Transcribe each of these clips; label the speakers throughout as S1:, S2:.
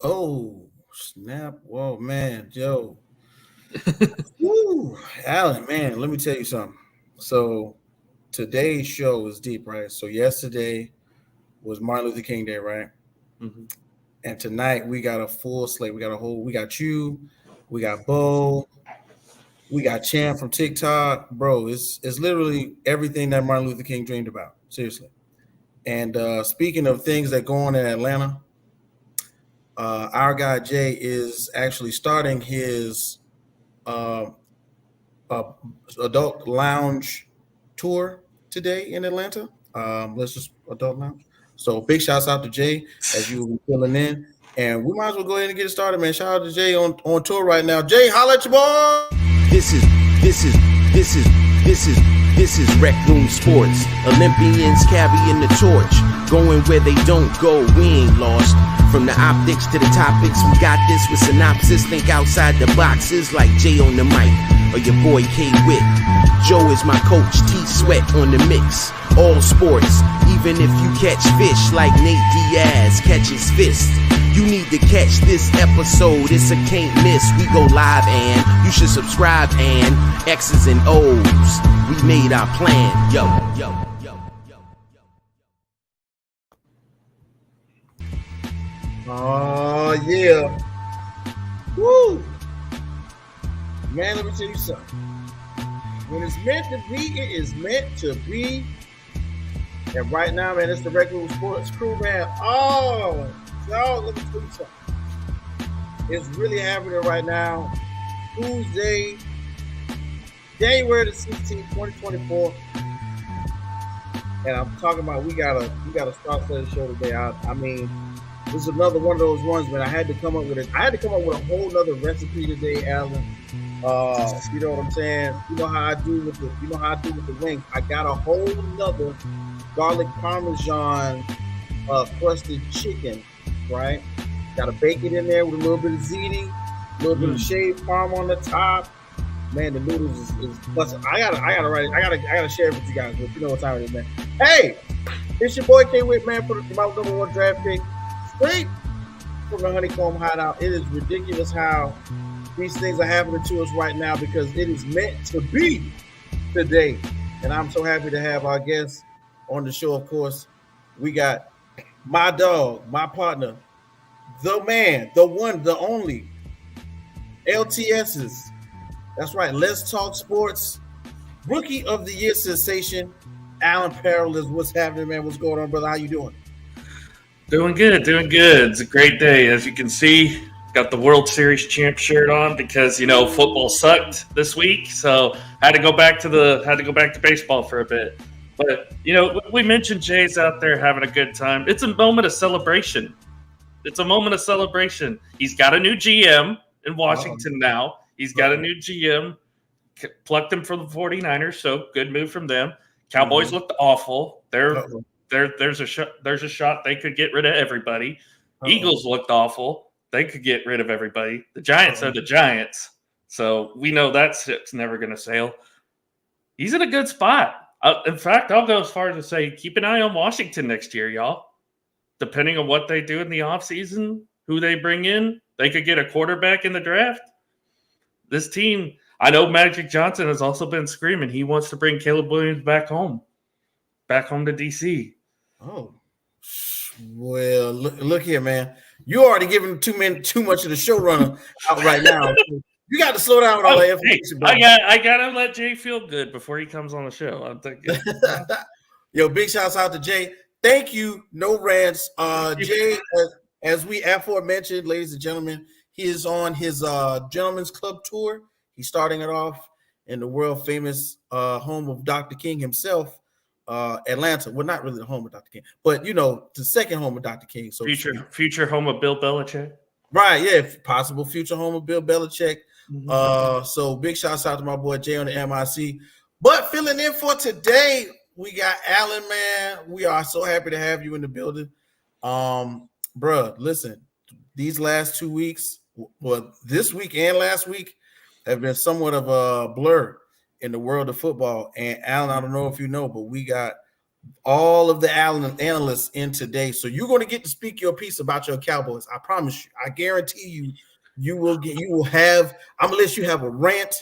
S1: Oh, snap. Whoa, man. Joe. Woo. Alan, man, let me tell you something. So today's show is deep, right? So yesterday was Martin Luther King Day, right?
S2: Mhm.
S1: And tonight we got a full slate. We got you, we got Bo, we got Champ from TikTok. Bro, it's literally everything that Martin Luther King dreamed about. Seriously. And speaking of things that go on in Atlanta, our guy Jay is actually starting his uh, uh, adult lounge tour today in Atlanta. Let's just adult lounge. So big shouts out to Jay as you will be filling in. And we might as well go ahead and get it started, man. Shout out to Jay on tour right now. Jay, holla at your boy.
S3: This is this is this is this is this is Rec Room Sports. Olympians carrying the torch, going where they don't go. We ain't lost. From the optics to the topics, we got this with synopsis. Think outside the boxes like Jay on the mic or your boy K Whit. Joe is my coach, T Sweat on the mix. All sports, even if you catch fish like Nate Diaz catches fist. You need to catch this episode, it's a can't miss. We go live and you should subscribe and X's and O's. We made our plan, yo, yo, yo, yo, yo.
S1: Oh yeah. Woo. Man, let me tell you something. When it's meant to be, it is meant to be. And right now, man, it's the TheRecRoom's Sports crew, man. Oh, y'all, let me tell you something. It's really happening right now. Tuesday, January the 16th, 2024. And I'm talking about we got a start to the show today. I mean, this is another one of those ones, man. I had to come up with a whole nother recipe today, Alan. You know what I'm saying? You know how I do with the wings. I got a whole nother garlic parmesan crusted chicken, right? Got to bake it in there with a little bit of ziti, a little bit of shaved parm on the top. Man, the noodles is plus. I gotta share it with you guys, but you know what time it is, man. Hey, it's your boy K Whit, man, for my number one draft pick, straight from the Honeycomb Hideout. It is ridiculous how these things are happening to us right now because it is meant to be today. And I'm so happy to have our guests on the show, of course. We got my dog, my partner, the man, the one, the only, LTS's. That's right, Let's Talk Sports. Rookie of the Year sensation, Alan Parrell is what's happening, man. What's going on, brother? How you doing?
S2: Doing good. It's a great day. As you can see, got the World Series champ shirt on because, football sucked this week. So had to go back to baseball for a bit. But, we mentioned Jay's out there having a good time. It's a moment of celebration. He's got a new GM in Washington now. He's got a new GM, plucked him from the 49ers, so good move from them. Cowboys looked awful. There's a shot they could get rid of everybody. Eagles looked awful. They could get rid of everybody. The Giants are the Giants, so we know that ship's never going to sail. He's in a good spot. In fact, I'll go as far as to say keep an eye on Washington next year, y'all. Depending on what they do in the offseason, who they bring in, they could get a quarterback in the draft. This team, I know Magic Johnson has also been screaming he wants to bring Caleb Williams back home to D.C.
S1: Oh, well, look here, man. You already giving too much of the showrunner out right now. You got to slow down with all that information, bro.
S2: I gotta let Jay feel good before he comes on the show. I'm thinking.
S1: Yo, big shouts out to Jay. Thank you. No rants. Jay, as we aforementioned, ladies and gentlemen, he is on his Gentleman's Club tour. He's starting it off in the world famous home of Dr. King himself, Atlanta. Well, not really the home of Dr. King, but the second home of Dr. King. So
S2: future home of Bill Belichick.
S1: Right, yeah, possible future home of Bill Belichick. So big shouts out to my boy Jay on the MIC. But filling in for today, we got Alan, man. We are so happy to have you in the building. Bruh, listen, these last 2 weeks, well, this week and last week have been somewhat of a blur in the world of football. And Alan, I don't know if you know, but we got all of the analysts in today. So you're going to get to speak your piece about your Cowboys. I promise you. I guarantee you, you will have. I'm gonna let you have a rant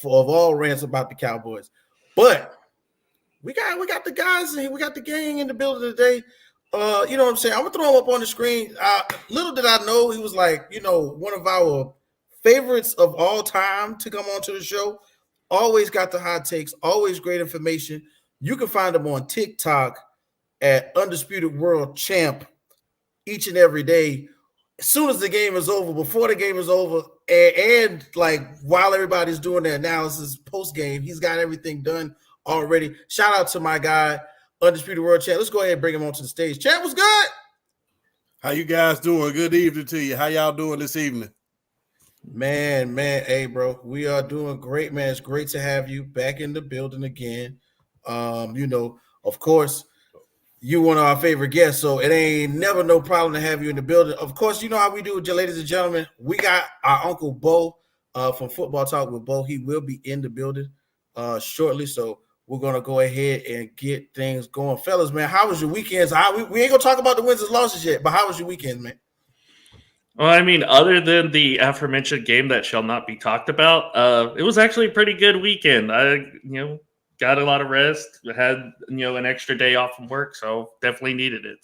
S1: of all rants about the Cowboys. But we got the guys and we got the gang in the building today. You know what I'm saying? I'm gonna throw him up on the screen. Little did I know he was like, one of our favorites of all time to come onto the show. Always got the hot takes, always great information. You can find him on TikTok at Undisputed World Champ each and every day. As soon as the game is over, before the game is over, and like while everybody's doing their analysis post game, he's got everything done already. Shout out to my guy, Undisputed World Champ. Let's go ahead and bring him onto the stage. Champ, what's good?
S4: How you guys doing? Good evening to you. How y'all doing this evening?
S1: Man, hey, bro, we are doing great, man. It's great to have you back in the building again. Of course, you one of our favorite guests, so it ain't never no problem to have you in the building. Of course, you know how we do it, ladies and gentlemen. We got our Uncle Bo from Football Talk with Bo. He will be in the building shortly, so we're going to go ahead and get things going. Fellas, man, how was your weekends? We ain't going to talk about the wins and losses yet, but how was your weekend, man?
S2: Well, I mean, other than the aforementioned game that shall not be talked about, it was actually a pretty good weekend. I got a lot of rest, had, an extra day off from work, so definitely needed it.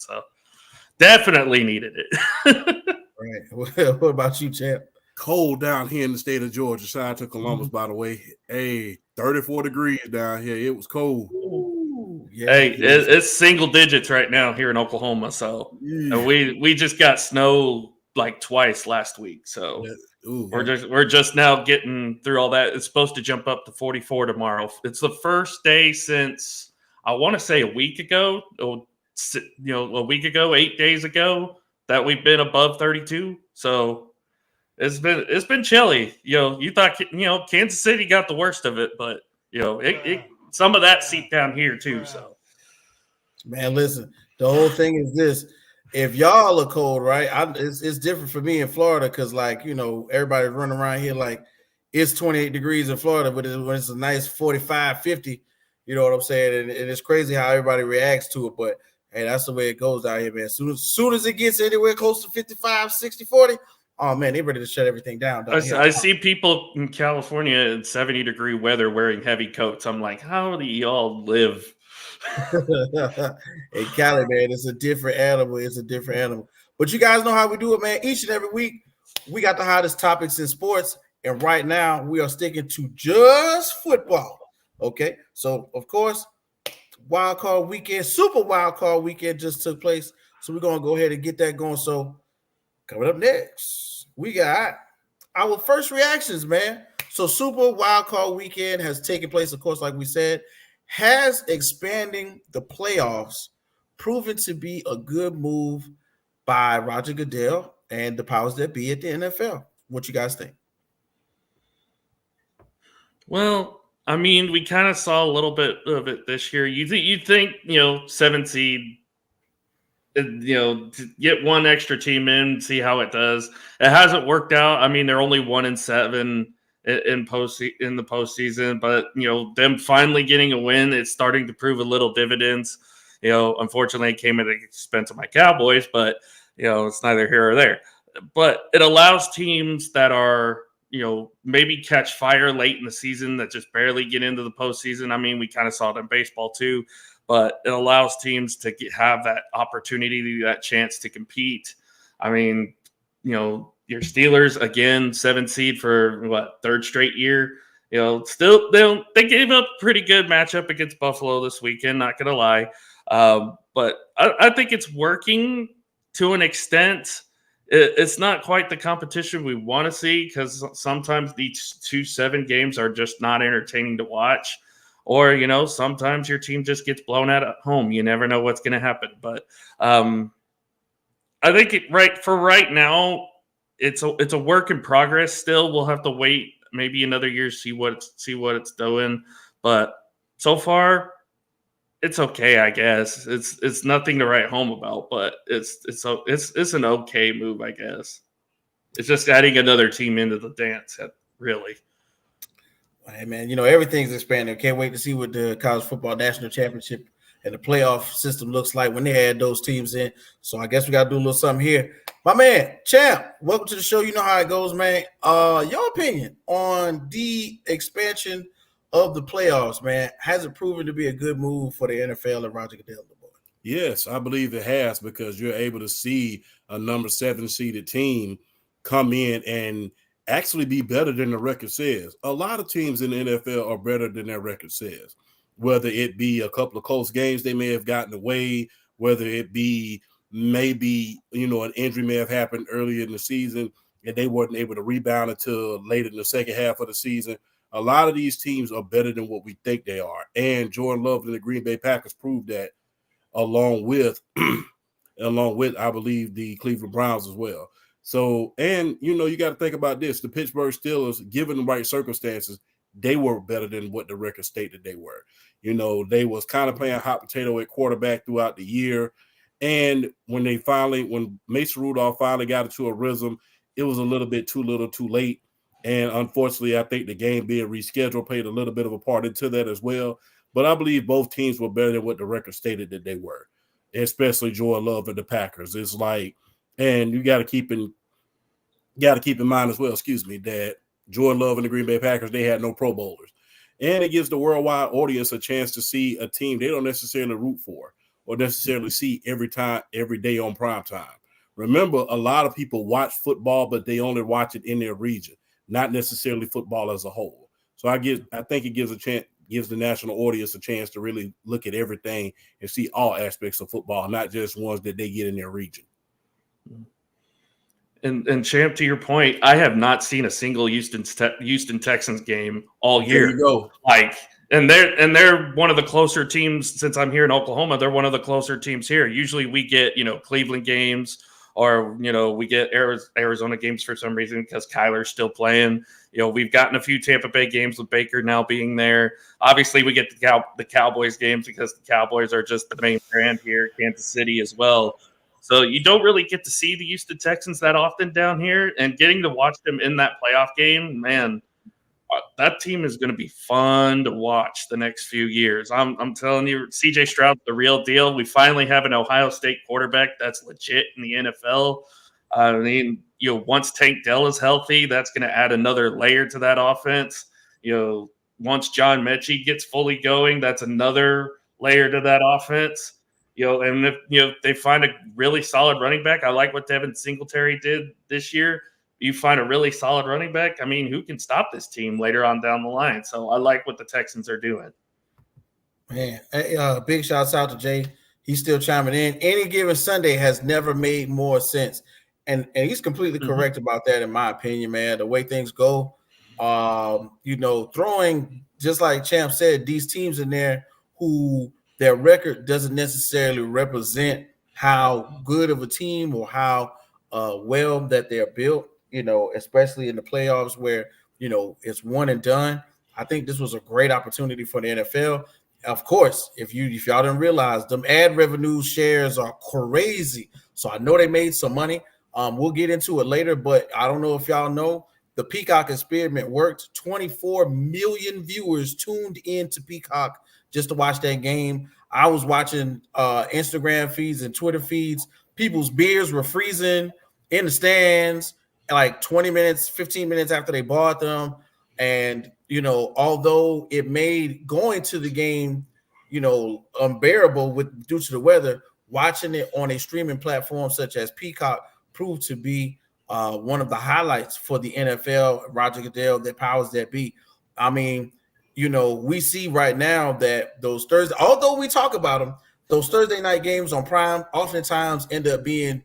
S1: Right. What about you, champ?
S4: Cold down here in the state of Georgia, side to Columbus, by the way. Hey, 34 degrees down here. It was cold.
S1: Ooh, yeah,
S2: hey, it's single digits right now here in Oklahoma, so we just got snow like twice last week, so we're just now getting through all that. It's supposed to jump up to 44 tomorrow. It's the first day since I want to say a week ago, 8 days ago that we've been above 32. So it's been chilly. You thought Kansas City got the worst of it, but some of that seeped down here too. So,
S1: man, listen, the whole thing is this. If y'all are cold, right? It's different for me in Florida because, everybody's running around here like it's 28 degrees in Florida, but when it's a nice 45, 50, you know what I'm saying? And it's crazy how everybody reacts to it, but hey, that's the way it goes out here, man. Soon as it gets anywhere close to 55, 60, 40, oh, man, they're ready to shut everything down.
S2: I see people in California in 70-degree weather wearing heavy coats. I'm like, how do y'all live?
S1: Hey, Cali, man, it's a different animal. But you guys know how we do it, man. Each and every week, we got the hottest topics in sports, and right now we are sticking to just football. Okay, so of course, Wildcard weekend, Super Wildcard weekend just took place, so we're gonna go ahead and get that going. So coming up next, we got our first reactions, man. So Super Wildcard weekend has taken place, of course, like we said. Has expanding the playoffs proven to be a good move by Roger Goodell and the powers that be at the NFL? What you guys think?
S2: Well, I mean, we kind of saw a little bit of it this year. You think 7 seed, to get one extra team in, see how it does. It hasn't worked out. I mean, they're only 1-7. In the postseason, but them finally getting a win, it's starting to prove a little dividends. Unfortunately, it came at the expense of my Cowboys, but it's neither here or there. But it allows teams that are maybe catch fire late in the season that just barely get into the postseason. I mean, we kind of saw it in baseball too, but it allows teams to have that opportunity, that chance to compete. I mean, your Steelers, again, 7 seed for third straight year. Still they gave up a pretty good matchup against Buffalo this weekend, not gonna lie. But I think it's working to an extent. It's not quite the competition we want to see because sometimes these 2-7 games are just not entertaining to watch. Or, sometimes your team just gets blown out at home. You never know what's gonna happen. But I think right now, it's a work in progress. Still, we'll have to wait maybe another year to see what it's doing. But so far, it's okay, I guess. It's nothing to write home about, but it's an okay move, I guess. It's just adding another team into the dance, really.
S1: Hey, man, everything's expanding. Can't wait to see what the college football national championship and the playoff system looks like when they had those teams in. So I guess we got to do a little something here. My man, Champ, welcome to the show. You know how it goes, man. Your opinion on the expansion of the playoffs, man. Has it proven to be a good move for the NFL and Roger Goodell?
S4: Yes, I believe it has, because you're able to see a number 7 seeded team come in and actually be better than the record says. A lot of teams in the NFL are better than their record says, whether it be a couple of close games they may have gotten away, whether it be maybe, an injury may have happened earlier in the season and they weren't able to rebound until later in the second half of the season. A lot of these teams are better than what we think they are. And Jordan Love and the Green Bay Packers proved that, along with, I believe, the Cleveland Browns as well. So, and, you got to think about this. The Pittsburgh Steelers, given the right circumstances, they were better than what the record stated they were. They was kind of playing hot potato at quarterback throughout the year. And when Mason Rudolph finally got into a rhythm, it was a little bit too little too late. And unfortunately, I think the game being rescheduled played a little bit of a part into that as well. But I believe both teams were better than what the record stated that they were, especially Jordan Love and the Packers. It's like, and you got to keep in mind as well, that Jordan Love and the Green Bay Packers, they had no Pro Bowlers. And it gives the worldwide audience a chance to see a team they don't necessarily root for or necessarily see every day on prime time. Remember, a lot of people watch football, but they only watch it in their region, not necessarily football as a whole. So I think it gives the national audience a chance to really look at everything and see all aspects of football, not just ones that they get in their region.
S2: And Champ, to your point, I have not seen a single Houston Texans game all year.
S4: There you go.
S2: And they're one of the closer teams. Since I'm here in Oklahoma, they're one of the closer teams here. Usually we get, Cleveland games, or, we get Arizona games for some reason because Kyler's still playing. We've gotten a few Tampa Bay games with Baker now being there. Obviously, we get the Cowboys games because the Cowboys are just the main brand here, Kansas City as well. So you don't really get to see the Houston Texans that often down here. And getting to watch them in that playoff game, man, that team is going to be fun to watch the next few years. I'm telling you, CJ Stroud's the real deal. We finally have an Ohio State quarterback that's legit in the NFL. I mean, once Tank Dell is healthy, that's going to add another layer to that offense. Once John Mechie gets fully going, that's another layer to that offense. And if they find a really solid running back, I like what Devin Singletary did this year. You find a really solid running back, I mean, who can stop this team later on down the line? So I like what the Texans are doing.
S1: Man, big shouts out to Jay. He's still chiming in. Any given Sunday has never made more sense. And he's completely correct about that, in my opinion, man. The way things go, throwing, just like Champ said, these teams in there who their record doesn't necessarily represent how good of a team or how well that they're built, especially in the playoffs where, it's one and done. I think this was a great opportunity for the NFL. Of course, if y'all didn't realize, them ad revenue shares are crazy. So I know they made some money. We'll get into it later, but I don't know if y'all know, the Peacock experiment worked. 24 million viewers tuned in to Peacock just to watch that game. I was watching Instagram feeds and Twitter feeds. People's beers were freezing in the stands like 20 minutes, 15 minutes after they bought them. And, although it made going to the game, unbearable due to the weather, watching it on a streaming platform such as Peacock proved to be one of the highlights for the NFL, Roger Goodell, the powers that be. I mean, we see right now that those Thursday, although we talk about them, those Thursday night games on Prime oftentimes end up being,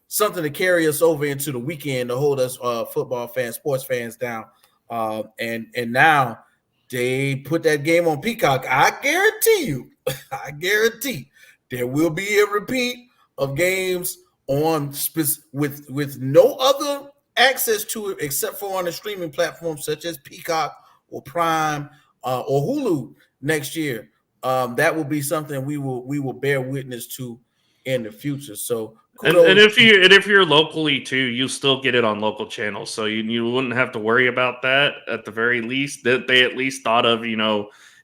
S1: something to carry us over into the weekend to hold us football fans, sports fans down. And now they put that game on Peacock. I guarantee there will be a repeat of games on with no other access to it except for on a streaming platform such as Peacock or Prime or Hulu next year. That will be something we will bear witness to in the future. So
S2: and if you're locally too, you still get it on local channels, so you wouldn't have to worry about that. At the very least, that they at least thought of,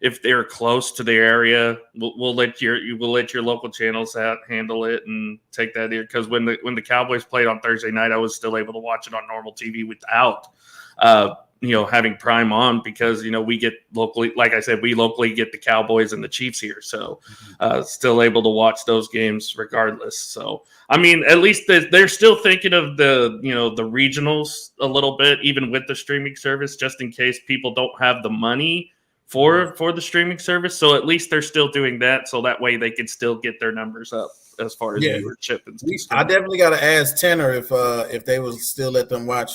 S2: if they're close to the area, we'll let your local channels handle it and take that here. Because when the Cowboys played on Thursday night, I was still able to watch it on normal TV without having Prime on, because we get locally, like I said, we locally get the Cowboys and the Chiefs here, so still able to watch those games regardless. So I mean, at least they're still thinking of the the regionals a little bit, even with the streaming service, just in case people don't have the money for the streaming service. So at least they're still doing that, so that way they can still get their numbers up as far as viewership and stuff.
S1: I definitely got to ask Tanner if they will still let them watch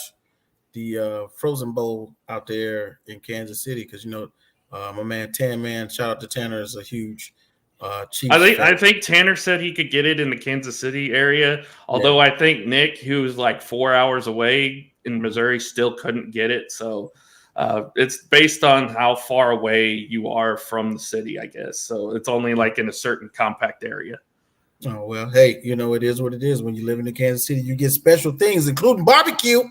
S1: the Frozen Bowl out there in Kansas City, because my man Tan Man, shout out to Tanner, is a huge Chiefs fan.
S2: I think Tanner said he could get it in the Kansas City area, although I think Nick, who's like 4 hours away in Missouri, still couldn't get it. So it's based on how far away you are from the city, I guess. So it's only like in a certain compact area.
S1: Oh, well, hey, it is what it is. When you live in Kansas City, you get special things, including barbecue,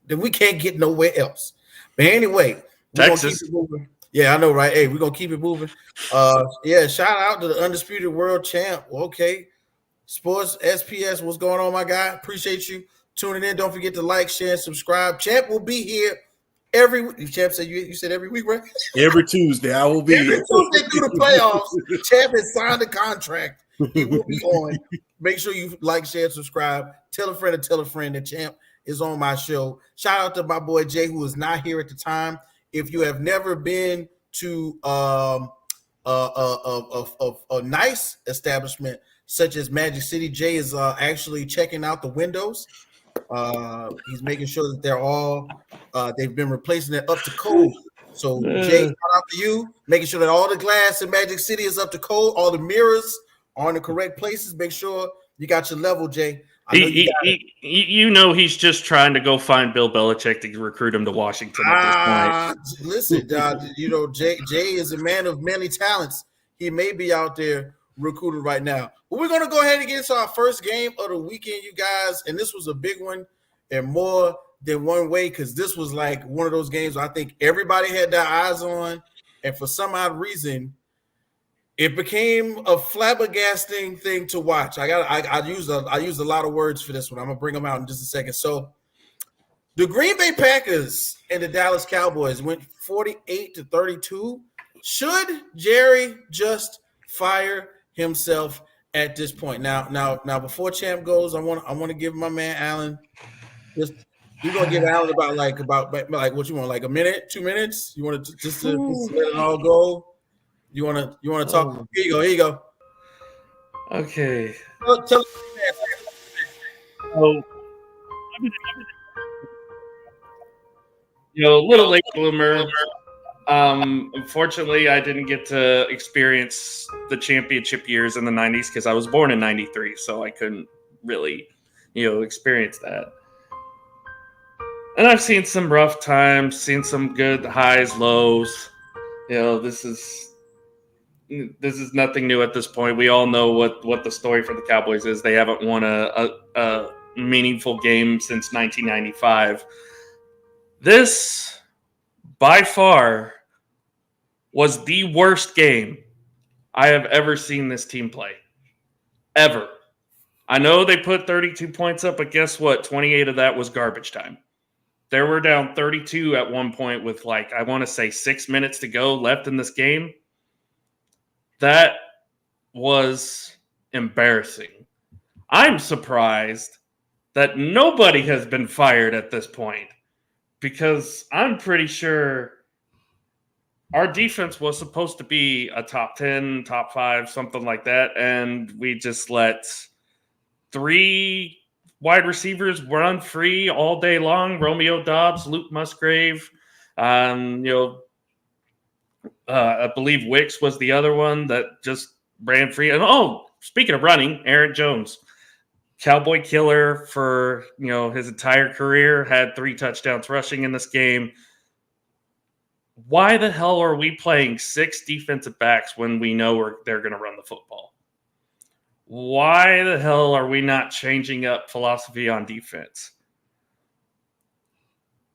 S1: that we can't get nowhere else. But anyway,
S2: Texas.
S1: Yeah, I know, right? Hey, we're going to keep it moving. Shout out to the undisputed world champ. Okay. Sports SPS, what's going on, my guy? Appreciate you tuning in. Don't forget to like, share, and subscribe. Champ will be here every week. Champ said you said every week, right?
S4: Every Tuesday I will be
S1: every Tuesday through the playoffs. Champ has signed a contract. He will be on. Make sure you like, share, and subscribe. Tell a friend that Champ is on my show. Shout out to my boy Jay, who is not here at the time. If you have never been to a nice establishment such as Magic City, Jay is actually checking out the windows. He's making sure that they're all they've been replacing it up to code. So Jay, shout out to you, making sure that all the glass in Magic City is up to code, all the mirrors are in the correct places. Make sure you got your level, Jay.
S2: He's just trying to go find Bill Belichick to recruit him to Washington at this point.
S1: Listen, Jay is a man of many talents. He may be out there recruiting right now. But we're going to go ahead and get into our first game of the weekend, you guys. And this was a big one in more than one way, because this was like one of those games where I think everybody had their eyes on. And for some odd reason, it became a flabbergasting thing to watch. I use a lot of words for this one. I'm gonna bring them out in just a second. So, the Green Bay Packers and the Dallas Cowboys went 48-32. Should Jerry just fire himself at this point? Now, before Champ goes, I want to give my man Alan. We're gonna give Alan about what you want, like a minute, 2 minutes. You want to just let it all go? You want to talk? Oh. Here you go.
S2: Okay.
S1: Tell
S2: little late bloomer. Unfortunately, I didn't get to experience the championship years in the 90s because I was born in 93, so I couldn't really, experience that. And I've seen some rough times, seen some good highs, lows. This is nothing new at this point. We all know what the story for the Cowboys is. They haven't won a meaningful game since 1995. This, by far, was the worst game I have ever seen this team play. Ever. I know they put 32 points up, but guess what? 28 of that was garbage time. They were down 32 at one point with, I want to say 6 minutes to go left in this game. That was embarrassing. I'm surprised that nobody has been fired at this point, because I'm pretty sure our defense was supposed to be a top 10, top 5, something like that, and we just let 3 wide receivers run free all day long. Romeo Doubs, Luke Musgrave, I believe Wicks was the other one that just ran free. And speaking of running, Aaron Jones, Cowboy killer for his entire career, had 3 touchdowns rushing in this game. Why the hell are we playing 6 defensive backs when we know they're going to run the football? Why the hell are we not changing up philosophy on defense?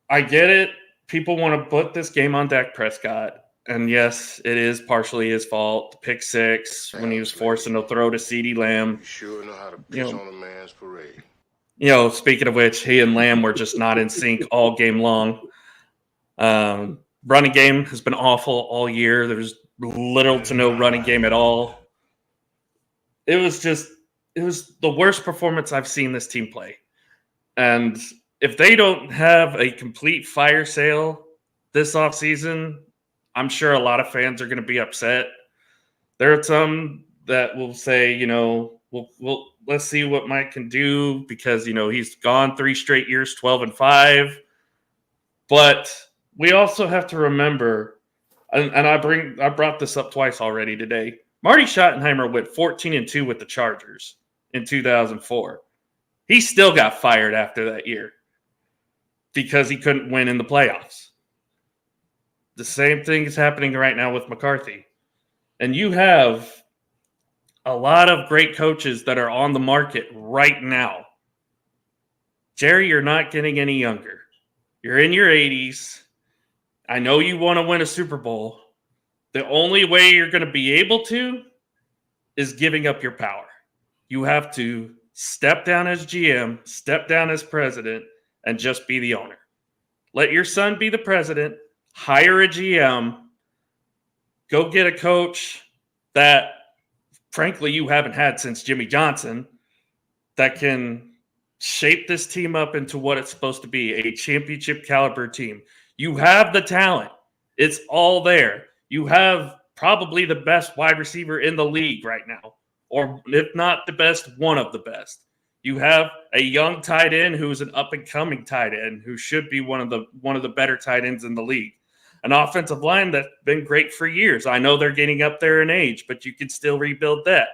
S2: I get it. People want to put this game on Dak Prescott. And yes, it is partially his fault. The pick six when he was forcing to throw to CeeDee Lamb.
S5: You sure know how to piss on a man's parade.
S2: Speaking of which, he and Lamb were just not in sync all game long. Running game has been awful all year. There's little to no running game at all. It was the worst performance I've seen this team play. And if they don't have a complete fire sale this offseason, I'm sure a lot of fans are going to be upset. There are some that will say, we'll let's see what Mike can do because, he's gone 3 straight years, 12-5. But we also have to remember, and I brought this up twice already today. Marty Schottenheimer went 14-2 with the Chargers in 2004. He still got fired after that year because he couldn't win in the playoffs. The same thing is happening right now with McCarthy. And you have a lot of great coaches that are on the market right now. Jerry, you're not getting any younger. You're in your 80s. I know you want to win a Super Bowl. The only way you're going to be able to is giving up your power. You have to step down as GM, step down as president, and just be the owner. Let your son be the president, hire a GM, go get a coach that, frankly, you haven't had since Jimmy Johnson that can shape this team up into what it's supposed to be, a championship caliber team. You have the talent. It's all there. You have probably the best wide receiver in the league right now, or if not the best, one of the best. You have a young tight end who's an up-and-coming tight end who should be one of the better tight ends in the league. An offensive line that's been great for years. I know they're getting up there in age, but you can still rebuild that.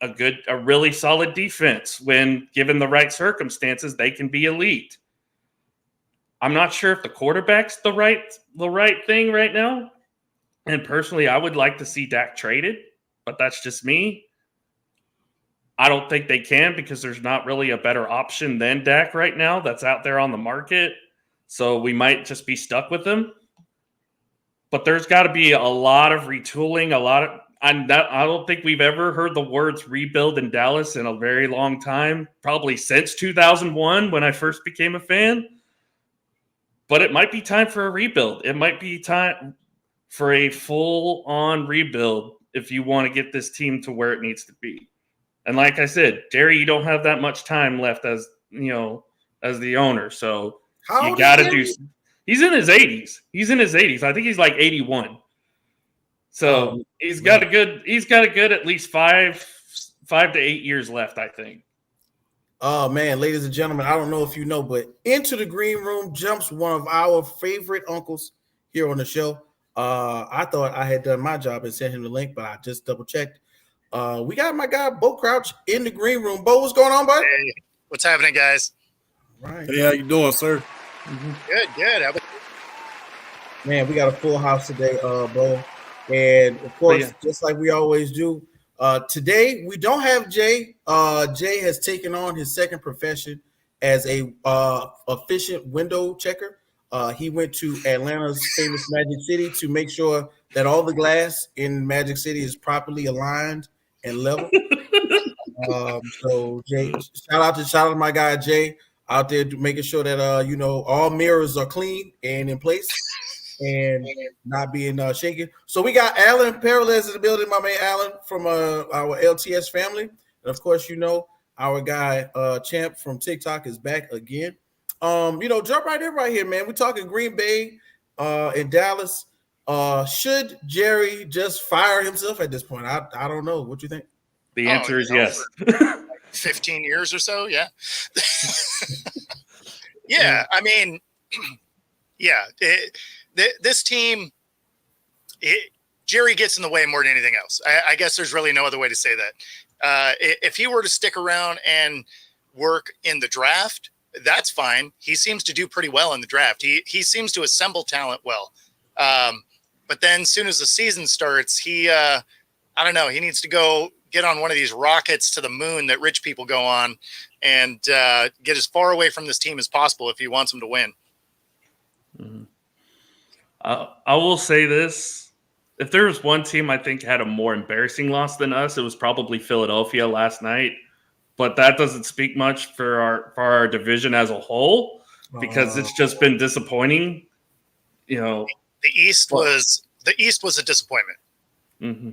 S2: A really solid defense. When given the right circumstances, they can be elite. I'm not sure if the quarterback's the right thing right now. And personally, I would like to see Dak traded, but that's just me. I don't think they can because there's not really a better option than Dak right now that's out there on the market. So we might just be stuck with him. But there's got to be a lot of retooling, I don't think we've ever heard the words rebuild in Dallas in a very long time, probably since 2001 when I first became a fan. But it might be time for a rebuild. It might be time for a full-on rebuild if you want to get this team to where it needs to be. And like I said, Jerry, you don't have that much time left as the owner. So you got to do. He's in his 80s. I think he's like 81. So he's got a good at least 5 to 8 years left, I think.
S1: Oh man, ladies and gentlemen, I don't know if you know, but into the green room jumps one of our favorite uncles here on the show. I thought I had done my job and sent him the link, but I just double checked. We got my guy Bo Crouch in the green room. Bo, what's going on, bud?
S6: Hey, what's happening, guys?
S1: Right.
S4: Hey, how you doing, sir?
S6: Mm-hmm. Good. How about
S1: Man, we got a full house today, Bo. And of course, just like we always do, today we don't have Jay. Jay has taken on his second profession as a efficient window checker. He went to Atlanta's famous Magic City to make sure that all the glass in Magic City is properly aligned and level. So Jay, shout out to my guy Jay out there making sure that all mirrors are clean and in place and not being shaken. So we got Alan Peralez in the building, my man Alan from our LTS family, and of course our guy Champ from TikTok is back again. Jump right here, man. We're talking Green Bay and Dallas. Should Jerry just fire himself at this point? I don't know. What you think?
S2: The answer is yes.
S6: 15 years or so, yeah. Yeah, I mean, yeah. This team, Jerry gets in the way more than anything else. I guess there's really no other way to say that. If he were to stick around and work in the draft, that's fine. He seems to do pretty well in the draft. He seems to assemble talent well. But then as soon as the season starts, I don't know, he needs to go get on one of these rockets to the moon that rich people go on and get as far away from this team as possible if he wants them to win.
S2: Mm-hmm. I will say this. If there was one team I think had a more embarrassing loss than us, it was probably Philadelphia last night. But that doesn't speak much for our division as a whole because it's just been disappointing.
S6: The East was a disappointment.
S2: Mm-hmm.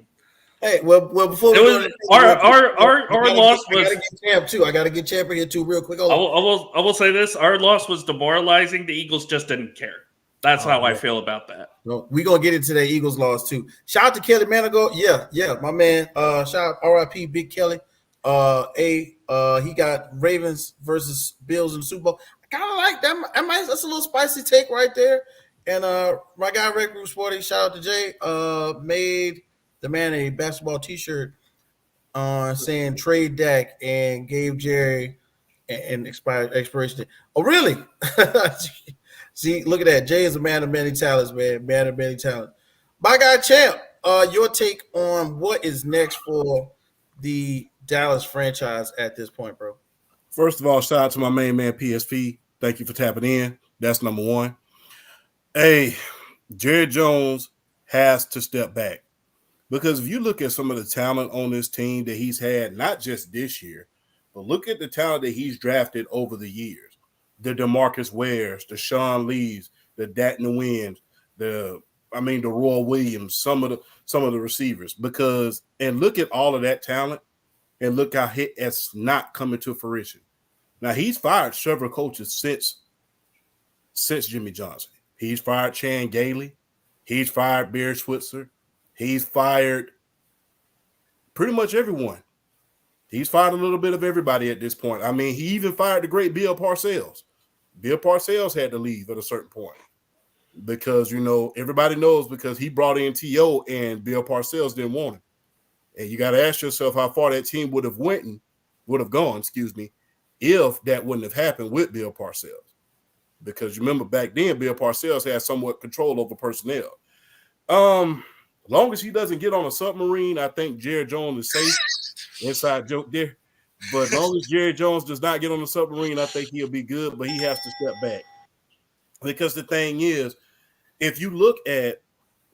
S1: Hey, well, before we go,
S2: our loss was.
S1: I gotta get Champ too. I gotta get Champ in here too, real quick.
S2: I will say this: our loss was demoralizing. The Eagles just didn't care. That's how I feel about that.
S1: No, we gonna get into that Eagles loss too. Shout out to Kelly Manigault. Yeah, my man. Shout out R.I.P. Big Kelly. He got Ravens versus Bills in the Super Bowl. I kind of like that. That's a little spicy take right there. And my guy Rec Room Sporting, shout out to Jay. Made the man a basketball T-shirt saying trade Dak and gave Jerry an expiration date. Oh, really? See, look at that. Jay is a man of many talents, man. Man of many talents. My guy Champ, your take on what is next for the Dallas franchise at this point, bro?
S4: First of all, shout out to my main man PSP. Thank you for tapping in. That's number one. Hey, Jerry Jones has to step back because if you look at some of the talent on this team that he's had, not just this year, but look at the talent that he's drafted over the years. The DeMarcus Wares, the Sean Lees, the Dat Nguyen, the Roy Williams, some of the receivers. And look at all of that talent, and look how it's not coming to fruition. Now he's fired several coaches since Jimmy Johnson. He's fired Chan Gailey, he's fired Barry Switzer, he's fired pretty much everyone. He's fired a little bit of everybody at this point. I mean, he even fired the great Bill Parcells. Bill Parcells had to leave at a certain point because, everybody knows because he brought in T.O. and Bill Parcells didn't want him. And you got to ask yourself how far that team would have gone, if that wouldn't have happened with Bill Parcells. Because you remember back then, Bill Parcells had somewhat control over personnel. Long as he doesn't get on a submarine, I think Jerry Jones is safe. Inside joke there. But as long as Jerry Jones does not get on the submarine, I think he'll be good, but he has to step back. Because the thing is, if you look at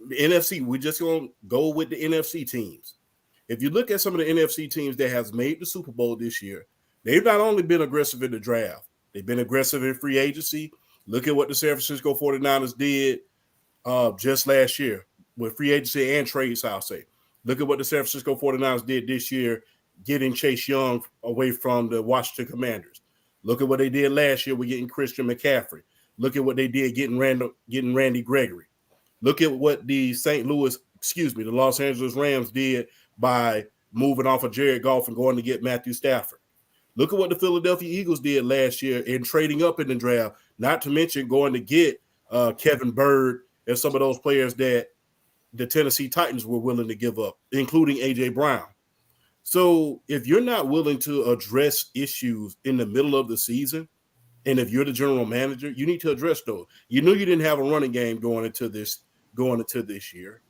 S4: the NFC, we're just going to go with the NFC teams. If you look at some of the NFC teams that has made the Super Bowl this year, they've not only been aggressive in the draft, they've been aggressive in free agency. Look at what the San Francisco 49ers did just last year with free agency and trades, I'll say. Look at what the San Francisco 49ers did this year, getting Chase Young away from the Washington Commanders. Look at what they did last year with getting Christian McCaffrey. Look at what they did getting Randy Gregory. Look at what the Los Angeles Rams did by moving off of Jared Goff and going to get Matthew Stafford. Look at what the Philadelphia Eagles did last year in trading up in the draft, not to mention going to get Kevin Byrd and some of those players that the Tennessee Titans were willing to give up, including A.J. Brown. So if you're not willing to address issues in the middle of the season, and if you're the general manager, you need to address those. You knew you didn't have a running game going into this year.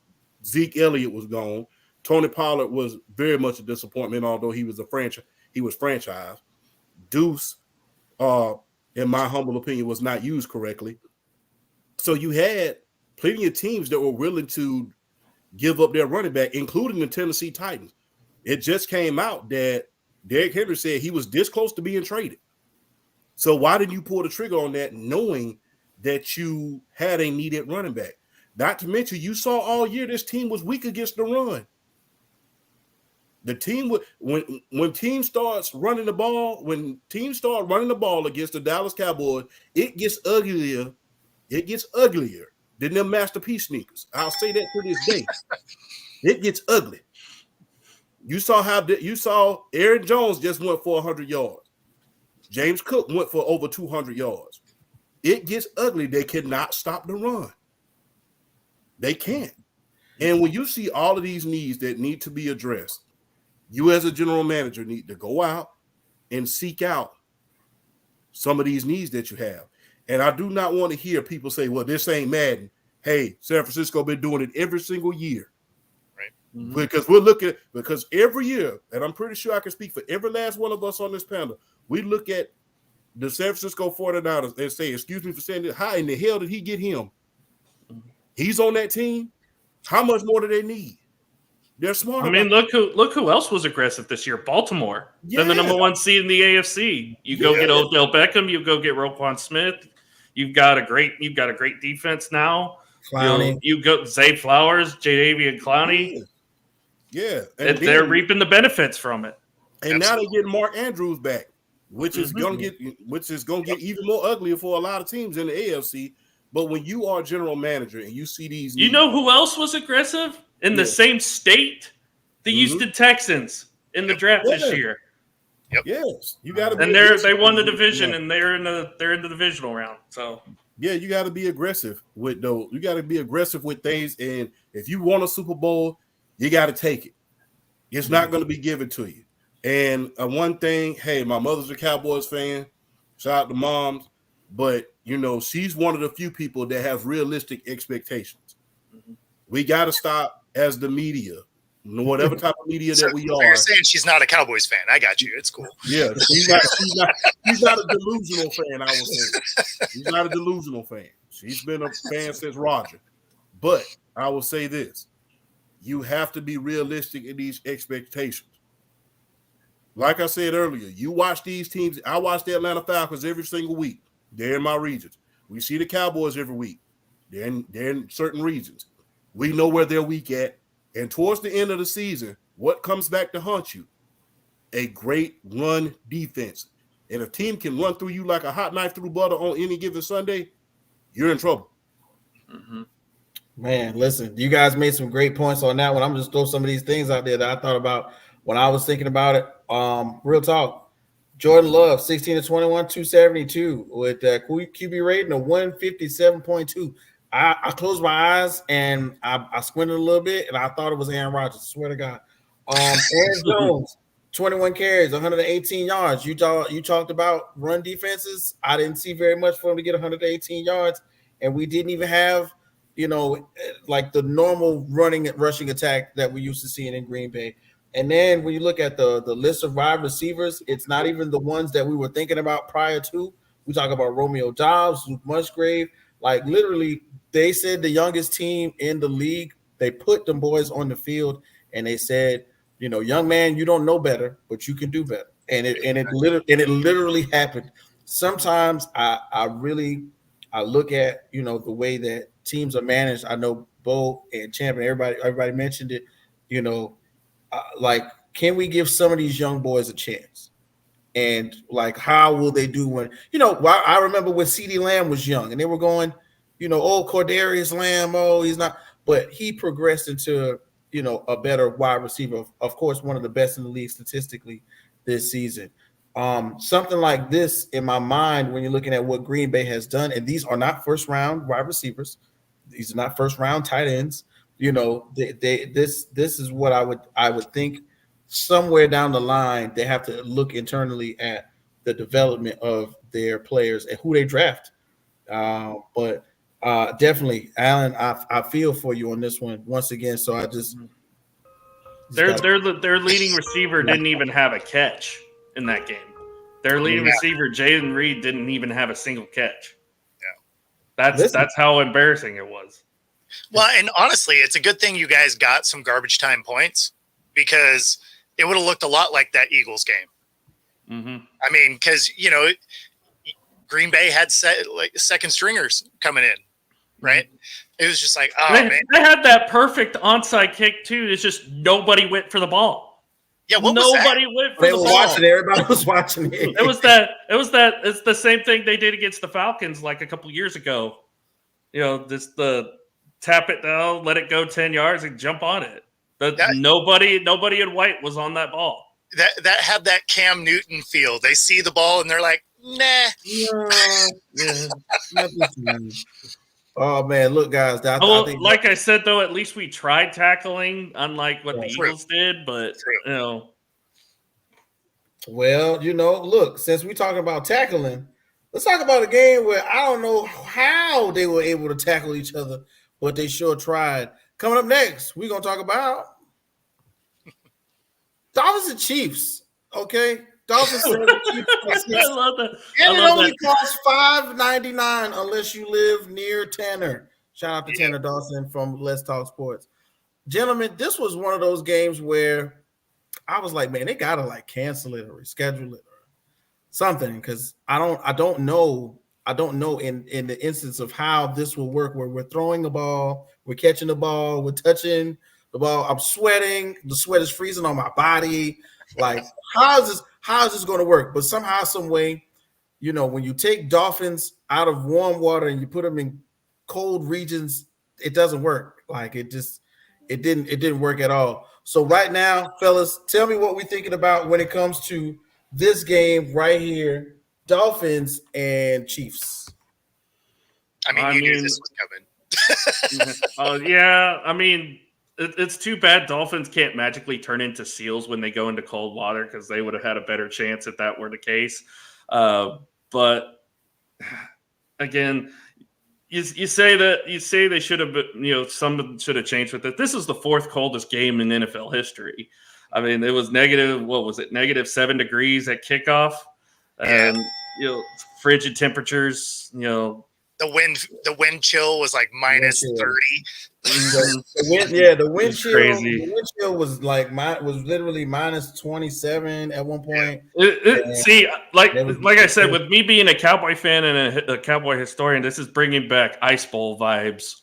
S4: Zeke Elliott was gone. Tony Pollard was very much a disappointment, although he was franchised. Deuce, in my humble opinion, was not used correctly. So you had plenty of teams that were willing to give up their running back, including the Tennessee Titans. It just came out that Derrick Henry said he was this close to being traded. So why didn't you pull the trigger on that, knowing that you had a needed running back? Not to mention, you saw all year this team was weak against the run. The team when teams starts running the ball, when teams start running the ball against the Dallas Cowboys, it gets uglier. It gets uglier than them masterpiece sneakers. I'll say that to this day. It gets ugly. You saw Aaron Jones just went for 100 yards. James Cook went for over 200 yards. It gets ugly. They cannot stop the run. They can't. And when you see all of these needs that need to be addressed, you as a general manager need to go out and seek out some of these needs that you have. And I do not want to hear people say, well, this ain't Madden. Hey, San Francisco been doing it every single year.
S2: Mm-hmm.
S4: Because every year, and I'm pretty sure I can speak for every last one of us on this panel, we look at the San Francisco 49ers and say, excuse me for saying this, how in the hell did he get him? He's on that team. How much more do they need? They're smart.
S2: I mean, look who else was aggressive this year. Baltimore.
S4: Yeah.
S2: They're the number 1 seed in the AFC. You go get Odell Beckham. You go get Roquan Smith. You've got a great defense now.
S1: Clowney.
S2: You go Zay Flowers, Jadeveon Clowney.
S4: Yeah.
S2: And they're reaping the benefits from it.
S4: And now they get Mark Andrews back, which is gonna get even more uglier for a lot of teams in the AFC. But when you are a general manager and you see these,
S2: you know who else was aggressive in the same state? The Houston Texans in the draft this year.
S6: Yep.
S4: Yes, you got to.
S2: And they won the division, and they're in the divisional round. So
S4: yeah, you got to be aggressive with those. You got to be aggressive with things, and if you want a Super Bowl, you got to take it. It's not going to be given to you. And one thing, hey, my mother's a Cowboys fan. Shout out to moms, but she's one of the few people that have realistic expectations. We got to stop as the media, whatever type of media that we are.
S6: You're saying she's not a Cowboys fan. I got you. It's cool.
S4: Yeah, she's not a delusional fan, I would say. She's not a delusional fan. She's been a fan since Roger. But I will say this. You have to be realistic in these expectations. Like I said earlier, you watch these teams. I watch the Atlanta Falcons every single week. They're in my regions. We see the Cowboys every week. They're in certain regions. We know where they're weak at. And towards the end of the season, what comes back to haunt you? A great run defense. And if a team can run through you like a hot knife through butter on any given Sunday, you're in trouble.
S2: Mm-hmm.
S1: Man, listen, you guys made some great points on that one. I'm just throw some of these things out there that I thought about when I was thinking about it. Real talk. Jordan Love, 16 to 21, 272 with QB rating of 157.2. I closed my eyes and I squinted a little bit and I thought it was Aaron Rodgers. I swear to God. Aaron Jones, 21 carries, 118 yards. You talked about run defenses. I didn't see very much for him to get 118 yards, and we didn't even have, like the normal rushing attack that we used to see in Green Bay. And then when you look at the list of wide receivers, it's not even the ones that we were thinking about prior to. We talk about Romeo Doubs, Luke Musgrave. Like literally, they said the youngest team in the league. They put them boys on the field, and they said, young man, you don't know better, but you can do better. And it literally happened. Sometimes I look at the way that teams are managed. I know Bo and Champ and everybody mentioned it. Like, can we give some of these young boys a chance? And like, how will they do when I remember when CeeDee Lamb was young and they were going, Cordarius Lamb, he's not, but he progressed into a better wide receiver. Of course, one of the best in the league statistically this season. Something like this in my mind when you're looking at what Green Bay has done, and these are not first round wide receivers, these are not first round tight ends. This is what I would think somewhere down the line they have to look internally at the development of their players and who they draft. But definitely, Alan, I feel for you on this one once again. So I just
S2: their leading receiver didn't even have a catch in that game. Their leading receiver, Jaden Reed, didn't even have a single catch. Yeah, that's how embarrassing it was.
S6: Well, and honestly, it's a good thing you guys got some garbage time points because it would have looked a lot like that Eagles game.
S2: Mm-hmm.
S6: I mean, because Green Bay had second stringers coming in, right? Mm-hmm. It was just like, man,
S2: they had that perfect onside kick too. It's just nobody went for the ball.
S6: Yeah,
S2: nobody went for the ball.
S1: Watching. Everybody was watching it.
S2: It's the same thing they did against the Falcons like a couple years ago. The tap it down, let it go 10 yards, and jump on it. Nobody in white was on that ball.
S6: That had that Cam Newton feel. They see the ball and they're like, nah.
S1: Oh man, look, guys.
S2: Like I said, though, at least we tried tackling, unlike what the Eagles did. But
S1: well, look, since we're talking about tackling, let's talk about a game where I don't know how they were able to tackle each other, but they sure tried. Coming up next, we're going to talk about Dolphins and Chiefs, okay? Dolphins and Chiefs.
S2: I love that.
S1: And it only costs $5.99 unless you live near Tanner. Shout out to Tanner Dawson from Let's Talk Sports. Gentlemen, this was one of those games where I was like, man, they gotta like cancel it or reschedule it or something, because I don't know in the instance of how this will work, where we're throwing the ball, we're catching the ball, we're touching the ball. I'm sweating, the sweat is freezing on my body. Like, how is this going to work? But somehow, some way, you know, when you take dolphins out of warm water and you put them in cold regions, it doesn't work. Like, it didn't work at all. So right now, fellas, tell me what we're thinking about when it comes to this game right here, Dolphins and Chiefs.
S6: I mean, you knew this was coming.
S2: Yeah, I mean, it's too bad Dolphins can't magically turn into seals when they go into cold water, because they would have had a better chance if that were the case. But again, you say they should have, some should have changed with it. This is the fourth coldest game in NFL history. I mean, it was -7 degrees at kickoff, and frigid temperatures.
S6: The wind chill was like -30.
S1: The wind chill.
S2: Crazy.
S1: The wind chill was literally -27 at one point.
S2: See, like I said, with me being a Cowboy fan and a Cowboy historian, this is bringing back Ice Bowl vibes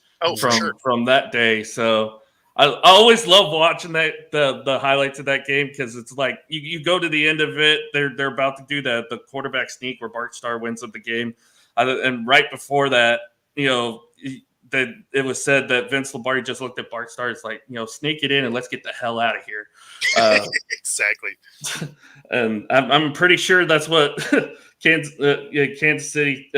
S2: from that day. So I always love watching the highlights of that game, because it's like you go to the end of it, they're about to do the quarterback sneak where Bart Starr wins the game, and right before that, that it was said that Vince Lombardi just looked at Bart Starr, it's like, sneak it in and let's get the hell out of here.
S6: Exactly.
S2: And I'm pretty sure that's what Kansas City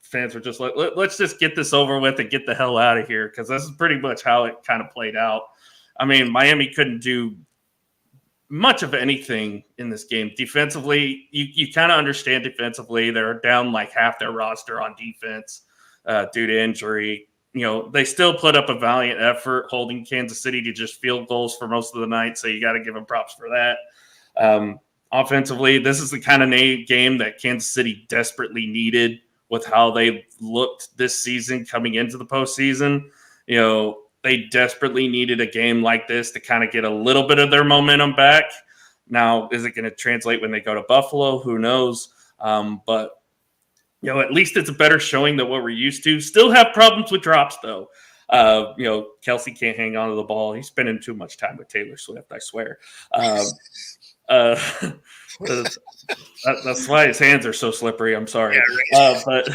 S2: fans were just like, let's just get this over with and get the hell out of here, because this is pretty much how it kind of played out. I mean, Miami couldn't do much of anything in this game. Defensively, you kind of understand defensively. They're down like half their roster on defense due to injury. They still put up a valiant effort holding Kansas City to just field goals for most of the night, so you got to give them props for that. Offensively, this is the kind of game that Kansas City desperately needed with how they looked this season coming into the postseason. They desperately needed a game like this to kind of get a little bit of their momentum back. Now, is it going to translate when they go to Buffalo? Who knows? But at least it's a better showing than what we're used to. Still have problems with drops, though. Kelsey can't hang on to the ball. He's spending too much time with Taylor Swift, I swear. That's why his hands are so slippery. I'm sorry. Yeah, right.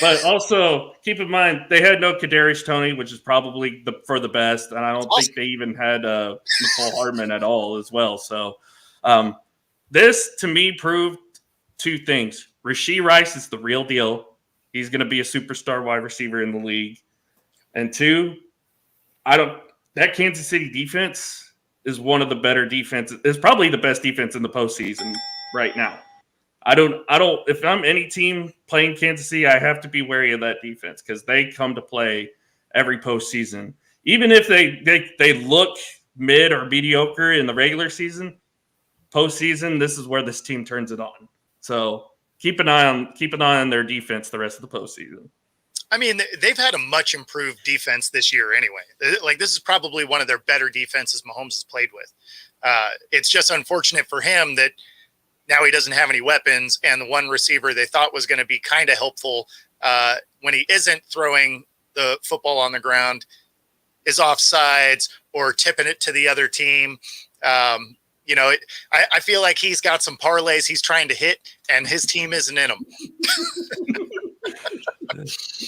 S2: But also keep in mind they had no Kadarius Toney, which is probably for the best, and I don't think they even had Nicole Hardman at all as well. So this to me proved two things: Rashee Rice is the real deal. He's going to be a superstar wide receiver in the league, and two, that Kansas City defense is one of the better defenses. It's probably the best defense in the postseason right now. If I'm any team playing Kansas City, I have to be wary of that defense, because they come to play every postseason. Even if they look mid or mediocre in the regular season, postseason, this is where this team turns it on. So keep an eye on their defense the rest of the postseason.
S6: I mean, they've had a much improved defense this year anyway. Like, this is probably one of their better defenses Mahomes has played with. It's just unfortunate for him that now he doesn't have any weapons, and the one receiver they thought was going to be kind of helpful when he isn't throwing the football on the ground is offsides or tipping it to the other team. I feel like he's got some parlays he's trying to hit, and his team isn't in them.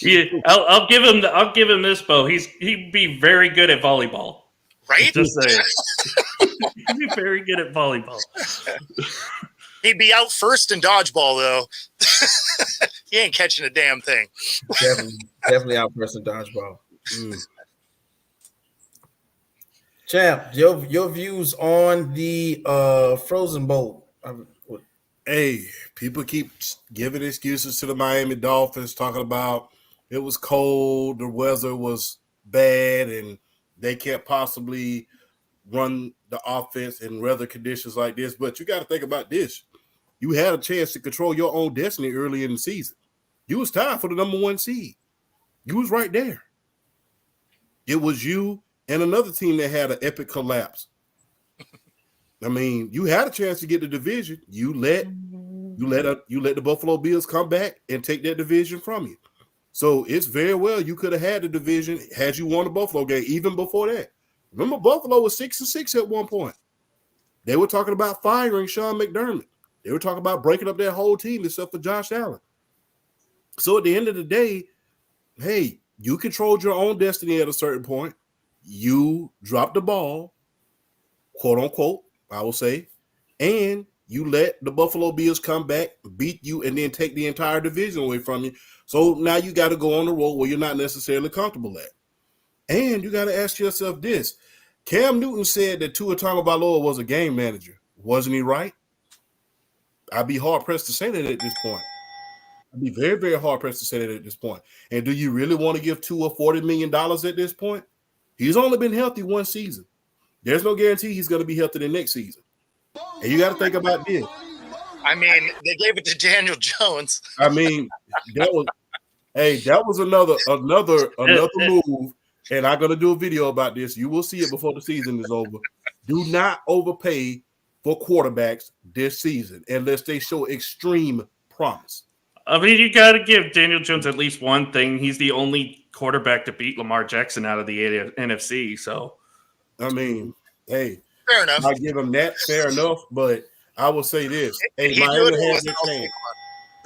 S2: Yeah, I'll give him this, Bo. He'd be very good at volleyball.
S6: Right?
S2: Just saying. He'd be very good at volleyball.
S6: He'd be out first in dodgeball, though. He ain't catching a damn thing.
S1: Definitely out first in dodgeball. Champ, your views on the Frozen Bowl?
S4: Hey, people keep giving excuses to the Miami Dolphins, talking about it was cold, the weather was bad, and they can't possibly run the offense in weather conditions like this. But you got to think about this. You had a chance to control your own destiny early in the season. You was tied for the number 1 seed. You was right there. It was you and another team that had an epic collapse. I mean, you had a chance to get the division. You let the Buffalo Bills come back and take that division from you. So it's very well you could have had the division had you won the Buffalo game even before that. Remember, Buffalo was 6-6 at one point. They were talking about firing Sean McDermott. They were talking about breaking up their whole team except for Josh Allen. So at the end of the day, hey, you controlled your own destiny at a certain point. You dropped the ball, quote unquote, I will say, and you let the Buffalo Bills come back, beat you, and then take the entire division away from you. So now you got to go on the road where you're not necessarily comfortable at. And you got to ask yourself this. Cam Newton said that Tua Tagovailoa was a game manager. Wasn't he right? I'd be hard-pressed to say that at this point. I'd be very, very hard-pressed to say that at this point. And do you really want to give Tua $40 million at this point? He's only been healthy one season. There's no guarantee he's going to be healthy the next season. And you got to think about this.
S6: I mean, they gave it to Daniel Jones.
S4: I mean, that was another move. And I'm going to do a video about this. You will see it before the season is over. Do not overpay for quarterbacks this season unless they show extreme promise.
S2: I mean, you got to give Daniel Jones at least one thing. He's the only quarterback to beat Lamar Jackson out of the NFC. So,
S4: I mean, hey,
S6: fair enough.
S4: I give him that, fair enough. But I will say this: hey, Miami had their chance.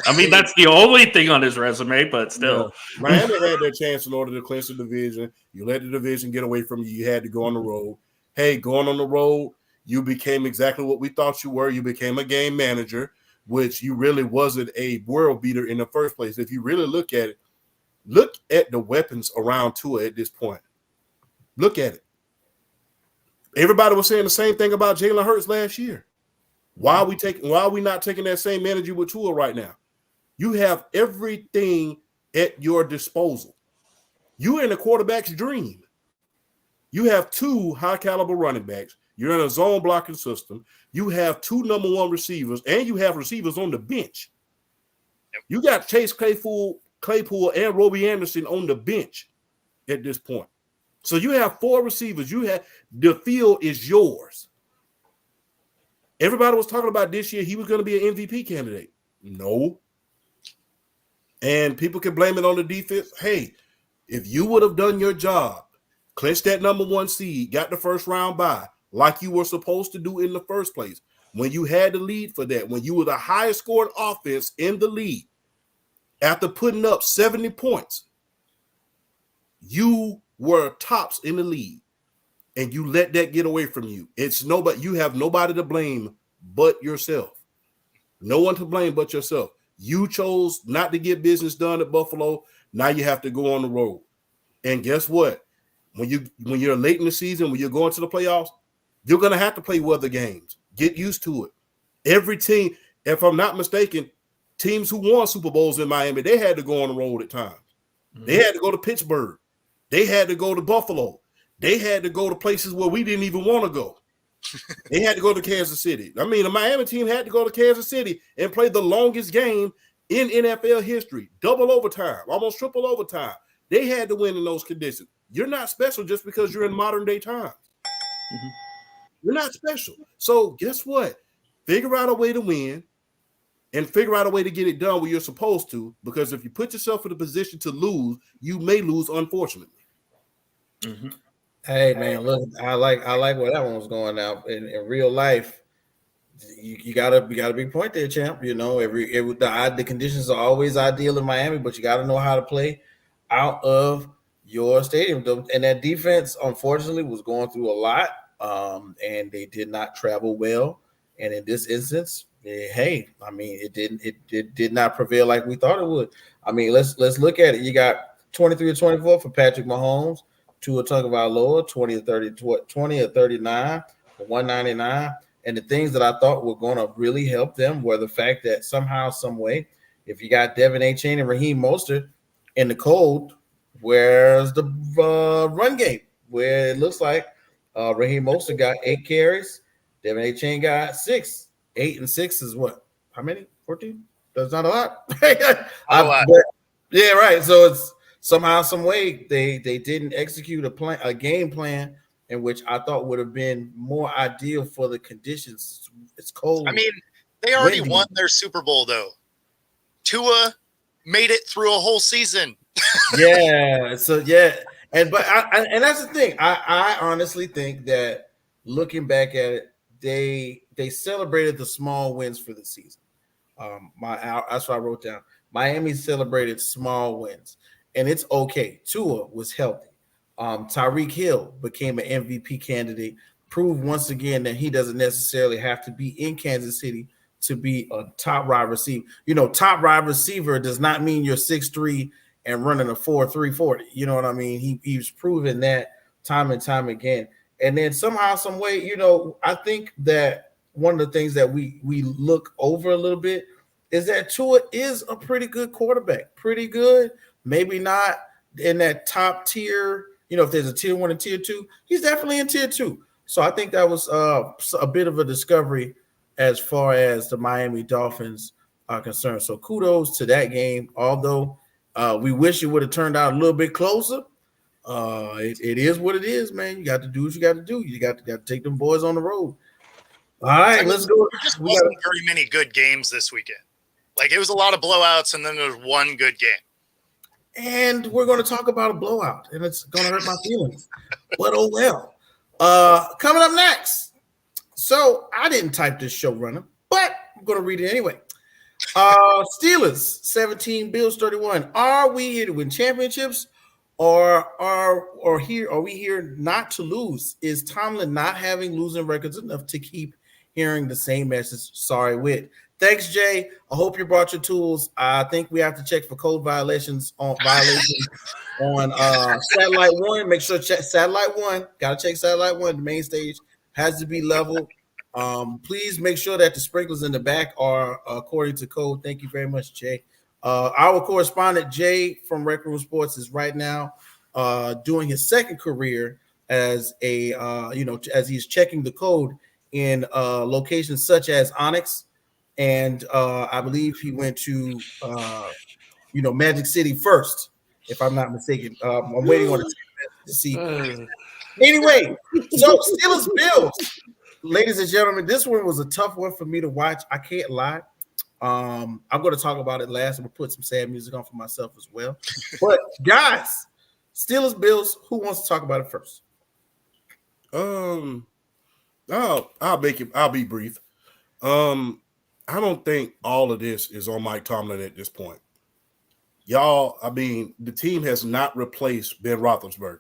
S2: I mean, that's the only thing on his resume, but still,
S4: Miami had their chance in order to clinch the division. You let the division get away from you. You had to go on the road. Hey, going on the road, you became exactly what we thought you were. You became a game manager, which you really wasn't a world beater in the first place. If you really look at it, look at the weapons around Tua at this point. Look at it. Everybody was saying the same thing about Jalen Hurts last year. Why are we not taking that same energy with Tua right now? You have everything at your disposal. You're in a quarterback's dream. You have 2 high-caliber running backs. You're in a zone blocking system. You have 2 number 1 receivers, and you have receivers on the bench.
S6: Yep.
S4: You got Chase Claypool and Robbie Anderson on the bench at this point. So you have 4 receivers. The field is yours. Everybody was talking about this year he was going to be an MVP candidate. No. And people can blame it on the defense. Hey, if you would have done your job, clinched that number 1 seed, got the first round bye, like you were supposed to do in the first place, when you had the lead for that, when you were the highest scoring offense in the league, after putting up 70 points, you were tops in the league, and you let that get away from you. You have nobody to blame but yourself. No one to blame but yourself. You chose not to get business done at Buffalo. Now you have to go on the road. And guess what? When you're late in the season, when you're going to the playoffs, you're going to have to play weather games. Get used to it. Every team, if I'm not mistaken, teams who won Super Bowls in Miami, they had to go on the road at times. Mm-hmm. They had to go to Pittsburgh. They had to go to Buffalo. They had to go to places where we didn't even want to go. They had to go to Kansas City. I mean, the Miami team had to go to Kansas City and play the longest game in NFL history. Double overtime, almost triple overtime. They had to win in those conditions. You're not special just because you're in modern day times. Mm-hmm. You're not special. So guess what? Figure out a way to win and figure out a way to get it done where you're supposed to, because if you put yourself in a position to lose, you may lose, unfortunately.
S1: Mm-hmm. Hey man, look, I like where that one was going now. In real life, you gotta be point there, champ. You know, the conditions are always ideal in Miami, but you gotta know how to play out of your stadium. And that defense, unfortunately, was going through a lot, and they did not travel well. And in this instance, hey, I mean, it did not prevail like we thought it would. I mean, let's look at it. You got 23-24 for Patrick Mahomes. Tua Tagovailoa, 20 or 39 for 199. And the things that I thought were going to really help them were the fact that somehow, some way, if you got Devin Achane and Raheem Mostert in the cold, where's the run game? Where it looks like Raheem Mostert got 8 carries, Devin Achane got 6. 8 and 6 is what? How many? 14? That's not a lot.
S6: lot.
S1: Yeah, right. So it's somehow, some way they didn't execute a game plan in which I thought would have been more ideal for the conditions. It's cold.
S6: I mean, they already
S1: windy.
S6: won their Super Bowl though. Tua made it through a whole season.
S1: Yeah. So yeah, and that's the thing. I honestly think that looking back at it, they celebrated the small wins for the season. That's what I wrote down. Miami celebrated small wins, and it's okay. Tua was healthy. Tyreek Hill became an MVP candidate, proved once again that he doesn't necessarily have to be in Kansas City to be a top wide receiver. Top wide receiver does not mean you're 6'3" and running a 4.3 40. You know what I mean? He's proven that time and time again. And then somehow, some way, I think that one of the things that we look over a little bit is that Tua is a pretty good quarterback. Pretty good. Maybe not in that top tier. If there's a tier 1 and tier 2, he's definitely in tier 2. So I think that was a bit of a discovery as far as the Miami Dolphins are concerned. So kudos to that game. Although we wish it would have turned out a little bit closer. It is what it is, man. You got to do what you got to do. You got to take them boys on the road. All right, let's go.
S6: There just wasn't very many good games this weekend. Like, it was a lot of blowouts, and then there was one good game.
S1: And we're going to talk about a blowout, and it's going to hurt my feelings. But oh well. Coming up next. So I didn't type this showrunner, but I'm going to read it anyway. Steelers 17, Bills 31. Are we here to win championships, or are we here not to lose? Is Tomlin not having losing records enough to keep hearing the same message? Sorry, Whit. Thanks, Jay. I hope you brought your tools. I think we have to check for code violations on satellite 1. Make sure check satellite 1. Got to check satellite 1. The main stage has to be level. Please make sure that the sprinklers in the back are according to code. Thank you very much, Jay. Our correspondent Jay from Rec Room Sports is right now doing his second career as as he's checking the code in locations such as Onyx. And I believe he went to, Magic City first, if I'm not mistaken. I'm waiting on it to see. Anyway, so Steelers Bills, ladies and gentlemen, this one was a tough one for me to watch. I can't lie. I'm going to talk about it last. I'm going to put some sad music on for myself as well. But guys, Steelers Bills, who wants to talk about it first?
S4: I'll be brief. I don't think all of this is on Mike Tomlin at this point. Y'all, the team has not replaced Ben Roethlisberger.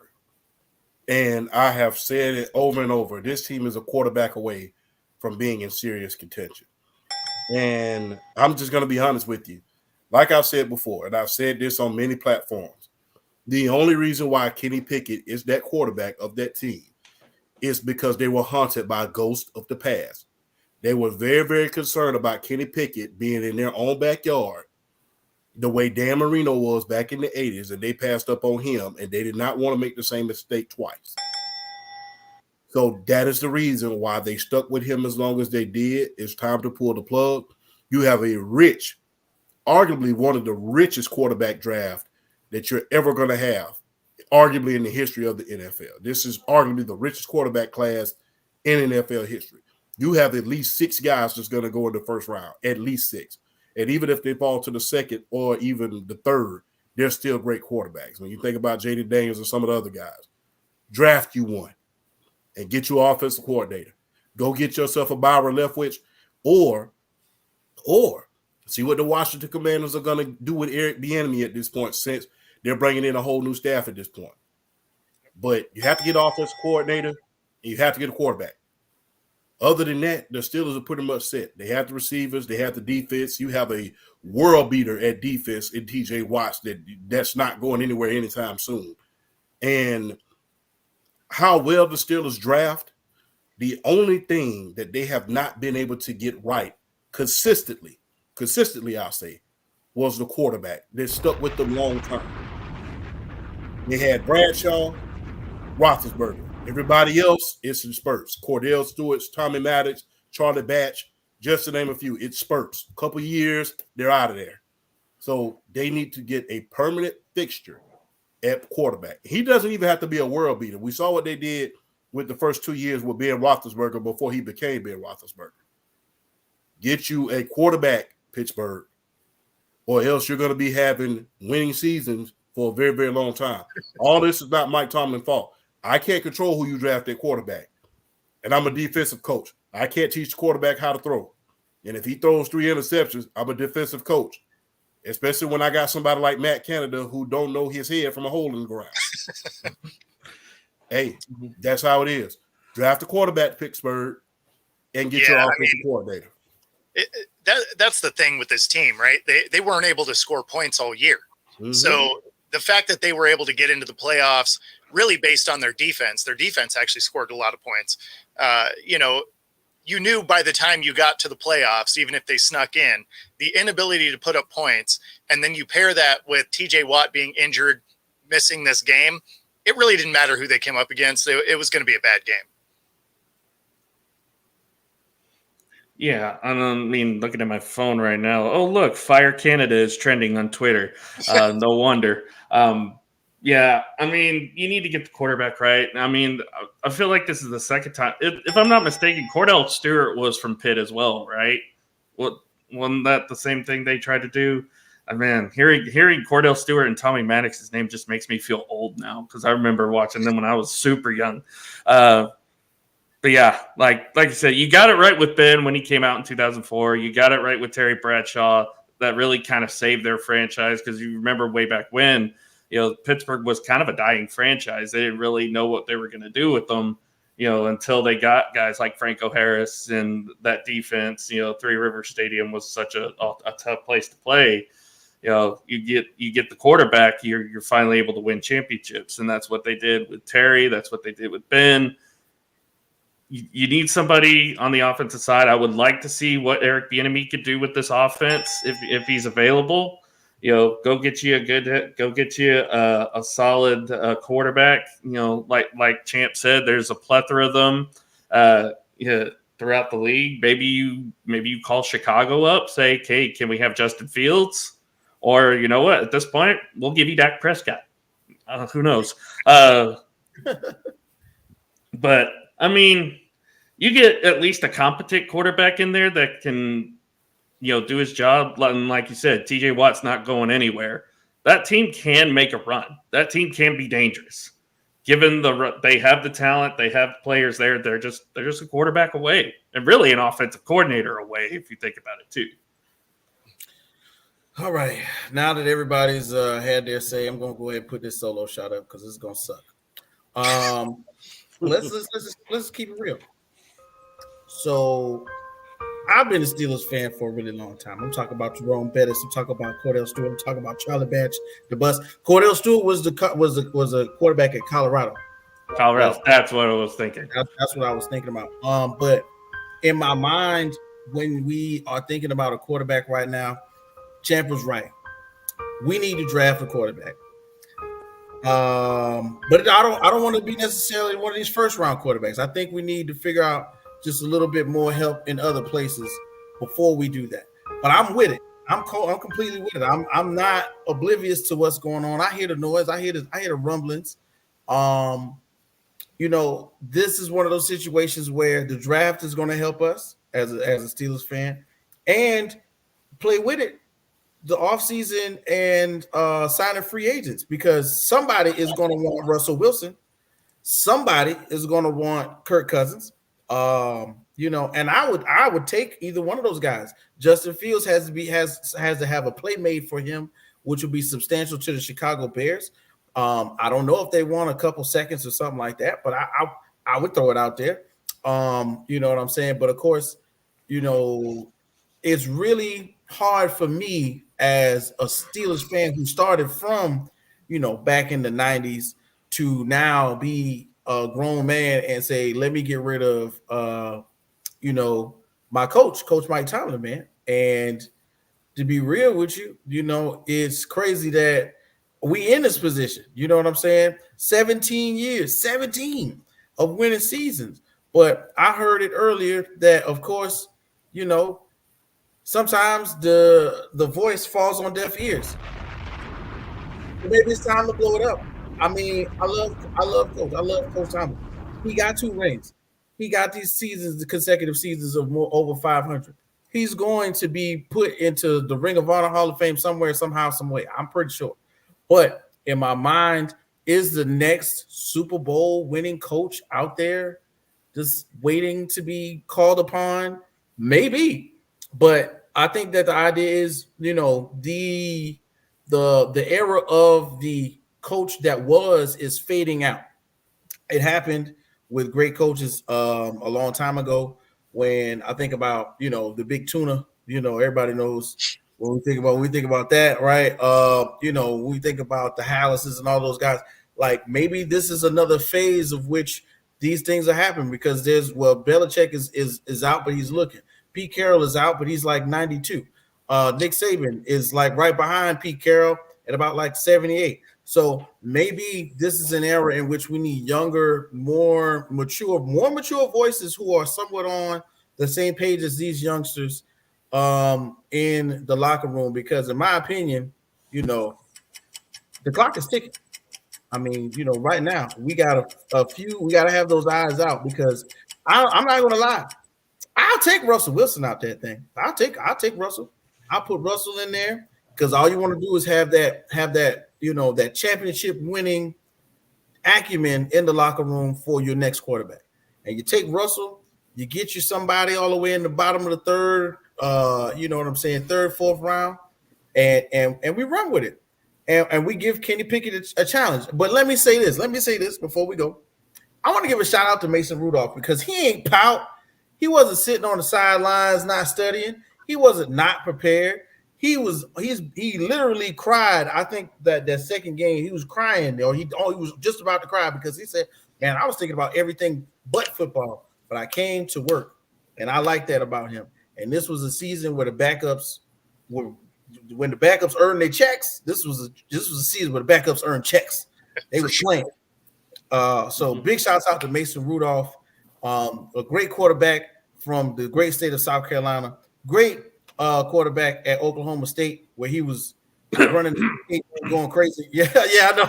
S4: And I have said it over and over. This team is a quarterback away from being in serious contention. And I'm just going to be honest with you. Like I've said before, and I've said this on many platforms, the only reason why Kenny Pickett is that quarterback of that team is because they were haunted by a ghost of the past. They were very, very concerned about Kenny Pickett being in their own backyard the way Dan Marino was back in the 80s, and they passed up on him, and they did not want to make the same mistake twice. So that is the reason why they stuck with him as long as they did. It's time to pull the plug. You have a rich, arguably one of the richest quarterback draft that you're ever going to have, arguably in the history of the NFL. This is arguably the richest quarterback class in NFL history. You have at least 6 guys that's going to go in the first round, at least 6. And even if they fall to the second or even the third, they're still great quarterbacks. When you think about Jaden Daniels and some of the other guys, draft you one and get your offensive coordinator. Go get yourself a Byron Leftwich or see what the Washington Commanders are going to do with Eric Bieniemy at this point, since they're bringing in a whole new staff at this point. But you have to get an offensive coordinator and you have to get a quarterback. Other than that, the Steelers are pretty much set. They have the receivers. They have the defense. You have a world beater at defense in TJ Watts that's not going anywhere anytime soon. And how well the Steelers draft, the only thing that they have not been able to get right consistently, I'll say, was the quarterback. They stuck with them long term. They had Bradshaw, Roethlisberger. Everybody else is in spurts. Cordell Stewart, Tommy Maddox, Charlie Batch, just to name a few. It spurts. A couple years, they're out of there. So they need to get a permanent fixture at quarterback. He doesn't even have to be a world beater. We saw what they did with the first 2 years with Ben Roethlisberger before he became Ben Roethlisberger. Get you a quarterback, Pittsburgh, or else you're going to be having winning seasons for a very, very long time. All this is not Mike Tomlin's fault. I can't control who you draft at quarterback. And I'm a defensive coach. I can't teach the quarterback how to throw. And if he throws 3 interceptions, I'm a defensive coach. Especially when I got somebody like Matt Canada who don't know his head from a hole in the ground. Hey, that's how it is. Draft a quarterback, Pittsburgh, and get your offensive coordinator.
S6: That's the thing with this team, right? They weren't able to score points all year. Mm-hmm. So the fact that they were able to get into the playoffs really based on their defense actually scored a lot of points. You knew by the time you got to the playoffs, even if they snuck in, the inability to put up points, and then you pair that with TJ Watt being injured, missing this game, it really didn't matter who they came up against. It was going to be a bad game.
S2: Yeah, I mean, looking at my phone right now. Oh, look, Fire Canada is trending on Twitter. No wonder. Yeah, I mean, you need to get the quarterback right. I mean, I feel like this is the second time. If I'm not mistaken, Cordell Stewart was from Pitt as well, right? Wasn't that the same thing they tried to do? Man, hearing Cordell Stewart and Tommy Maddox's name just makes me feel old now because I remember watching them when I was super young. But yeah, like you said, you got it right with Ben when he came out in 2004. You got it right with Terry Bradshaw. That really kind of saved their franchise because you remember way back when, Pittsburgh was kind of a dying franchise. They didn't really know what they were going to do with them, until they got guys like Franco Harris and that defense. Three River Stadium was such a tough place to play. You get the quarterback, you're finally able to win championships, and that's what they did with Terry. That's what they did with Ben. You need somebody on the offensive side. I would like to see what Eric Bieniemy could do with this offense if he's available. Go get you a solid quarterback. Like Champ said, there's a plethora of them throughout the league. Maybe you call Chicago up, say, "Okay, can we have Justin Fields?" Or you know what? At this point, we'll give you Dak Prescott. Who knows? But I mean, you get at least a competent quarterback in there that can, do his job. And like you said, TJ Watt's not going anywhere. That team can make a run. That team can be dangerous. Given they have the talent, they have players there. They're just a quarterback away, and really an offensive coordinator away, if you think about it too.
S1: All right. Now that everybody's had their say, I'm gonna go ahead and put this solo shot up because it's gonna suck. Let's keep it real. So I've been a Steelers fan for a really long time. I'm talking about Jerome Bettis. I'm talking about Cordell Stewart. I'm talking about Charlie Batch, the bus. Cordell Stewart was a quarterback at Colorado.
S2: That's what I was thinking.
S1: That's what I was thinking about. But in my mind, when we are thinking about a quarterback right now, Champ was right. We need to draft a quarterback. But I don't want to be necessarily one of these first round quarterbacks. I think we need to figure out just a little bit more help in other places before we do that. But I'm with it. I'm completely with it. I'm not oblivious to what's going on. I hear the noise. I hear the rumblings. This is one of those situations where the draft is going to help us as a Steelers fan, and play with it the offseason and signing free agents, because somebody is going to want Russell Wilson. Somebody is going to want Kirk Cousins. And I would take either one of those guys. Justin Fields has to have a play made for him, which would be substantial to the Chicago Bears. I don't know if they want a couple seconds or something like that, but I would throw it out there. You know what I'm saying? But of course, it's really hard for me as a Steelers fan who started from, back in the 90s to now be a grown man and say, let me get rid of, my coach Mike Tomlin, man. And to be real with you, it's crazy that we in this position. You know what I'm saying? 17 of winning seasons. But I heard it earlier that, of course, you know, sometimes the voice falls on deaf ears. Maybe it's time to blow it up. I mean, I love Coach. I love Coach Thomas. He got 2 rings. He got these seasons, the consecutive seasons of more over 500. He's going to be put into the Ring of Honor Hall of Fame somewhere, somehow, some way. I'm pretty sure. But in my mind, is the next Super Bowl winning coach out there just waiting to be called upon? Maybe. But I think that the idea is, you know, the era of the coach that was is fading out. It happened with great coaches a long time ago. When I think about, you know, the big tuna, you know, everybody knows when we think about that, right? You know, we think about the Hallises and all those guys. Like maybe this is another phase of which these things are happening because Belichick is out, but he's looking. Pete Carroll is out, but he's like 92. Nick Saban is like right behind Pete Carroll at about like 78. So maybe this is an era in which we need younger, more mature voices who are somewhat on the same page as these youngsters in the locker room. Because in my opinion, you know, the clock is ticking. I mean, you know, right now we got we got to have those eyes out because I'm not going to lie. I'll take Russell Wilson out that thing. I'll take Russell. I'll put Russell in there because all you want to do is have that, you know, that championship winning acumen in the locker room for your next quarterback. And you take Russell, you get you somebody all the way in the bottom of the third, you know what I'm saying, third, fourth round, and we run with it. And we give Kenny Pickett a challenge. But let me say this before we go. I want to give a shout out to Mason Rudolph because he ain't pout. He wasn't sitting on the sidelines not studying. He wasn't not prepared. He literally cried. I think that second game he was crying, or he was just about to cry because he said, "Man, I was thinking about everything but football, but I came to work, and I like that about him." And this was a season where the backups were, when the backups earned their checks. This was a season where the backups earned checks. They were playing. So big shouts out to Mason Rudolph, a great quarterback from the great state of South Carolina. Great quarterback at Oklahoma State, where he was running, going crazy. Yeah, I know.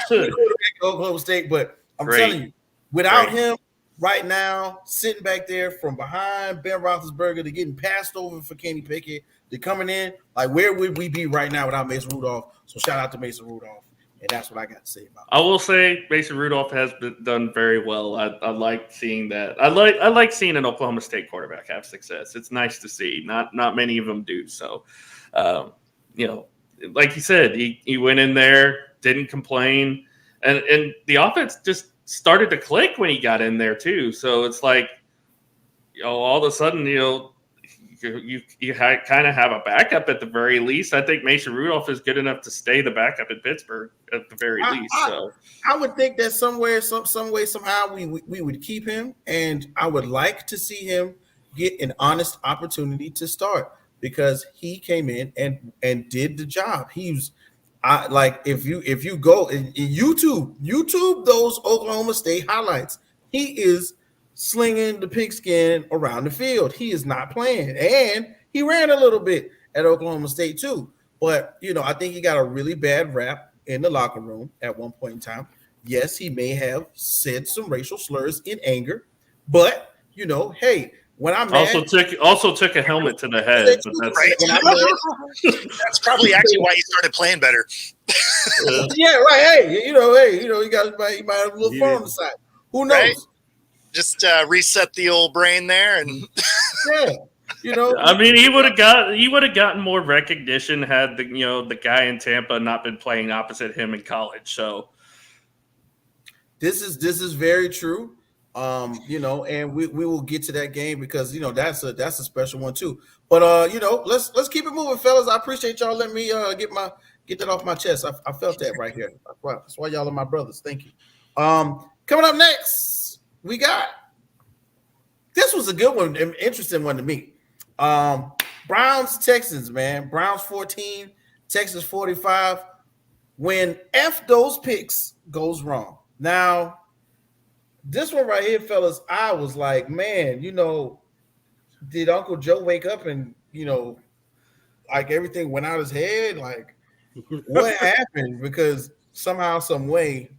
S1: Quarterback at Oklahoma State, but I'm telling you, without him right now, sitting back there from behind Ben Roethlisberger to getting passed over for Kenny Pickett to coming in, like where would we be right now without Mason Rudolph? So shout out to Mason Rudolph. And that's what I got to say about it.
S2: I will say Mason Rudolph has done very well. I like seeing that. I like seeing an Oklahoma State quarterback have success. It's nice to see. Not many of them do. So, you know, like you said, he went in there, didn't complain, and the offense just started to click when he got in there too. So it's like, you know, all of a sudden, you know, you kind of have a backup at the very least. I think Mason Rudolph is good enough to stay the backup in Pittsburgh at the very least. So
S1: I would think that some way, somehow we would keep him, and I would like to see him get an honest opportunity to start because he came in and did the job. Like if you go and YouTube those Oklahoma State highlights, he is slinging the pigskin around the field. He is not playing, and he ran a little bit at Oklahoma State too. But you know, I think he got a really bad rap in the locker room at one point in time. Yes, he may have said some racial slurs in anger, but you know, hey, when I'm mad,
S2: also took a helmet to the head. But that's
S6: right. That's probably actually why he started playing better.
S1: Yeah, right. Hey, you know, he might have a little fun on the side. Who knows? Right?
S6: Just reset the old brain there, and
S1: yeah, you know.
S2: I mean, he would have gotten more recognition had the guy in Tampa not been playing opposite him in college. So
S1: this is very true. You know, and we will get to that game because you know that's a special one too. But you know, let's keep it moving, fellas. I appreciate y'all letting me get that off my chest. I felt that right here. That's why y'all are my brothers. Thank you. Coming up next. We got this was a good one, an interesting one to me. Browns Texans, man. Browns 14, Texans 45. When F those picks goes wrong. Now, this one right here, fellas, I was like, man, you know, did Uncle Joe wake up and like everything went out his head? Like what happened? Because somehow, some way,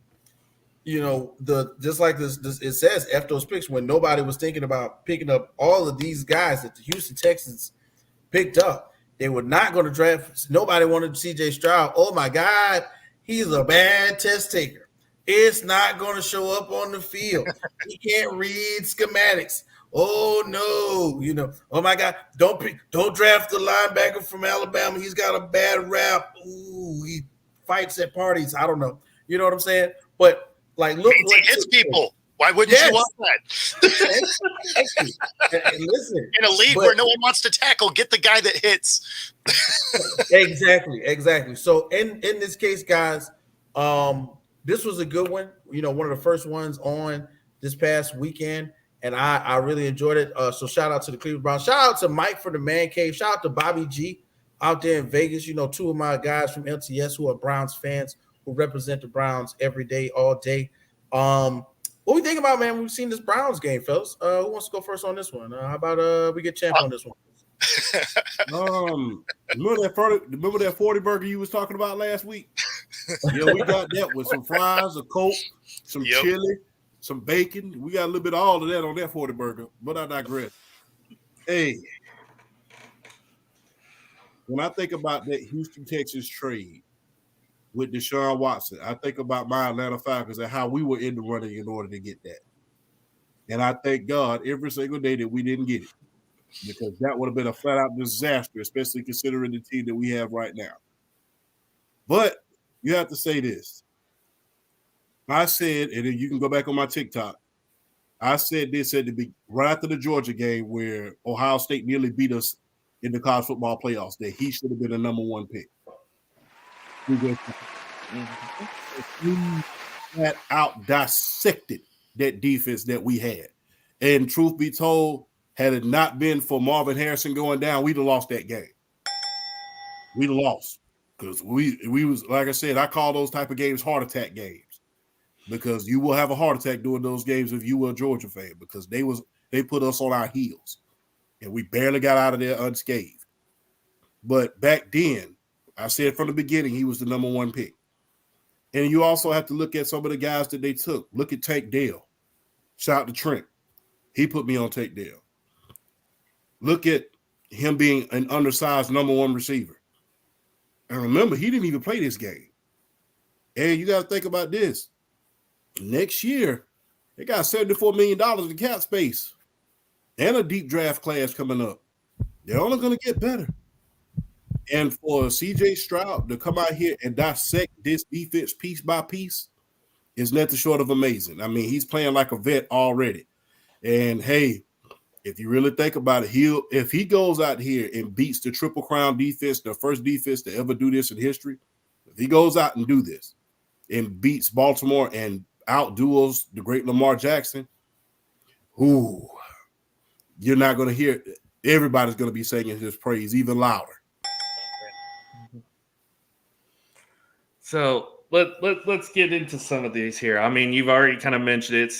S1: just like this it says after those picks, when nobody was thinking about picking up all of these guys that the Houston Texans picked up, they were not going to draft. Nobody wanted CJ Stroud. Oh my God, he's a bad test taker. It's not going to show up on the field. He can't read schematics. Oh no, oh my God, don't draft the linebacker from Alabama. He's got a bad rap. Ooh, he fights at parties. I don't know. You know what I'm saying? But like, look what
S6: he hits people. Why wouldn't you want that?
S1: and listen,
S6: in a league where no one wants to tackle, get the guy that hits.
S1: Exactly. So in this case, guys, this was a good one. One of the first ones on this past weekend, and I really enjoyed it. So shout out to the Cleveland Browns. Shout out to Mike for the Man Cave. Shout out to Bobby G out there in Vegas. Two of my guys from LTS who are Browns fans who represent the Browns every day, all day. What we think about, man? We've seen this Browns game, fellas. Who wants to go first on this one? How about we get champ on this one?
S4: Remember that 40 burger you was talking about last week? Yeah, we got that with some fries, a Coke, some chili, some bacon. We got a little bit of all of that on that 40 burger, but I digress. Hey, when I think about that Houston, Texas trade with Deshaun Watson, I think about my Atlanta Falcons and how we were in the running in order to get that. And I thank God every single day that we didn't get it, because that would have been a flat-out disaster, especially considering the team that we have right now. But you have to say this. I said, and then you can go back on my TikTok, I said this right after the Georgia game where Ohio State nearly beat us in the college football playoffs, that he should have been the number one pick. He had out dissected that defense that we had. And truth be told, had it not been for Marvin Harrison going down, we'd have lost that game. We'd have lost. Because we was, like I said, I call those type of games heart attack games. Because you will have a heart attack during those games if you were a Georgia fan, because they put us on our heels. And we barely got out of there unscathed. But back then, I said from the beginning, he was the number one pick. And you also have to look at some of the guys that they took. Look at Tank Dell. Shout out to Trent. He put me on Tank Dell. Look at him being an undersized number one receiver. And remember, he didn't even play this game. And you got to think about this. Next year, they got $74 million in cap space and a deep draft class coming up. They're only going to get better. And for CJ Stroud to come out here and dissect this defense piece by piece is nothing short of amazing. I mean, he's playing like a vet already. And hey, if you really think about it, if he goes out here and beats the Triple Crown defense, the first defense to ever do this in history, if he goes out and do this and beats Baltimore and outduels the great Lamar Jackson, you're not going to hear it. Everybody's going to be singing his praise even louder.
S2: So let's get into some of these here. I mean, you've already kind of mentioned it.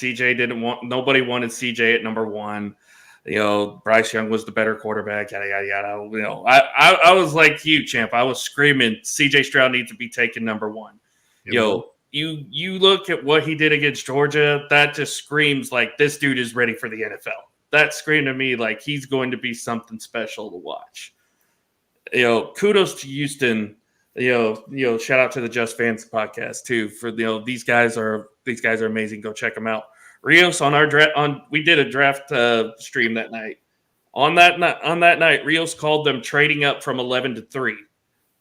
S2: Nobody wanted CJ at number one. Bryce Young was the better quarterback, yada, yada, yada. I was like you, champ. I was screaming, CJ Stroud needs to be taken number one. You look at what he did against Georgia, that just screams like this dude is ready for the NFL. That screamed to me like he's going to be something special to watch. Kudos to Houston. Shout out to the Just Fans podcast too for these guys are amazing. Go check them out. Rios on our draft we did a draft stream that night. On that night, Rios called them trading up from 11 to 3.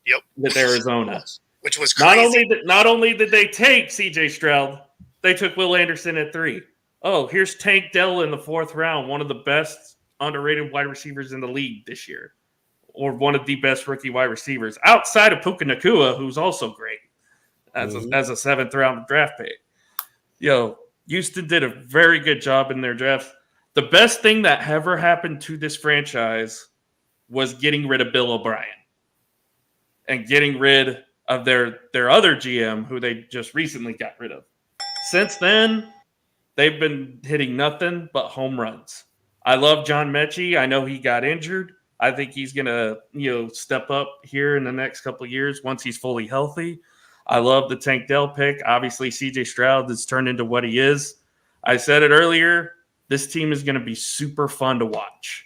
S6: Yep,
S2: with Arizona,
S6: which was crazy.
S2: Not only did they take CJ Stroud, they took Will Anderson at 3. Oh, here's Tank Dell in the 4th round, one of the best underrated wide receivers in the league this year. Or one of the best rookie wide receivers outside of Puka Nacua, who's also great as a 7th round draft pick. Houston did a very good job in their draft. The best thing that ever happened to this franchise was getting rid of Bill O'Brien and getting rid of their other GM, who they just recently got rid of. Since then, they've been hitting nothing but home runs. I love John Mechie. I know he got injured. I think he's going to, step up here in the next couple of years once he's fully healthy. I love the Tank Dell pick. Obviously, CJ Stroud has turned into what he is. I said it earlier. This team is going to be super fun to watch.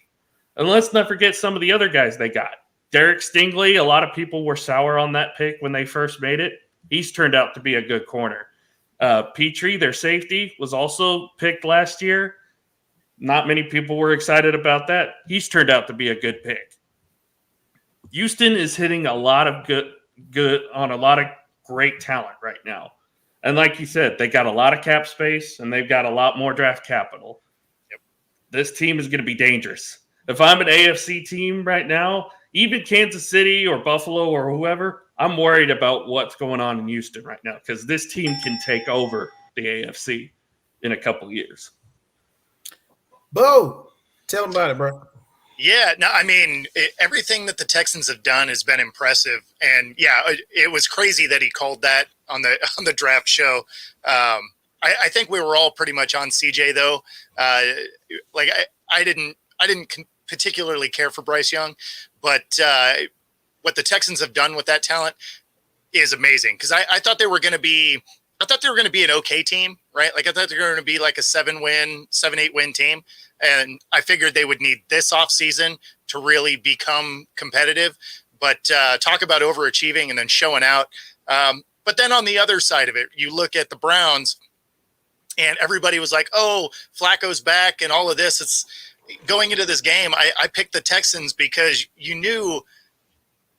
S2: And let's not forget some of the other guys they got. Derek Stingley, a lot of people were sour on that pick when they first made it. He's turned out to be a good corner. Petrie, their safety, was also picked last year. Not many people were excited about that. He's turned out to be a good pick. Houston is hitting a lot of good on a lot of great talent right now. And like you said, they got a lot of cap space and they've got a lot more draft capital. Yep. This team is going to be dangerous. If I'm an AFC team right now, even Kansas City or Buffalo or whoever, I'm worried about what's going on in Houston right now because this team can take over the AFC in a couple years.
S1: Bo, tell them about it, bro.
S6: Yeah, no, I mean, everything that the Texans have done has been impressive. And yeah, it was crazy that he called that on the draft show. I think we were all pretty much on CJ though. I didn't particularly care for Bryce Young, but what the Texans have done with that talent is amazing. Because I thought they were going to be an okay team, right? Like I thought they were going to be like a 7-8 win team. And I figured they would need this offseason to really become competitive. But talk about overachieving and then showing out. But then on the other side of it, you look at the Browns and everybody was like, oh, Flacco's back and all of this. It's going into this game. I picked the Texans because you knew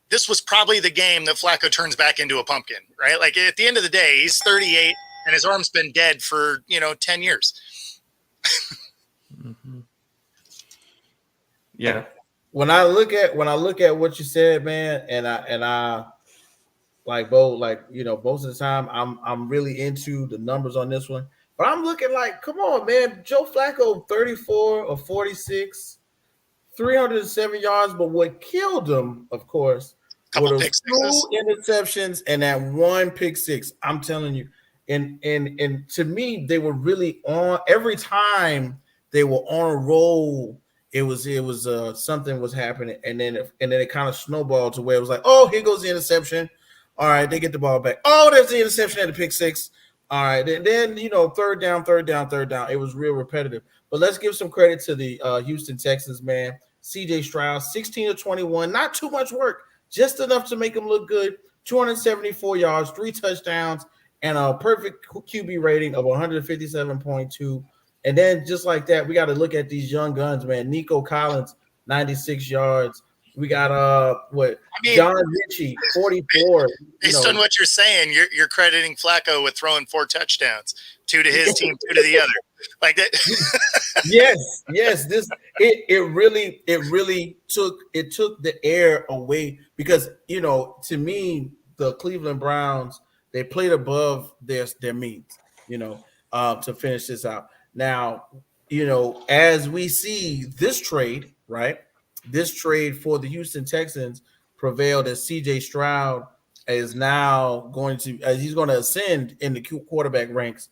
S6: this was probably the game that Flacco turns back into a pumpkin, right? Like at the end of the day, he's 38 and his arm's been dead for, 10 years.
S2: Mm-hmm. Yeah.
S1: When I look at what you said, man, and I like Bo, most of the time I'm really into the numbers on this one. But I'm looking like, come on, man, Joe Flacco, 34 or 46, 307 yards. But what killed him, of course, were the 2 interceptions and that 1 pick six. I'm telling you, and to me, they were really on every time they were on a roll. It was something was happening, and then it kind of snowballed to where it was like, oh, here goes the interception. All right, they get the ball back. Oh, there's the interception at the pick six. All right, then third down. It was real repetitive. But let's give some credit to the Houston Texans, man. CJ Stroud, 16 of 21, not too much work, just enough to make him look good. 274 yards, 3 touchdowns, and a perfect QB rating of 157.2. And then just like that, we got to look at these young guns, man. Nico Collins, 96 yards. We got John Ritchie, 44.
S6: Based on what you're saying, you're crediting Flacco with throwing 4 touchdowns, 2 to his team, 2 to the other. Like that.
S1: yes. It really took the air away because to me the Cleveland Browns, they played above their means, to finish this out. Now, as we see this trade, right? This trade for the Houston Texans prevailed as CJ Stroud is now he's going to ascend in the quarterback ranks.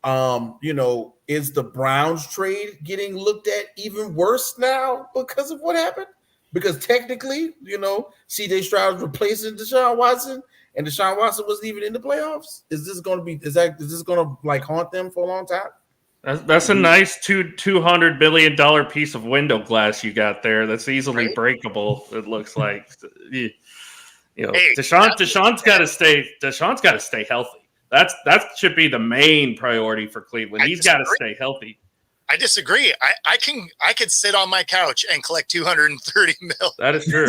S1: Is the Browns trade getting looked at even worse now because of what happened? Because technically, CJ Stroud is replacing Deshaun Watson, and Deshaun Watson wasn't even in the playoffs. Is this going to like haunt them for a long time?
S2: That's a nice $200 billion piece of window glass you got there. That's easily breakable. It looks like, hey, Deshaun's got to stay. Deshaun's got to stay healthy. That should be the main priority for Cleveland. He's got to stay healthy.
S6: I disagree. I could sit on my couch and collect 230 mil.
S2: That is true.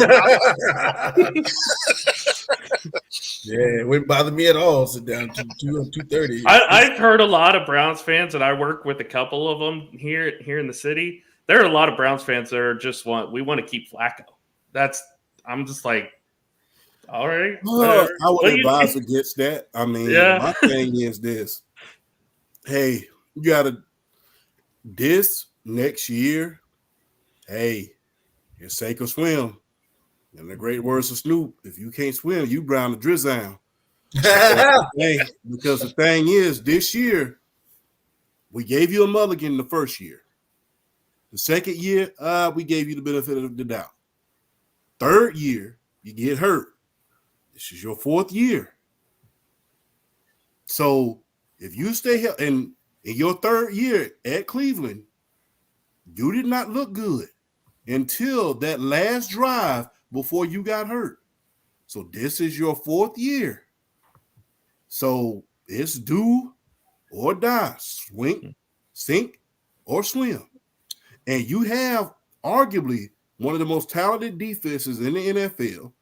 S1: Yeah, it wouldn't bother me at all. Sit down to 230.
S2: I've heard a lot of Browns fans, and I work with a couple of them here in the city. There are a lot of Browns fans that are we want to keep Flacco. I'm just like, all right.
S4: I would advise against that. I mean, my thing is this. Hey, you got to this next year. Hey, it's sink or swim. And the great words of Snoop, if you can't swim, you drown the drizzle. Because the thing is, this year, we gave you a mulligan the first year. The second year, we gave you the benefit of the doubt. Third year, you get hurt. This is your fourth year. So if you stay here and in your third year at Cleveland, you did not look good until that last drive before you got hurt. So this is your fourth year. So it's do or die, swing, sink, or swim. And you have arguably one of the most talented defenses in the NFL.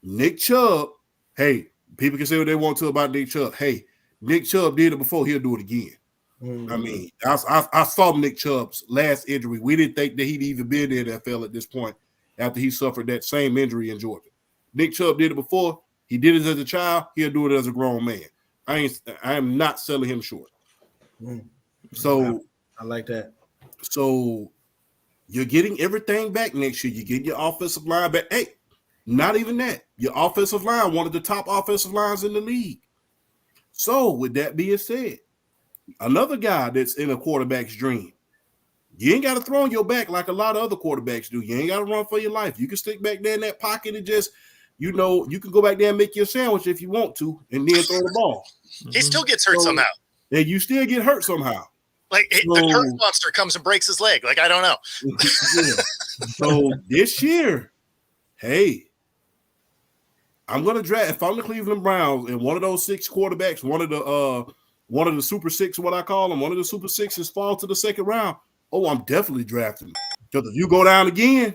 S4: Nick Chubb, hey, people can say what they want to about Nick Chubb. Hey, Nick Chubb did it before, he'll do it again. Mm-hmm. I mean, I saw Nick Chubb's last injury. We didn't think that he'd even be in the NFL at this point after he suffered that same injury in Georgia. Nick Chubb did it before. He did it as a child. He'll do it as a grown man. I am not selling him short. Mm-hmm. So
S1: I like that.
S4: So you're getting everything back next year. You get your offensive line back. Hey, not even that. Your offensive line, one of the top offensive lines in the league. So with that being said, another guy that's in a quarterback's dream, you ain't got to throw on your back like a lot of other quarterbacks do. You ain't got to run for your life. You can stick back there in that pocket and just, you can go back there and make your sandwich if you want to and then throw the ball.
S6: He still gets hurt somehow.
S4: Yeah, you still get hurt somehow.
S6: Like the turf monster comes and breaks his leg. Like, I don't know.
S4: So this year, hey, I'm gonna draft. If I'm the Cleveland Browns and one of those 6 quarterbacks, one of the Super Six, what I call them, one of the Super Sixes fall to the second round. Oh, I'm definitely drafting. Because if you go down again,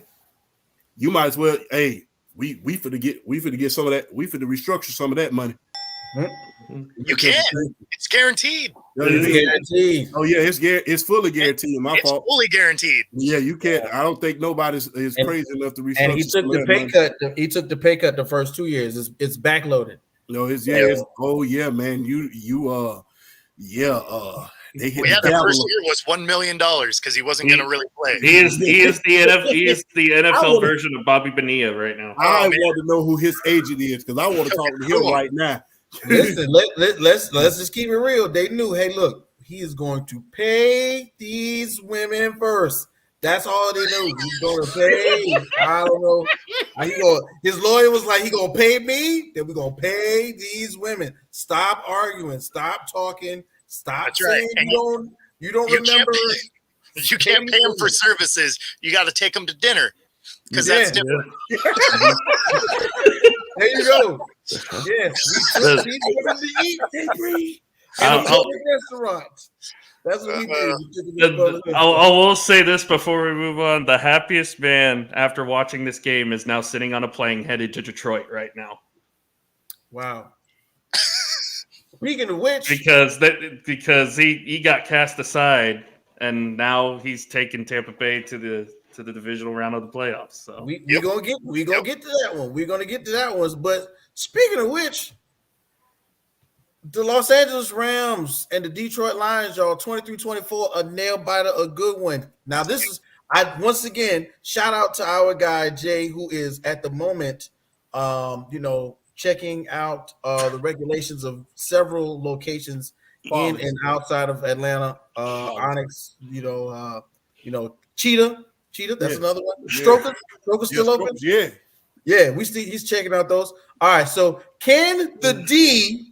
S4: you might as well. Hey, we finna get some of that. We finna restructure some of that money.
S6: You can. It's guaranteed.
S1: It's guaranteed.
S4: Oh yeah, it's fully guaranteed.
S6: It's fully guaranteed.
S4: Yeah, you can't. I don't think nobody's crazy enough to restructure.
S1: And he took the pay cut. He took the pay cut the first 2 years. It's backloaded.
S4: No, it's oh yeah, man.
S6: The first year was $1 million because he wasn't going to really play.
S2: He is the NFL version of Bobby Bonilla right now.
S4: I want to know who his agent is because I want to talk to him right now.
S1: Listen, let's just keep it real. They knew, hey, look, he is going to pay these women first. That's all they knew. He's going to pay. I don't know. His lawyer was like, he going to pay me, then we're going to pay these women. Stop arguing. Stop talking. Stop
S6: That's
S1: saying
S6: right.
S1: you don't remember.
S6: You can't pay them for services. You got to take them to dinner because that's different.
S1: There you go. Yes, we took these women to eat. They free. Restaurants. That's what we did.
S2: I will say this before we move on. The happiest man after watching this game is now sitting on a plane headed to Detroit right now.
S1: Wow. Speaking of which,
S2: because he got cast aside and now he's taking Tampa Bay to the divisional round of the playoffs. So
S1: we're gonna get to that one. We're gonna get to that one. But speaking of which, the Los Angeles Rams and the Detroit Lions, y'all, 23-24, a nail biter, a good one. Now, this is once again shout out to our guy Jay, who is at the moment, checking out the regulations of several locations in and outside of Atlanta. Onyx, Cheetah. That's another one. Stroker still open. Yeah. He's checking out those. All right. So can the D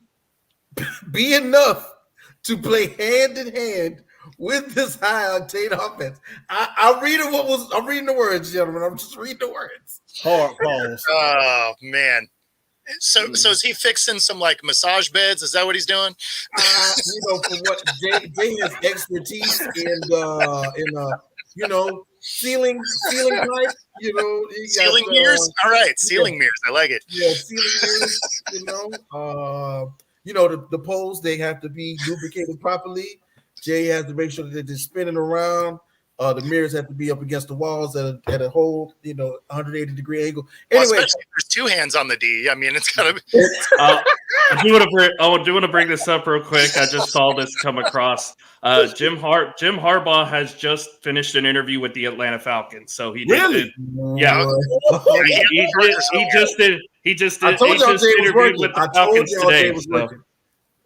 S1: be enough to play hand in hand with this high octane offense? I'm reading the words, gentlemen. I'm just reading the words.
S4: Hard balls.
S6: Oh man. So is he fixing some like massage beds? Is that what he's doing?
S1: For what Jay has expertise in ceiling pipe,
S6: ceiling mirrors. All right, ceiling mirrors. I like it.
S1: Yeah, ceiling mirrors. The poles, they have to be lubricated properly. Jay has to make sure that they're spinning around. The mirrors have to be up against the walls at a whole, 180-degree angle. Anyway,
S6: especially if there's 2 hands on the D. I mean, it's gotta be.
S2: I do want to bring this up real quick. I just saw this come across. Jim Harbaugh has just finished an interview with the Atlanta Falcons. So he did. Yeah, he just interviewed with the Falcons today. So.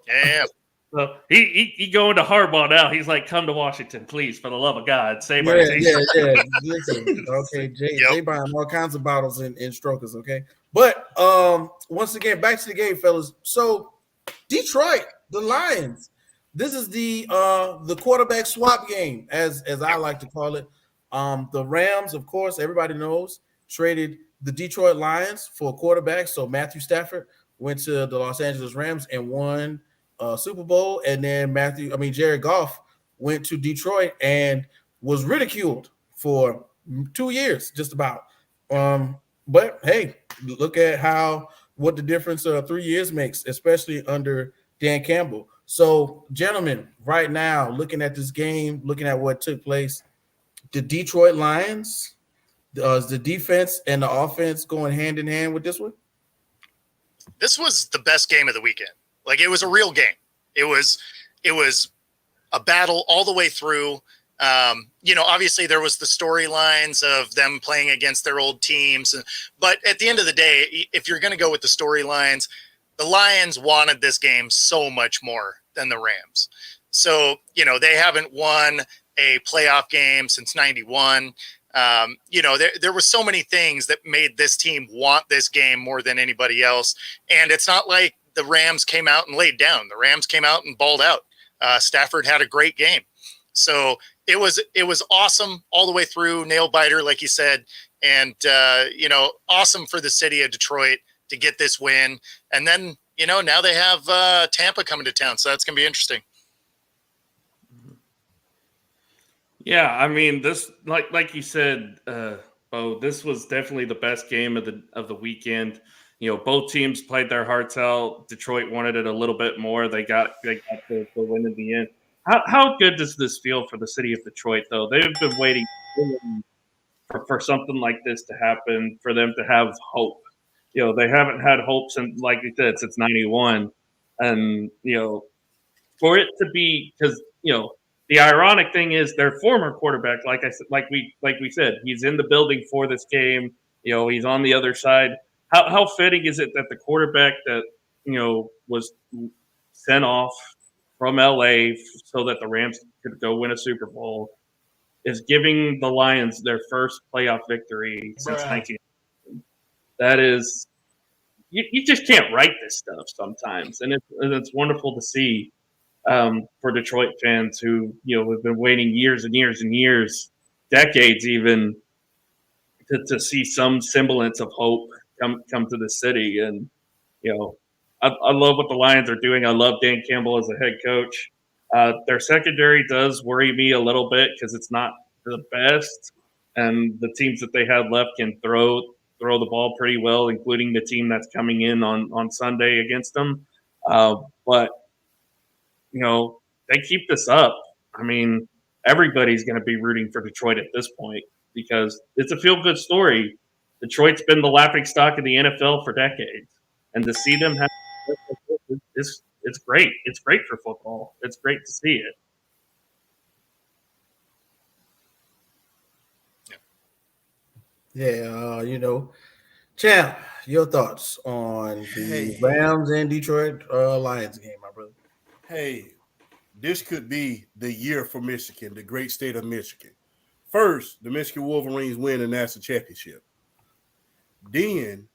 S6: Yeah.
S2: So he going to Harbaugh now. He's like, come to Washington, please, for the love of God, save our team.
S1: Yeah. Listen, okay, Jay buying all kinds of bottles in strokers, okay? But once again, back to the game, fellas. So Detroit, the Lions. This is the quarterback swap game, as I like to call it. The Rams, of course, everybody knows, traded the Detroit Lions for a quarterback. So Matthew Stafford went to the Los Angeles Rams and won Super Bowl, and then Jared Goff went to Detroit and was ridiculed for 2 years, just about. But hey, look at what the difference 3 years makes, especially under Dan Campbell. So, gentlemen, right now, looking at this game, looking at what took place, the Detroit Lions, is the defense and the offense going hand in hand with this one?
S6: This was the best game of the weekend. Like, it was a real game. It was a battle all the way through. Obviously there was the storylines of them playing against their old teams, but at the end of the day, if you're going to go with the storylines, the Lions wanted this game so much more than the Rams. So, they haven't won a playoff game since 91. There were so many things that made this team want this game more than anybody else. And it's not like the Rams came out and laid down. The Rams came out and balled out. Stafford had a great game. So it was awesome all the way through, nail biter, like you said. And, awesome for the city of Detroit to get this win. And then, now they have Tampa coming to town. So that's going to be interesting.
S2: Yeah, I mean, this like you said, Bo, this was definitely the best game of the weekend. Both teams played their hearts out. Detroit wanted it a little bit more. They got the win in the end. How good does this feel for the city of Detroit, though? They've been waiting for something like this to happen, for them to have hope. They haven't had hope since, like you said, since 91. And, for it to be, because, the ironic thing is their former quarterback, like we said, he's in the building for this game. He's on the other side. How fitting is it that the quarterback that was sent off from LA so that the Rams could go win a Super Bowl is giving the Lions their first playoff victory since 19. That is, you just can't write this stuff sometimes, and it's wonderful to see. For Detroit fans who, have been waiting years and years and years, decades even, to see some semblance of hope come to the city. And, I love what the Lions are doing. I love Dan Campbell as a head coach. Their secondary does worry me a little bit because it's not the best. And the teams that they have left can throw the ball pretty well, including the team that's coming in on Sunday against them. But they keep this up. I mean, everybody's going to be rooting for Detroit at this point because it's a feel-good story. Detroit's been the laughingstock of the NFL for decades, and to see them have it's great. It's great for football. It's great to see it.
S1: Yeah, Champ, your thoughts on the Rams and Detroit Lions game, my brother?
S4: Hey, this could be the year for Michigan, the great state of Michigan. First, the Michigan Wolverines win the national championship. Then,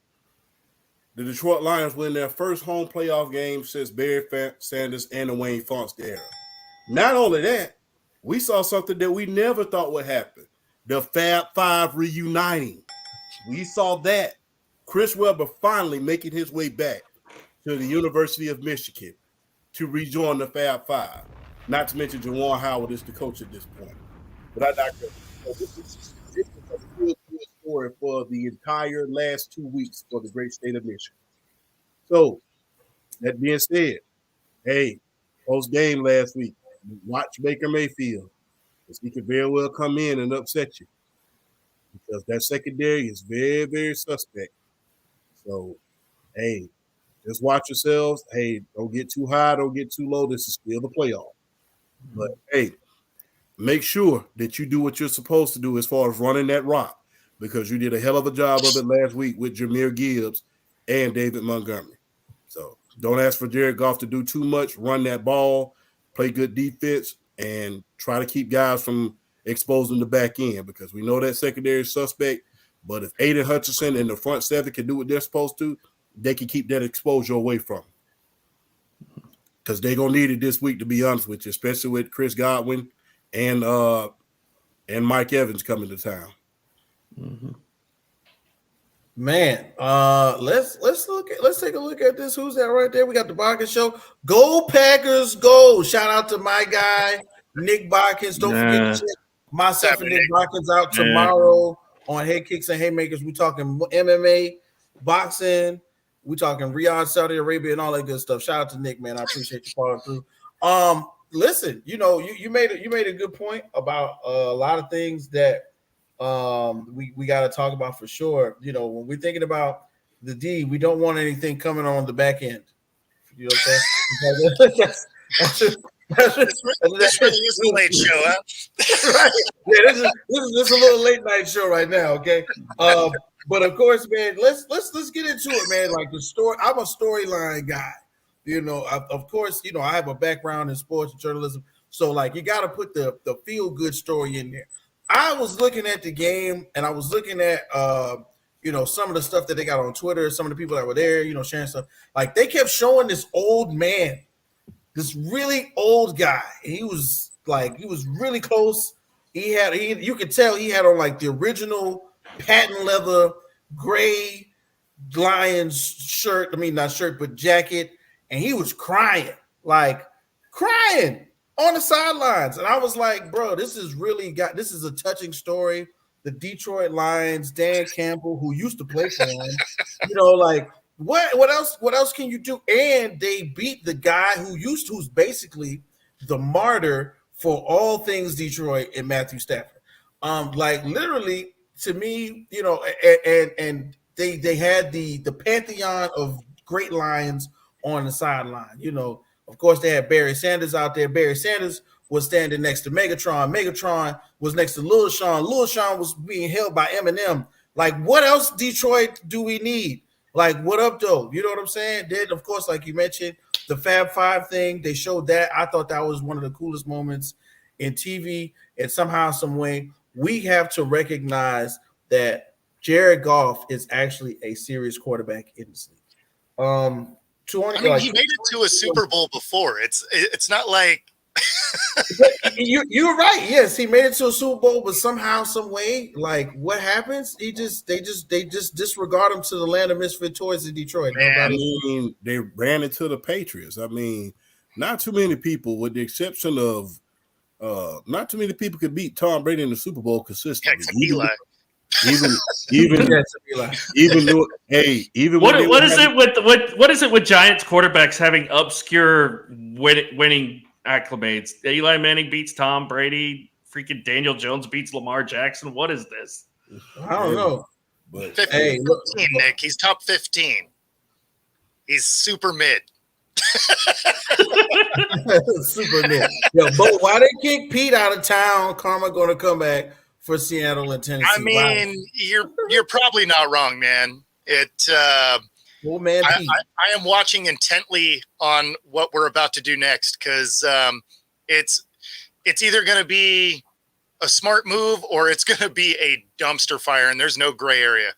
S4: the Detroit Lions win their first home playoff game since Barry Sanders and the Wayne Fontes era. Not only that, we saw something that we never thought would happen. The Fab Five reuniting. We saw that. Chris Webber finally making his way back to the University of Michigan to rejoin the Fab Five. Not to mention Jawan Howard is the coach at this point. But I digress. This is a good story for the entire last 2 weeks for the great state of Michigan. So, that being said, post game last week, watch Baker Mayfield, because he could very well come in and upset you. Because that secondary is very, very suspect. So, just watch yourselves. Don't get too high, don't get too low. This is still the playoff. But, make sure that you do what you're supposed to do as far as running that rock, because you did a hell of a job of it last week with Jahmyr Gibbs and David Montgomery. So, Don't ask for Jared Goff to do too much. Run that ball, play good defense, and try to keep guys from exposing the back end because we know that secondary is suspect. But if Aiden Hutchinson and the front seven can do what they're supposed to, they can keep that exposure away from them. Because they're going to need it this week, to be honest with you, especially with Chris Godwin and Mike Evans coming to town.
S2: Mm-hmm.
S1: Man, let's take a look at this. Who's that right there? We got the Barkins show. Go Packers, go! Shout out to my guy Nick Barkins. Don't forget to check myself and Nick Barkins out tomorrow on Head Kicks and Haymakers. We talking MMA, boxing. We talking Riyadh, Saudi Arabia, and all that good stuff. Shout out to Nick, man. I appreciate you following through. Listen, you made a good point about a lot of things that we got to talk about for sure. When we're thinking about the D, we don't want anything coming on the back end. You know what I'm saying?
S6: This really is a late show, huh?
S1: Right. Yeah, this is a little late night show right now. Okay. But of course, man, let's get into it, man. Like the story, I'm a storyline guy. Of course, I have a background in sports and journalism, so like you got to put the feel good story in there. I was looking at the game and I was looking at some of the stuff that they got on Twitter, some of the people that were there, sharing stuff. Like they kept showing this old man, this really old guy. He was really close. You could tell he had on like the original patent leather gray Lions shirt. I mean, not shirt, but jacket. And he was crying on the sidelines. And I was like, bro, this is a touching story. The Detroit Lions, Dan Campbell, who used to play for them, what else can you do? And they beat the guy who's basically the martyr for all things Detroit and Matthew Stafford. Literally to me, and they had the pantheon of great Lions on the sideline. Of course, they had Barry Sanders out there. Barry Sanders was standing next to Megatron. Megatron was next to Lil Sean. Lil Sean was being held by Eminem. Like, what else, Detroit, do we need? Like, what up, though? You know what I'm saying? Then, of course, like you mentioned, the Fab Five thing, they showed that. I thought that was one of the coolest moments in TV. And somehow, some way, we have to recognize that Jared Goff is actually a serious quarterback in this league.
S6: He made it to a Super Bowl before. It's not like
S1: you're right. Yes, he made it to a Super Bowl, but somehow, some way, like what happens? They just disregard him to the land of misfit toys in Detroit.
S4: They ran into the Patriots. I mean, not too many people, with the exception of not too many people could beat Tom Brady in the Super Bowl consistently. Even what
S2: is it with Giants quarterbacks having obscure winning acclimates? Eli Manning beats Tom Brady. Freaking Daniel Jones beats Lamar Jackson. What is this?
S1: I don't know.
S6: But 15, Nick, he's top 15. He's super mid.
S1: Super mid. But why they kick Pete out of town? Karma going to come back for Seattle and Tennessee.
S6: I mean, you're probably not wrong, man. I am watching intently on what we're about to do next because it's either going to be a smart move or it's going to be a dumpster fire, and there's no gray area.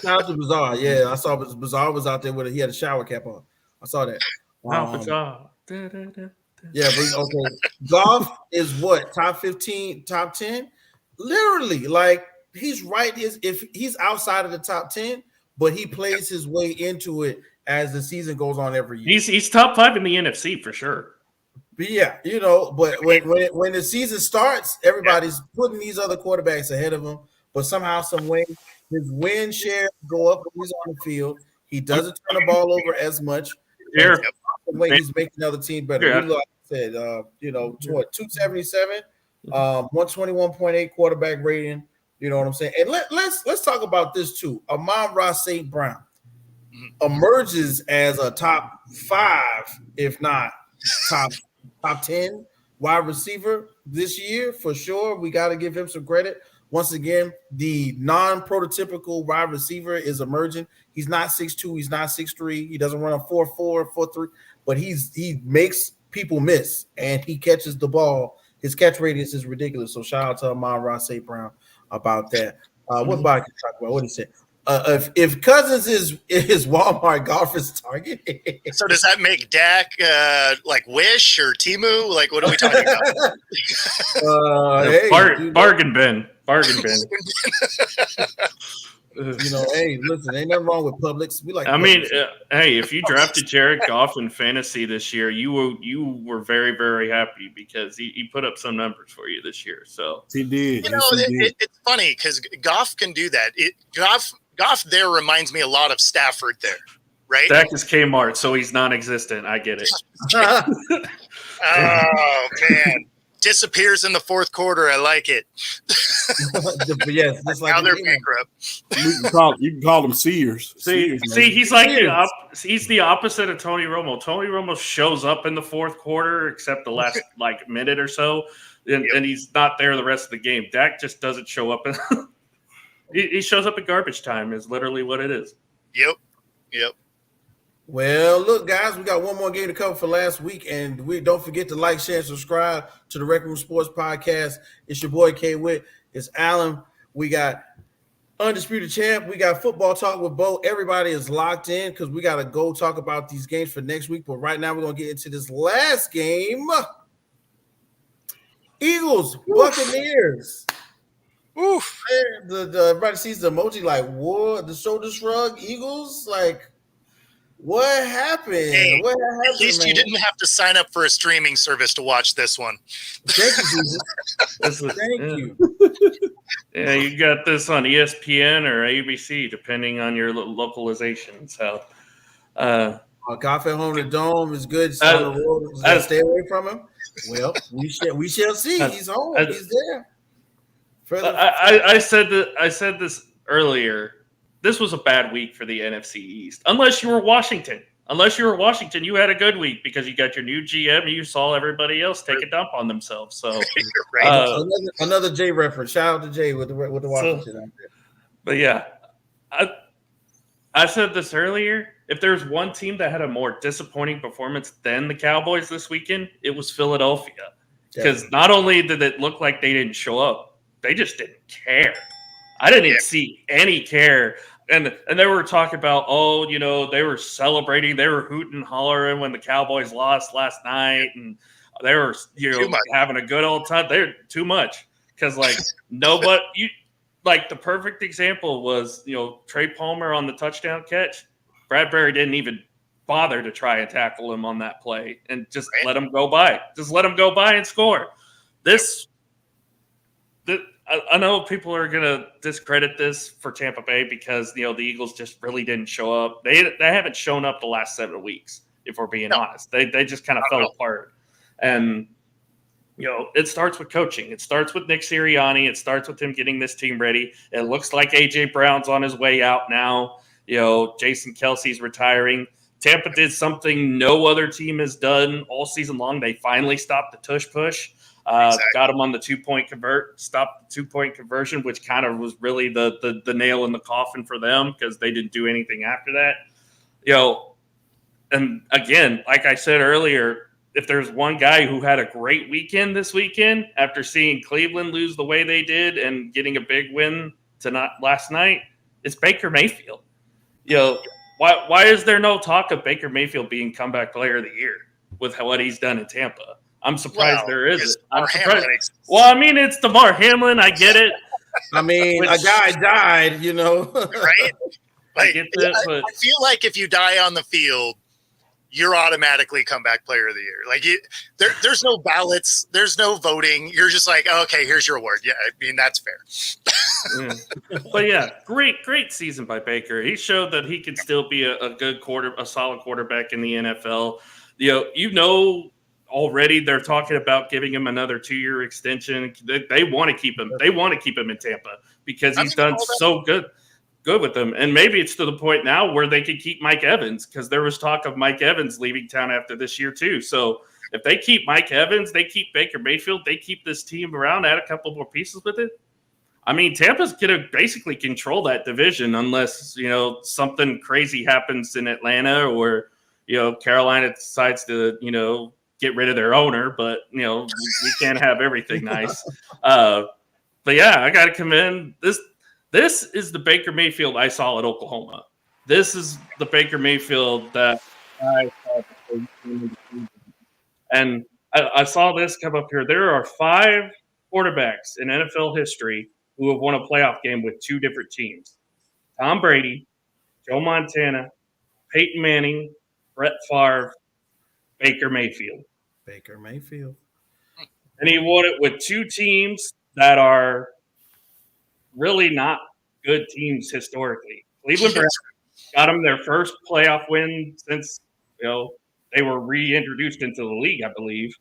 S1: Shout out to Bizarre. Yeah, I saw Bizarre was out there he had a shower cap on. I saw that.
S2: Bizarre.
S1: Yeah, but okay. Goff is what, top 15, top 10? Literally, like he's right. If he's outside of the top 10, but he plays his way into it as the season goes on every year.
S2: He's top 5 in the NFC for sure.
S1: But yeah, but when the season starts, everybody's putting these other quarterbacks ahead of him. But somehow, some way, his win share go up when he's on the field. He doesn't turn the ball over as much.
S2: Yeah.
S1: The way he's making the other team better.
S2: Yeah.
S1: Like I said, 277, 121.8 quarterback rating. You know what I'm saying? And let's talk about this too. Amon-Ra St. Brown emerges as a top 5, if not top 10 wide receiver this year for sure. We got to give him some credit. Once again, the non-prototypical wide receiver is emerging. He's not 6'2", he's not 6'3", he doesn't run a 4.4, 4.3, but he makes people miss and he catches the ball. His catch radius is ridiculous. So shout out to Amon-Ra St. Brown about that. What Bobby can talk about? What he said? If Cousins is Walmart golfer's target.
S6: So does that make Dak like Wish or Temu? Like, what are we talking about?
S2: Bargain bin.
S1: Hey, listen, ain't nothing wrong with Publix. We like.
S2: I mean, hey, if you drafted Jared Goff in fantasy this year, you were very, very happy because he put up some numbers for you this year. So
S4: he did.
S6: It's funny because Goff can do that. Goff there reminds me a lot of Stafford there, right?
S2: Dak is Kmart, so he's non-existent. I get it.
S6: Oh man. Disappears in the fourth quarter. I like it.
S1: Yes, just like
S6: now they're bankrupt.
S4: You can call them Sears.
S2: See, he's like he's the opposite of Tony Romo. Tony Romo shows up in the fourth quarter, except the last minute or so, and he's not there the rest of the game. Dak just doesn't show up. He shows up at garbage time. Is literally what it is.
S6: Yep.
S1: Well, look, guys, we got one more game to cover for last week, and we don't forget to like, share, and subscribe to the Rec Room Sports Podcast. It's your boy K Witt. It's Alan. We got Undisputed Champ. We got football talk with Bo. Everybody is locked in because we got to go talk about these games for next week. But right now, we're gonna get into this last game. Eagles, Buccaneers.
S6: Oof.
S1: Everybody sees the emoji like what? The shoulder shrug. Eagles like. What happened?
S6: Hey,
S1: what happened?
S6: At least you didn't have to sign up for a streaming service to watch this one.
S1: Thank you, Jesus. Thank you.
S2: Yeah, you got this on ESPN or ABC, depending on your localization. So,
S1: Goff at home in the dome is good. On the road, stay away from him. Well, we shall see. He's home. He's there.
S2: I said this earlier. This was a bad week for the NFC East. Unless you were Washington. You had a good week because you got your new GM and you saw everybody else take a dump on themselves. So
S6: right.
S1: Another Jay reference. Shout out to Jay with the Washington out there.
S2: But yeah, I said this earlier. If there's one team that had a more disappointing performance than the Cowboys this weekend, it was Philadelphia. Because not only did it look like they didn't show up, they just didn't care. I didn't see any care. And they were talking about, they were celebrating. They were hooting and hollering when the Cowboys lost last night. And they were, having a good old time. They're too much. Because, nobody – the perfect example was, Trey Palmer on the touchdown catch. Bradbury didn't even bother to try and tackle him on that play and just let him go by. Just let him go by and score. I know people are going to discredit this for Tampa Bay because, the Eagles just really didn't show up. They haven't shown up the last 7 weeks, if we're being honest. They just kind of fell apart. And, it starts with coaching. It starts with Nick Sirianni. It starts with him getting this team ready. It looks like A.J. Brown's on his way out now. Jason Kelsey's retiring. Tampa did something no other team has done all season long. They finally stopped the tush push. Got them on the 2-point stopped the 2-point conversion, which kind of was really the nail in the coffin for them because they didn't do anything after that. And again, like I said earlier, if there's one guy who had a great weekend this weekend after seeing Cleveland lose the way they did and getting a big win last night, it's Baker Mayfield. Why is there no talk of Baker Mayfield being comeback player of the year with what he's done in Tampa? I'm surprised there isn't. I'm surprised. Well, I mean, it's DeMar Hamlin. I get it.
S1: I mean, a guy died,
S6: right? I feel like if you die on the field, you're automatically comeback player of the year. There's no ballots. There's no voting. You're just like, oh, okay, here's your award. Yeah, I mean, that's fair.
S2: But yeah, great season by Baker. He showed that he can still be a solid quarterback in the NFL. Already they're talking about giving him another 2-year extension. They want to keep him. They want to keep him in Tampa because he's done so good with them. And maybe it's to the point now where they could keep Mike Evans because there was talk of Mike Evans leaving town after this year too. So, If they keep Mike Evans, they keep Baker Mayfield, they keep this team around, add a couple more pieces with it. I mean, Tampa's going to basically control that division unless, something crazy happens in Atlanta or, Carolina decides to, get rid of their owner. But, we can't have everything nice. But, yeah, I got to commend this. This is the Baker Mayfield I saw at Oklahoma. This is the Baker Mayfield that I saw before he came into the season. And I saw this come up here. There are 5 quarterbacks in NFL history who have won a playoff game with 2 different teams. Tom Brady, Joe Montana, Peyton Manning, Brett Favre, Baker Mayfield.
S1: Baker Mayfield.
S2: And he won it with 2 teams that are really not good teams historically. Cleveland Browns got them their first playoff win since, they were reintroduced into the league, I believe,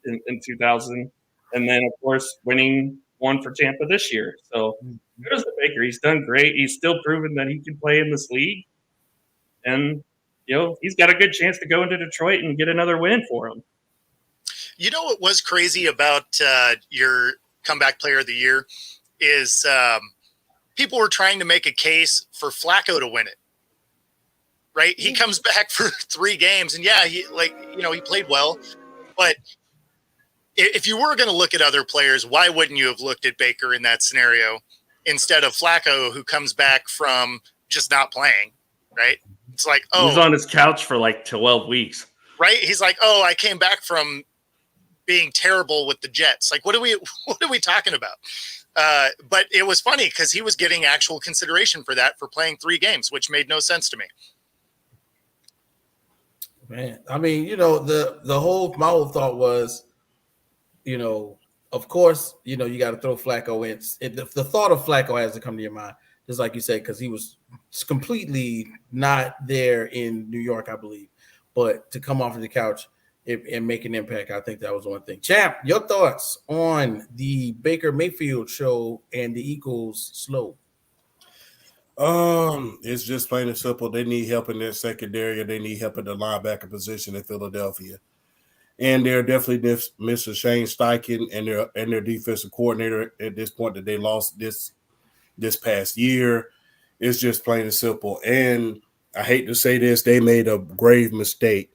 S2: in 2000. And then, of course, winning one for Tampa this year. So there's the Baker. He's done great. He's still proven that he can play in this league. And, he's got a good chance to go into Detroit and get another win for him.
S6: You know what was crazy about your comeback player of the year is people were trying to make a case for Flacco to win it. Right? He comes back for 3 games and he played well, but if you were going to look at other players, why wouldn't you have looked at Baker in that scenario instead of Flacco, who comes back from just not playing, right? It's like,
S2: he was on his couch for like 12 weeks.
S6: Right? He's like, I came back from being terrible with the Jets. Like, what are we talking about? But it was funny because he was getting actual consideration for that for playing 3 games, which made no sense to me.
S1: Man, I mean, my whole thought was, of course, you got to throw Flacco in. The thought of Flacco has to come to your mind, just like you said, because he was completely not there in New York, I believe. But to come off of the couch and make an impact, I think that was one thing. Champ, your thoughts on the Baker Mayfield show and the Eagles slow?
S4: It's just plain and simple. They need help in their secondary, and they need help in the linebacker position in Philadelphia. And they're definitely missing Shane Steichen and their defensive coordinator at this point that they lost this past year. It's just plain and simple. And I hate to say this, they made a grave mistake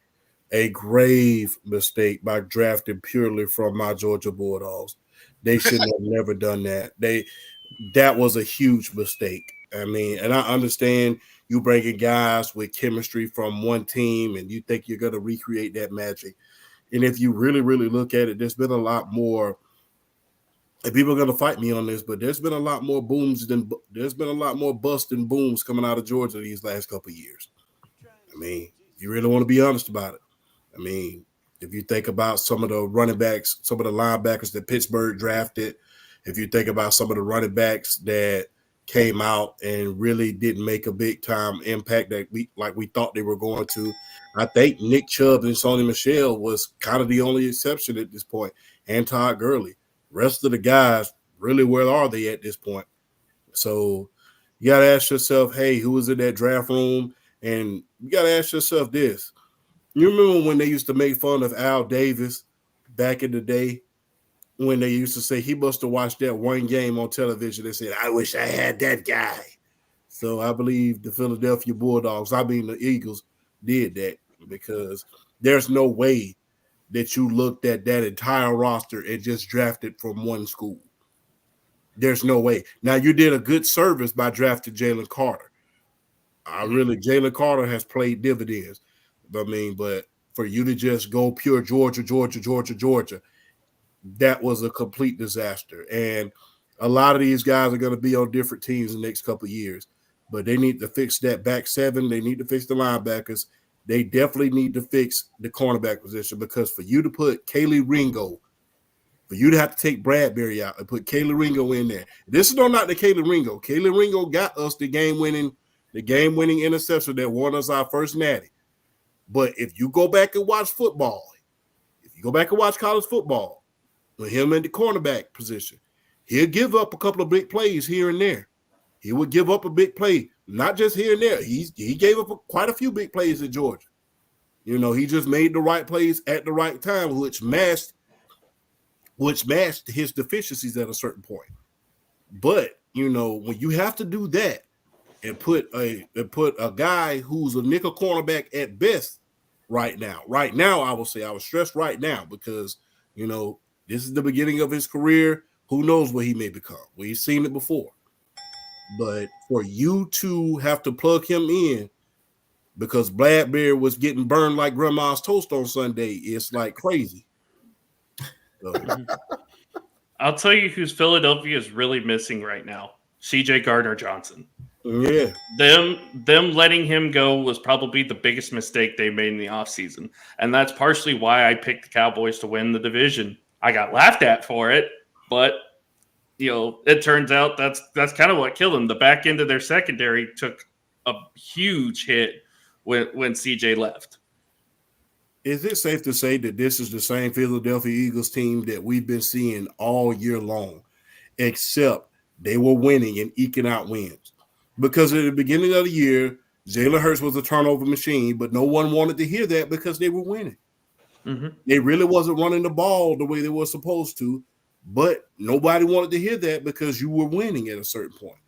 S4: by drafting purely from my Georgia Bulldogs. They should have never done that. That was a huge mistake. I mean, and I understand you bringing guys with chemistry from one team and you think you're going to recreate that magic. And if you really, really look at it, there's been a lot more, and people are going to fight me on this, but there's been a lot more busts and booms coming out of Georgia these last couple of years. I mean, you really want to be honest about it. I mean, if you think about some of the running backs, some of the linebackers that Pittsburgh drafted, if you think about some of the running backs that came out and really didn't make a big time impact that we thought they were going to. I think Nick Chubb and Sonny Michel was kind of the only exception at this point, and Todd Gurley. Rest of the guys, really, where are they at this point? So you got to ask yourself, hey, who was in that draft room? And you got to ask yourself this. You remember when they used to make fun of Al Davis back in the day? When they used to say he must have watched that one game on television, they said, I wish I had that guy. So I believe the Philadelphia Bulldogs, the Eagles, did that because there's no way that you looked at that entire roster and just drafted from one school. There's no way. Now, you did a good service by drafting Jalen Carter. Jalen Carter has played dividends. But for you to just go pure Georgia, that was a complete disaster. And a lot of these guys are going to be on different teams in the next couple of years. But they need to fix that back seven. They need to fix the linebackers. They definitely need to fix the cornerback position because for you to put Kaylee Ringo, for you to have to take Bradbury out and put Kaylee Ringo in there. This is not the Kaylee Ringo. Kaylee Ringo got us the game-winning interception that won us our first natty. But if you go back and watch football, if you go back and watch college football, with him in the cornerback position, he'll give up a couple of big plays here and there. He would give up a big play, not just here and there. He gave up quite a few big plays at Georgia. You know, he just made the right plays at the right time, which masked his deficiencies at a certain point. But you know, when you have to do that and put a guy who's a nickel cornerback at best right now, I will say I was stressed right now because you know this is the beginning of his career. Who knows what he may become? We've seen it before. But for you to have to plug him in because Bradbury was getting burned like grandma's toast on Sunday, it's like crazy. So.
S2: I'll tell you who's Philadelphia is really missing right now. C.J. Gardner-Johnson.
S4: Yeah.
S2: Them letting him go was probably the biggest mistake they made in the offseason. And that's partially why I picked the Cowboys to win the division. I got laughed at for it, but you know, it turns out that's kind of what killed them. The back end of their secondary took a huge hit when CJ left.
S4: Is it safe to say that this is the same Philadelphia Eagles team that we've been seeing all year long, except they were winning and eking out wins? Because at the beginning of the year, Jalen Hurts was a turnover machine, but no one wanted to hear that because they were winning. Mm-hmm. They really wasn't running the ball the way they were supposed to, but nobody wanted to hear that because you were winning at a certain point.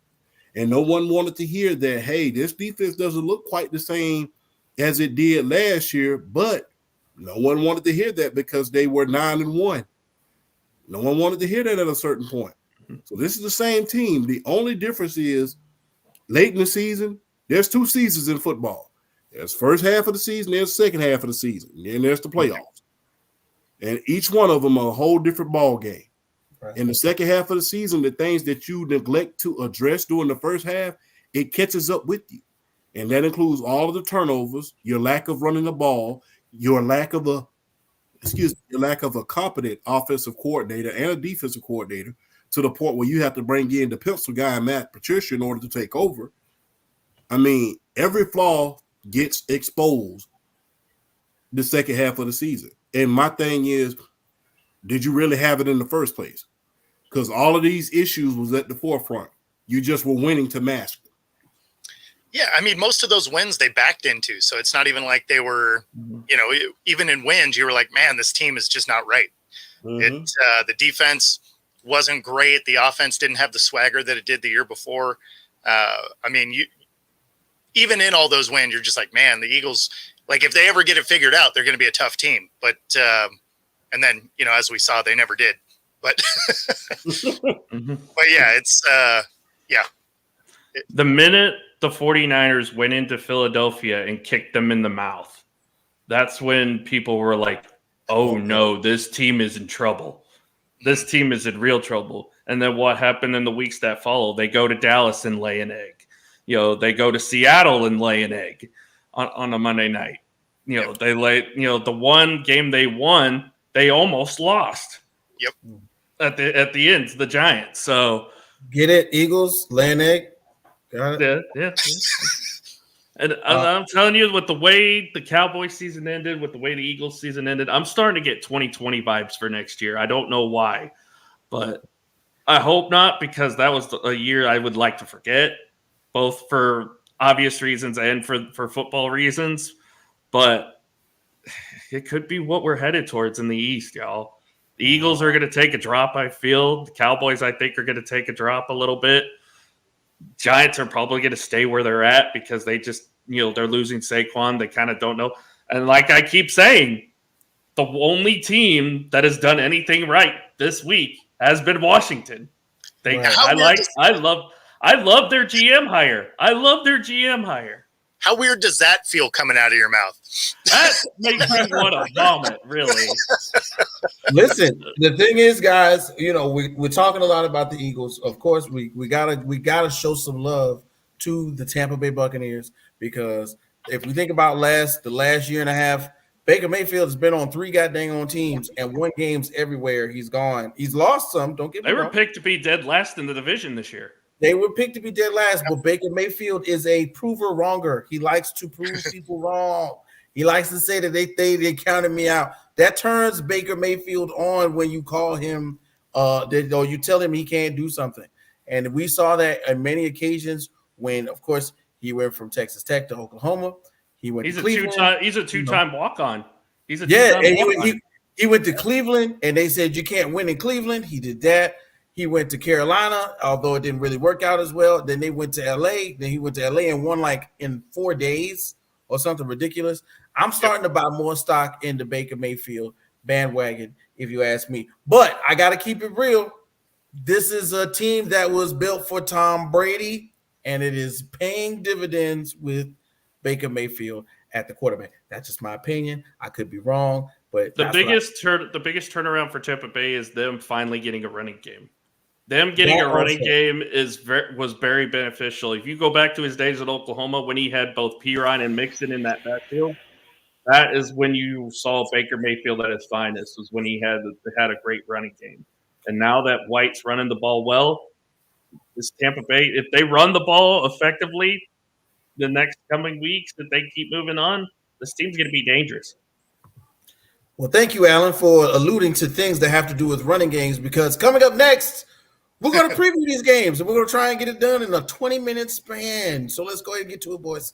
S4: And no one wanted to hear that, hey, this defense doesn't look quite the same as it did last year, but no one wanted to hear that because they were 9-1. No one wanted to hear that at a certain point. So this is the same team. The only difference is late in the season, there's 2 seasons in football. There's first half of the season, there's second half of the season, and then there's the playoffs. And each one of them are a whole different ball game. Right. In the second half of the season, the things that you neglect to address during the first half, it catches up with you. And that includes all of the turnovers, your lack of running the ball, your lack of a competent offensive coordinator and a defensive coordinator to the point where you have to bring in the pencil guy, Matt Patricia, in order to take over. I mean, every flaw gets exposed the second half of the season. And my thing is, did you really have it in the first place? Because all of these issues was at the forefront. You just were winning to mask them.
S6: Yeah, I mean, most of those wins they backed into, so it's not even like they were, you know, even in wins, you were like, man, this team is just not right. Mm-hmm. The defense wasn't great. The offense didn't have the swagger that it did the year before. I mean, even in all those wins, you're just like, man, the Eagles, like if they ever get it figured out, they're going to be a tough team. But, and then, you know, as we saw, they never did. But, but yeah, it's, yeah.
S2: The minute the 49ers went into Philadelphia and kicked them in the mouth, that's when people were like, oh no, this team is in trouble. This team is in real trouble. And then what happened in the weeks that follow? They go to Dallas and lay an egg. You know, they go to Seattle and lay an egg on a Monday night. You know, they lay, you know, the one game they won, they almost lost.
S6: Yep.
S2: At the end, the Giants. So
S1: get it, Eagles, lay an egg. Got it.
S2: Yeah. And I'm telling you, with the way the Cowboys season ended, with the way the Eagles season ended, I'm starting to get 2020 vibes for next year. I don't know why, but I hope not, because that was a year I would like to forget, both for obvious reasons and for football reasons. But it could be what we're headed towards in the East, y'all. The Eagles are going to take a drop, I feel. The Cowboys, I think, are going to take a drop a little bit. Giants are probably going to stay where they're at because they just, you know, they're losing Saquon. They kind of don't know. And like I keep saying, the only team that has done anything right this week has been Washington.
S1: Right.
S2: I love their GM hire. I love their GM hire.
S6: How weird does that feel coming out of your mouth?
S2: That makes me want to vomit, really.
S1: Listen, the thing is, guys, you know, we're talking a lot about the Eagles. Of course, we gotta show some love to the Tampa Bay Buccaneers, because if we think about the last year and a half, Baker Mayfield has been on 3 goddamn teams and won games everywhere he's gone. He's lost some. Don't get me wrong.
S2: They were picked to be dead last in the division this year.
S1: They were picked to be dead last, but Baker Mayfield is a prover wronger. He likes to prove people wrong. He likes to say that they counted me out. That turns Baker Mayfield on when you call him, or you tell him he can't do something. And we saw that on many occasions when, of course, he went from Texas Tech to Oklahoma. He went
S2: He's
S1: to
S2: a
S1: Cleveland.
S2: He's a two-time walk-on. He's a
S1: Yeah,
S2: two-time
S1: and
S2: walk-on.
S1: he went to Cleveland, and they said you can't win in Cleveland. He did that. He went to Carolina, although it didn't really work out as well. Then they went to LA. Then he went to LA and won like in 4 days or something ridiculous. I'm starting to buy more stock in the Baker Mayfield bandwagon, if you ask me. But I got to keep it real. This is a team that was built for Tom Brady, and it is paying dividends with Baker Mayfield at the quarterback. That's just my opinion. I could be wrong, but
S2: the biggest turnaround for Tampa Bay is them finally getting a running game. Them getting a running game was very beneficial. If you go back to his days at Oklahoma when he had both Pirine and Mixon in that backfield, that is when you saw Baker Mayfield at his finest, was when he had a great running game. And now that White's running the ball well, this Tampa Bay, if they run the ball effectively the next coming weeks, if they keep moving on, this team's going to be dangerous.
S1: Well, thank you, Alan, for alluding to things that have to do with running games, because coming up next, we're going to preview these games, and we're going to try and get it done in a 20-minute span. So let's go ahead and get to it, boys.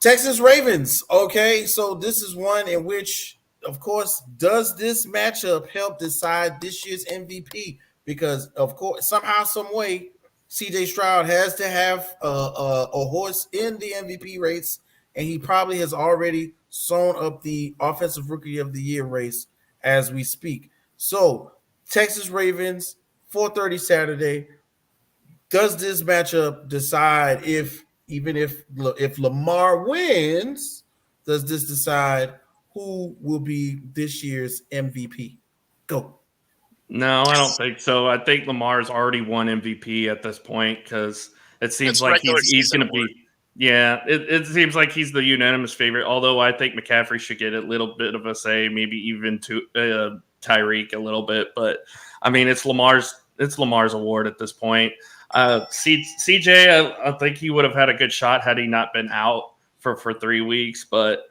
S1: Texans Ravens. Okay, so this is one in which, of course, does this matchup help decide this year's MVP? Because, of course, somehow, some way, C.J. Stroud has to have a horse in the MVP race, and he probably has already sewn up the Offensive Rookie of the Year race as we speak. So, Texas Ravens, 4:30 Saturday. Does this matchup decide if Lamar wins, does this decide who will be this year's MVP? Go.
S2: No, I don't think so. I think Lamar's already won MVP at this point because it seems like he's going to be. Yeah, it seems like he's the unanimous favorite. Although I think McCaffrey should get a little bit of a say, maybe even to Tyreek a little bit. But I mean, it's Lamar's award at this point. CJ, I think he would have had a good shot had he not been out for 3 weeks. But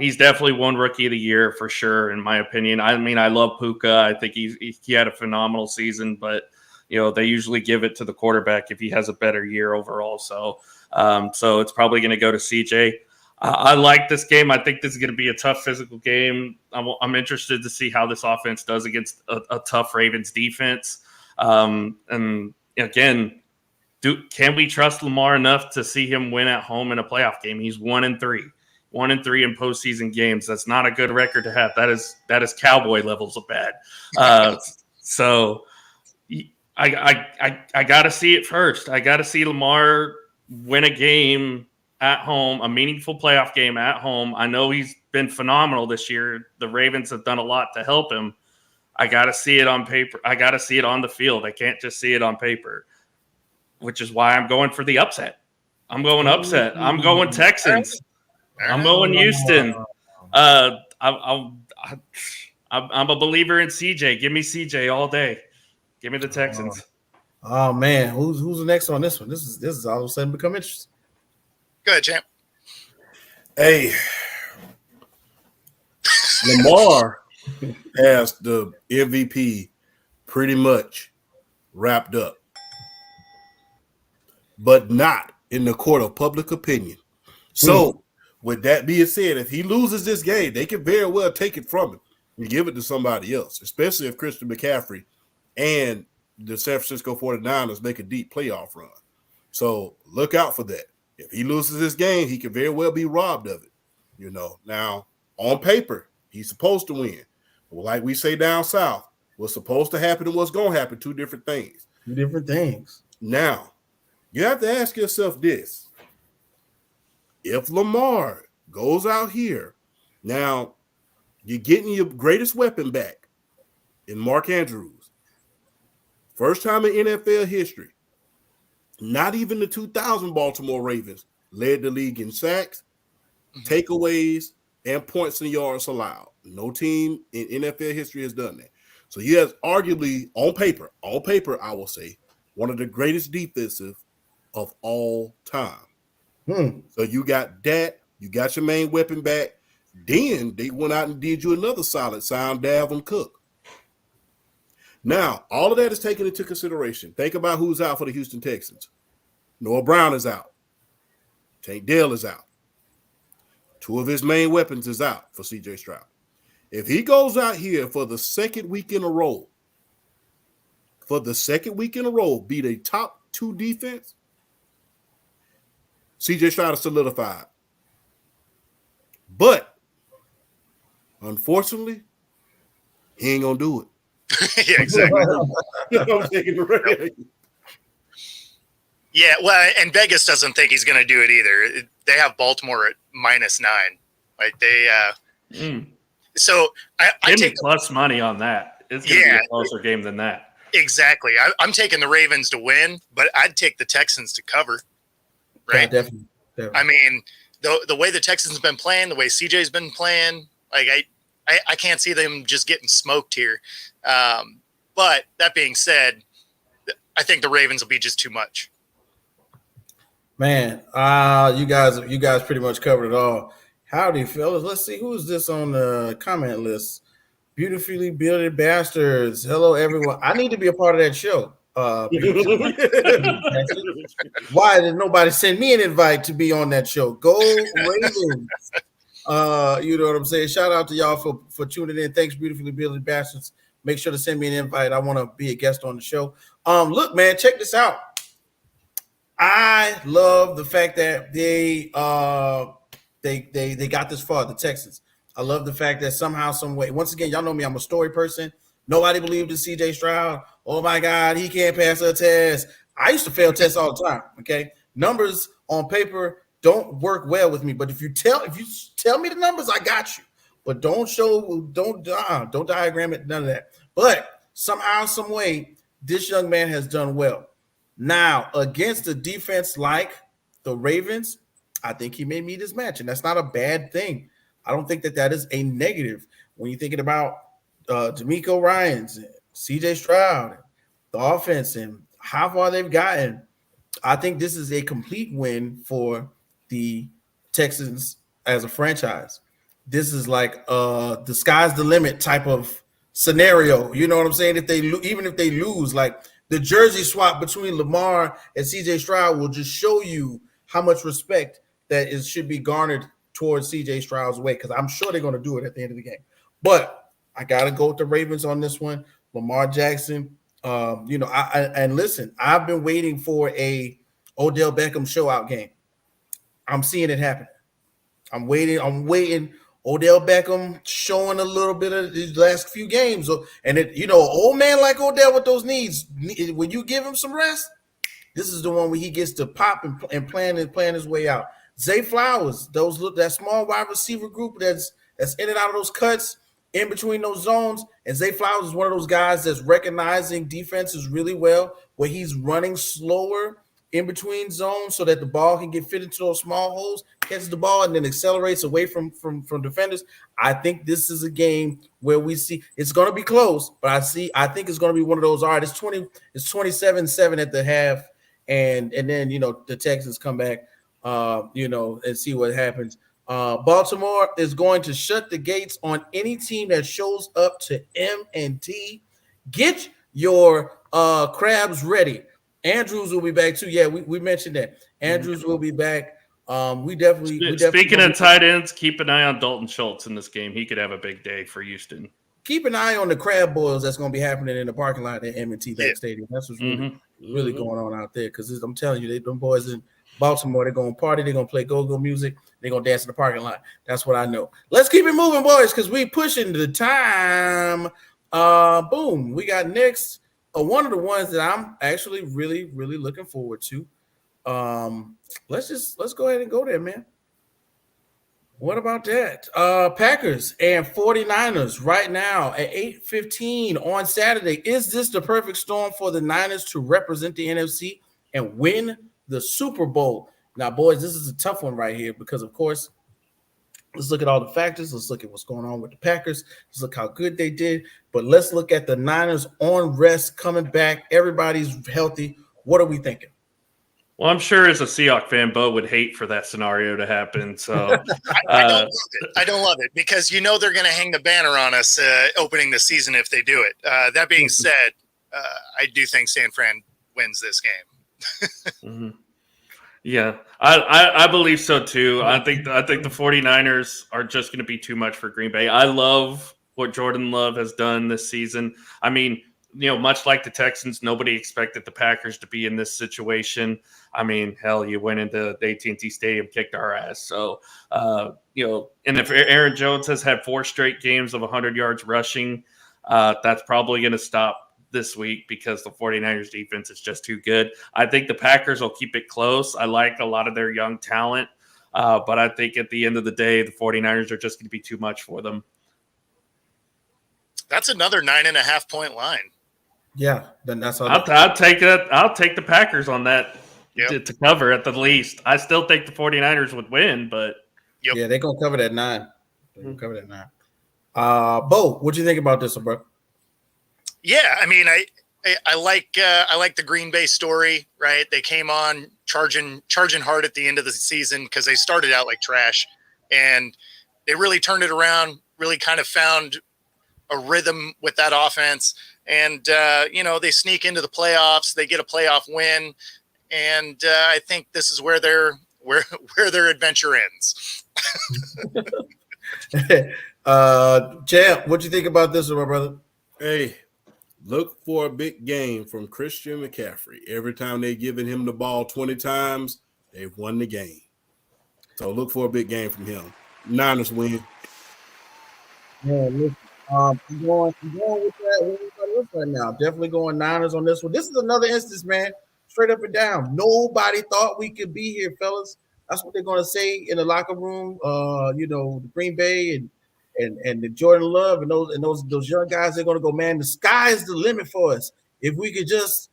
S2: he's definitely won Rookie of the Year for sure, in my opinion. I mean, I love Puka. I think he had a phenomenal season, but they usually give it to the quarterback if he has a better year overall. So it's probably going to go to CJ. I like this game. I think this is going to be a tough physical game. I'm interested to see how this offense does against a tough Ravens defense. And again, can we trust Lamar enough to see him win at home in a playoff game? He's 1-3 in postseason games. That's not a good record to have. That is Cowboy levels of bad. So I got to see it first. I got to see Lamar win a game at home, a meaningful playoff game at home. I know he's been phenomenal this year. The Ravens have done a lot to help him. I got to see it on paper. I got to see it on the field. I can't just see it on paper, which is why I'm going for the upset. I'm going upset. I'm going Texans. I'm going Houston. I'm a believer in CJ. Give me CJ all day. Give me the Texans.
S1: Oh man, who's the next on this one? This is all of a sudden become interesting.
S6: Go ahead, champ.
S4: Hey, Lamar has the MVP pretty much wrapped up, but not in the court of public opinion. So, with that being said, if he loses this game, they can very well take it from him and give it to somebody else, especially if Christian McCaffrey and the San Francisco 49ers make a deep playoff run. So, look out for that. If he loses this game, he could very well be robbed of it. Now, on paper, he's supposed to win. Well, like we say down south, what's supposed to happen and what's going to happen, two different things. Now, you have to ask yourself this. If Lamar goes out here, now you're getting your greatest weapon back in Mark Andrews. First time in NFL history. Not even the 2000 Baltimore Ravens led the league in sacks, takeaways, and points and yards allowed. No team in NFL history has done that. So he has arguably, on paper, I will say, one of the greatest defensive of all time. So you got that. You got your main weapon back. Then they went out and did you another solid sign, Dalvin Cook. Now, all of that is taken into consideration. Think about who's out for the Houston Texans. Noah Brown is out. Tank Dell is out. Two of his main weapons is out for C.J. Stroud. If he goes out here for the second week in a row, beat a top 2 defense, C.J. Stroud is solidified. But, unfortunately, he ain't going to do it.
S6: Yeah, exactly.
S4: I'm taking the Ravens.
S6: Yeah, well, and Vegas doesn't think he's going to do it either. They have Baltimore at -9. Like they, so I take
S2: plus money on that. It's going to be a closer game than that.
S6: Exactly. I'm taking the Ravens to win, but I'd take the Texans to cover. Right?
S1: Yeah, definitely.
S6: I mean, the way the Texans have been playing, the way CJ's been playing, like I can't see them just getting smoked here. But that being said, I think the Ravens will be just too much.
S1: Man, you guys pretty much covered it all. Howdy, fellas. Let's see who is this on the comment list. Beautifully bearded bastards. Hello, everyone. I need to be a part of that show. Why did nobody send me an invite to be on that show? Go Ravens. You know what I'm saying? Shout out to y'all for tuning in. Thanks, beautifully bearded bastards. Make sure to send me an invite. I want to be a guest on the show. Look, man, check this out. I love the fact that they got this far, the Texans. I love the fact that somehow, some way, once again, y'all know me, I'm a story person. Nobody believed in C.J. Stroud. Oh my God, he can't pass a test. I used to fail tests all the time. Okay, numbers on paper don't work well with me. But if you tell me the numbers, I got you. But don't diagram it, none of that. But somehow, some way, this young man has done well. Now, against a defense like the Ravens, I think he may meet his match, and that's not a bad thing. I don't think that is a negative. When you're thinking about D'Amico Ryans, C.J. Stroud, the offense, and how far they've gotten, I think this is a complete win for the Texans as a franchise. This is like the sky's the limit type of scenario. You know what I'm saying? Even if they lose, like the jersey swap between Lamar and C.J. Stroud will just show you how much respect that should be garnered towards C.J. Stroud's way, because I'm sure they're going to do it at the end of the game. But I got to go with the Ravens on this one. Lamar Jackson, and listen, I've been waiting for a Odell Beckham show-out game. I'm seeing it happen. I'm waiting. Odell Beckham showing a little bit of these last few games. And old man like Odell with those knees, when you give him some rest, this is the one where he gets to pop and plan his way out. Zay Flowers, that small wide receiver group that's in and out of those cuts, in between those zones. And Zay Flowers is one of those guys that's recognizing defenses really well, where he's running slower in between zones so that the ball can get fit into those small holes, catches the ball, and then accelerates away from defenders. I think this is a game where we see it's going to be close, but I think it's going to be one of those. All right, it's 27-7 at the half, and then the Texans come back, and see what happens. Baltimore is going to shut the gates on any team that shows up to M&T. Get your crabs ready. Andrews will be back too. Yeah, we mentioned that. Andrews will be back. We definitely
S2: Speaking of tight ends, keep an eye on Dalton Schultz in this game. He could have a big day for Houston.
S1: Keep an eye on the crab boils that's going to be happening in the parking lot at M&T Bank Stadium. That's what's really going on out there. Because I'm telling you, them boys in Baltimore, they're going to party. They're going to play go-go music. They're going to dance in the parking lot. That's what I know. Let's keep it moving, boys, because we pushing the time. Boom. We got next one of the ones that I'm actually really, really looking forward to. Let's go ahead and go there, man. What about that? Packers and 49ers right now at 8:15 on Saturday. Is this the perfect storm for the Niners to represent the NFC and win the Super Bowl? Now, boys, this is a tough one right here because, of course, let's look at all the factors. Let's look at what's going on with the Packers. Let's look how good they did. But let's look at the Niners on rest, coming back. Everybody's healthy. What are we thinking?
S2: Well, I'm sure as a Seahawks fan, Bo would hate for that scenario to happen. So
S6: I don't love it because they're going to hang the banner on us opening the season if they do it. That being said, I do think San Fran wins this game.
S2: Yeah, I believe so too. I think the 49ers are just going to be too much for Green Bay. I love what Jordan Love has done this season. I mean, much like the Texans, nobody expected the Packers to be in this situation. I mean, hell, you went into the AT&T Stadium, kicked our ass. So, and if Aaron Jones has had 4 straight games of 100 yards rushing, that's probably going to stop this week because the 49ers defense is just too good. I think the Packers will keep it close. I like a lot of their young talent, but I think at the end of the day, the 49ers are just going to be too much for them.
S6: That's another 9.5 point line.
S1: Yeah, then that's all.
S2: I'll take it. I'll take the Packers on that to cover at the least. I still think the 49ers would win, but
S1: yeah, they're gonna cover that 9. They're gonna cover that 9. Bo, what do you think about this one, bro?
S6: Yeah, I mean, I like the Green Bay story, right? They came on charging hard at the end of the season because they started out like trash, and they really turned it around. Really kind of found a rhythm with that offense, and they sneak into the playoffs. They get a playoff win, and I think this is where their adventure ends.
S1: Champ, what do you think about this one, my brother?
S4: Hey, look for a big game from Christian McCaffrey. Every time they've given him the ball 20 times, they've won the game. So look for a big game from him. Niners win.
S1: Yeah, listen, I'm going with that. What everybody else right now? Definitely going Niners on this one. This is another instance, man. Straight up and down. Nobody thought we could be here, fellas. That's what they're going to say in the locker room. The Green Bay and the Jordan Love and those young guys, they're going to go, man, the sky is the limit for us. If we could just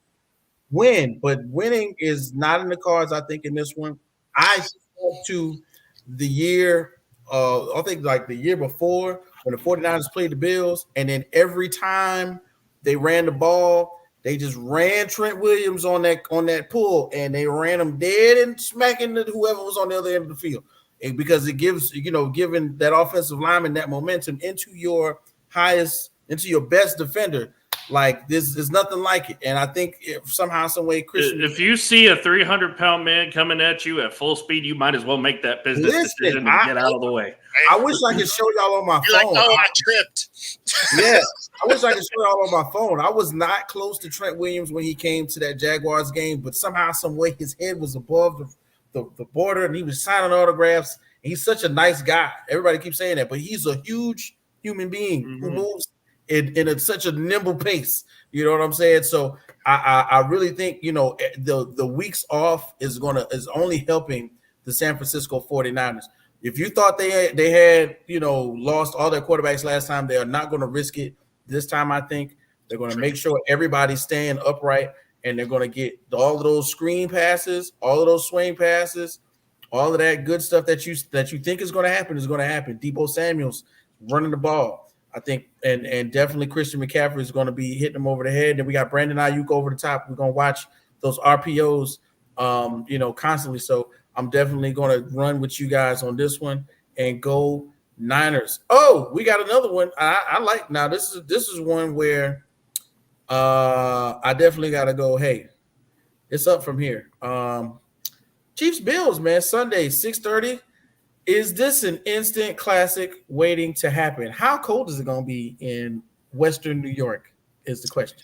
S1: win. But winning is not in the cards, I think, in this one. I spoke to the year, I think like the year before when the 49ers played the Bills, and then every time they ran the ball, they just ran Trent Williams on that pull, and they ran him dead and smacking whoever was on the other end of the field. And because it gives, giving that offensive lineman that momentum into your best defender, like this is nothing like it. And I think somehow, some way, Christian,
S2: if you see a 300-pound man coming at you at full speed, you might as well make that business decision and get out of the way.
S1: I wish I could show y'all on my phone.
S6: Like, I tripped.
S1: Yeah, I wish I could show y'all on my phone. I was not close to Trent Williams when he came to that Jaguars game, but somehow, some way, his head was above the border, and he was signing autographs. He's such a nice guy. Everybody keeps saying that, but he's a huge human being who moves in such a nimble pace. You know what I'm saying? So I really think the weeks off is only helping the San Francisco 49ers. If you thought they had lost all their quarterbacks last time, they are not going to risk it this time. I think they're going to make sure everybody's staying upright, and they're going to get all of those screen passes, all of those swing passes, all of that good stuff that you think is going to happen is going to happen. Deebo Samuel's running the ball, I think, and definitely Christian McCaffrey is going to be hitting them over the head. And we got Brandon Ayuk over the top. We're going to watch those RPOs, constantly. So I'm definitely going to run with you guys on this one and go Niners. Oh, we got another one. I like now. This is one where I definitely got to go. Hey, it's up from here. Chiefs Bills, man, Sunday 6:30. Is this an instant classic waiting to happen? How cold is it going to be in Western New York? Is the question.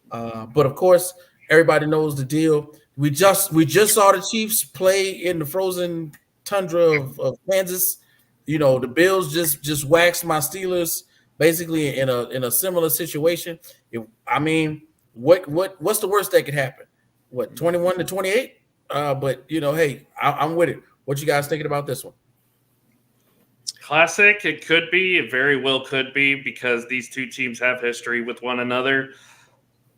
S1: But of course, everybody knows the deal. We just saw the Chiefs play in the frozen tundra of Kansas. The Bills just waxed my Steelers basically in a similar situation. What's the worst that could happen? What, 21-28? But hey, I'm with it. What you guys thinking about this one?
S2: Classic, it could be. It very well could be because these two teams have history with one another.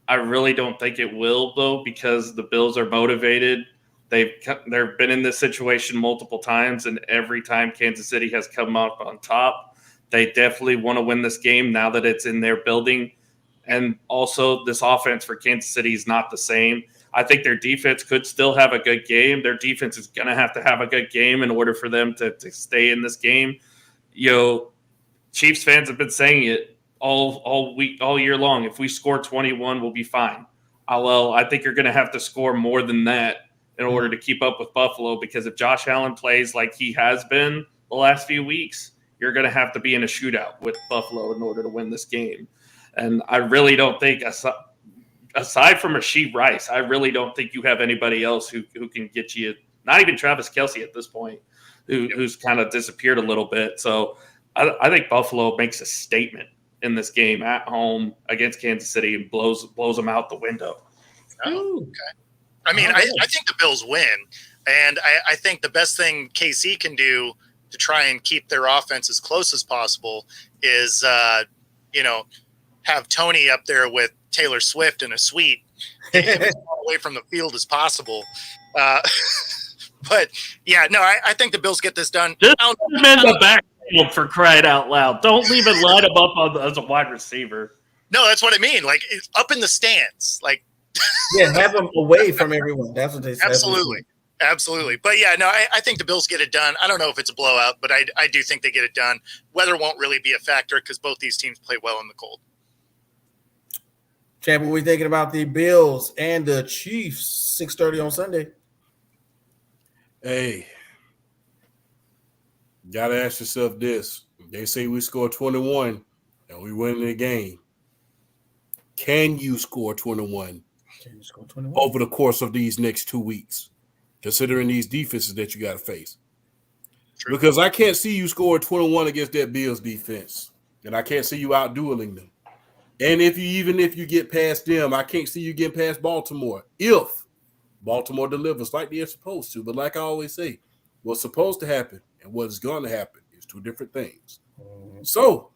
S2: I really don't think it will, though, because the Bills are motivated. They've been in this situation multiple times, and every time Kansas City has come up on top, they definitely want to win this game now that it's in their building. And also, this offense for Kansas City is not the same. I think their defense could still have a good game. Their defense is going to have a good game in order for them to stay in this game. Chiefs fans have been saying it all week, all year long. If we score 21, we'll be fine. Well, I think you're going to have to score more than that in order to keep up with Buffalo, because if Josh Allen plays like he has been the last few weeks, you're going to have to be in a shootout with Buffalo in order to win this game. And I really don't think, aside from Rashee Rice, I really don't think you have anybody else who can get you, not even Travis Kelce at this point, who's kind of disappeared a little bit. So I think Buffalo makes a statement in this game at home against Kansas City and blows them out the window.
S6: Oh, okay. I mean, I think the Bills win, and I think the best thing KC can do to try and keep their offense as close as possible is, have Tony up there with Taylor Swift in a suite, get him as far away from the field as possible. But yeah, no, I think the Bills get this done.
S2: Just put him in the backfield, for crying out loud. Don't even line him up as a wide receiver.
S6: No, that's what I mean. Like, it's up in the stands. Like,
S1: yeah, have them away from everyone. That's what they say.
S6: Absolutely. But yeah, no, I think the Bills get it done. I don't know if it's a blowout, but I do think they get it done. Weather won't really be a factor because both these teams play well in the cold.
S1: Champ, what we thinking about the Bills and the Chiefs? 6:30 on Sunday.
S4: Hey, gotta ask yourself this. They say we score 21 and we win the game. Can you score 21 over the course of these next 2 weeks, considering these defenses that you got to face? True. Because I can't see you score 21 against that Bills defense, and I can't see you out-dueling them. And if you get past them, I can't see you getting past Baltimore if Baltimore delivers like they're supposed to. But like I always say, what's supposed to happen and what is going to happen is two different things. So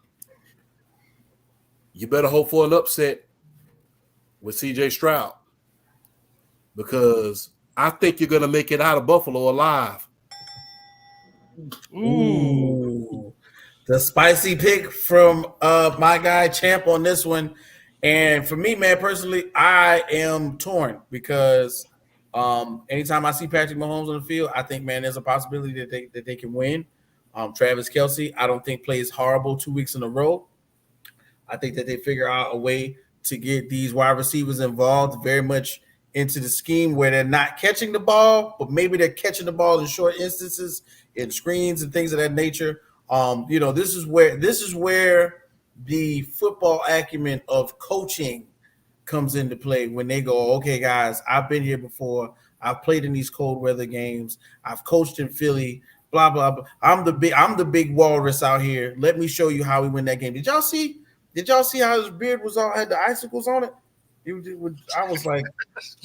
S4: you better hope for an upset with C.J. Stroud, because I think you're going to make it out of Buffalo alive.
S1: Ooh. The spicy pick from my guy Champ on this one. And for me, man, personally, I am torn because anytime I see Patrick Mahomes on the field, I think, man, there's a possibility that they can win. Travis Kelce, I don't think plays horrible 2 weeks in a row. I think that they figure out a way to get these wide receivers involved very much into the scheme where they're not catching the ball, but maybe they're catching the ball in short instances, in screens and things of that nature. This is where the football acumen of coaching comes into play when they go, okay, guys, I've been here before. I've played in these cold weather games. I've coached in Philly, blah, blah, blah. I'm the big walrus out here. Let me show you how we win that game. Did y'all see how his beard had the icicles on it? I was like,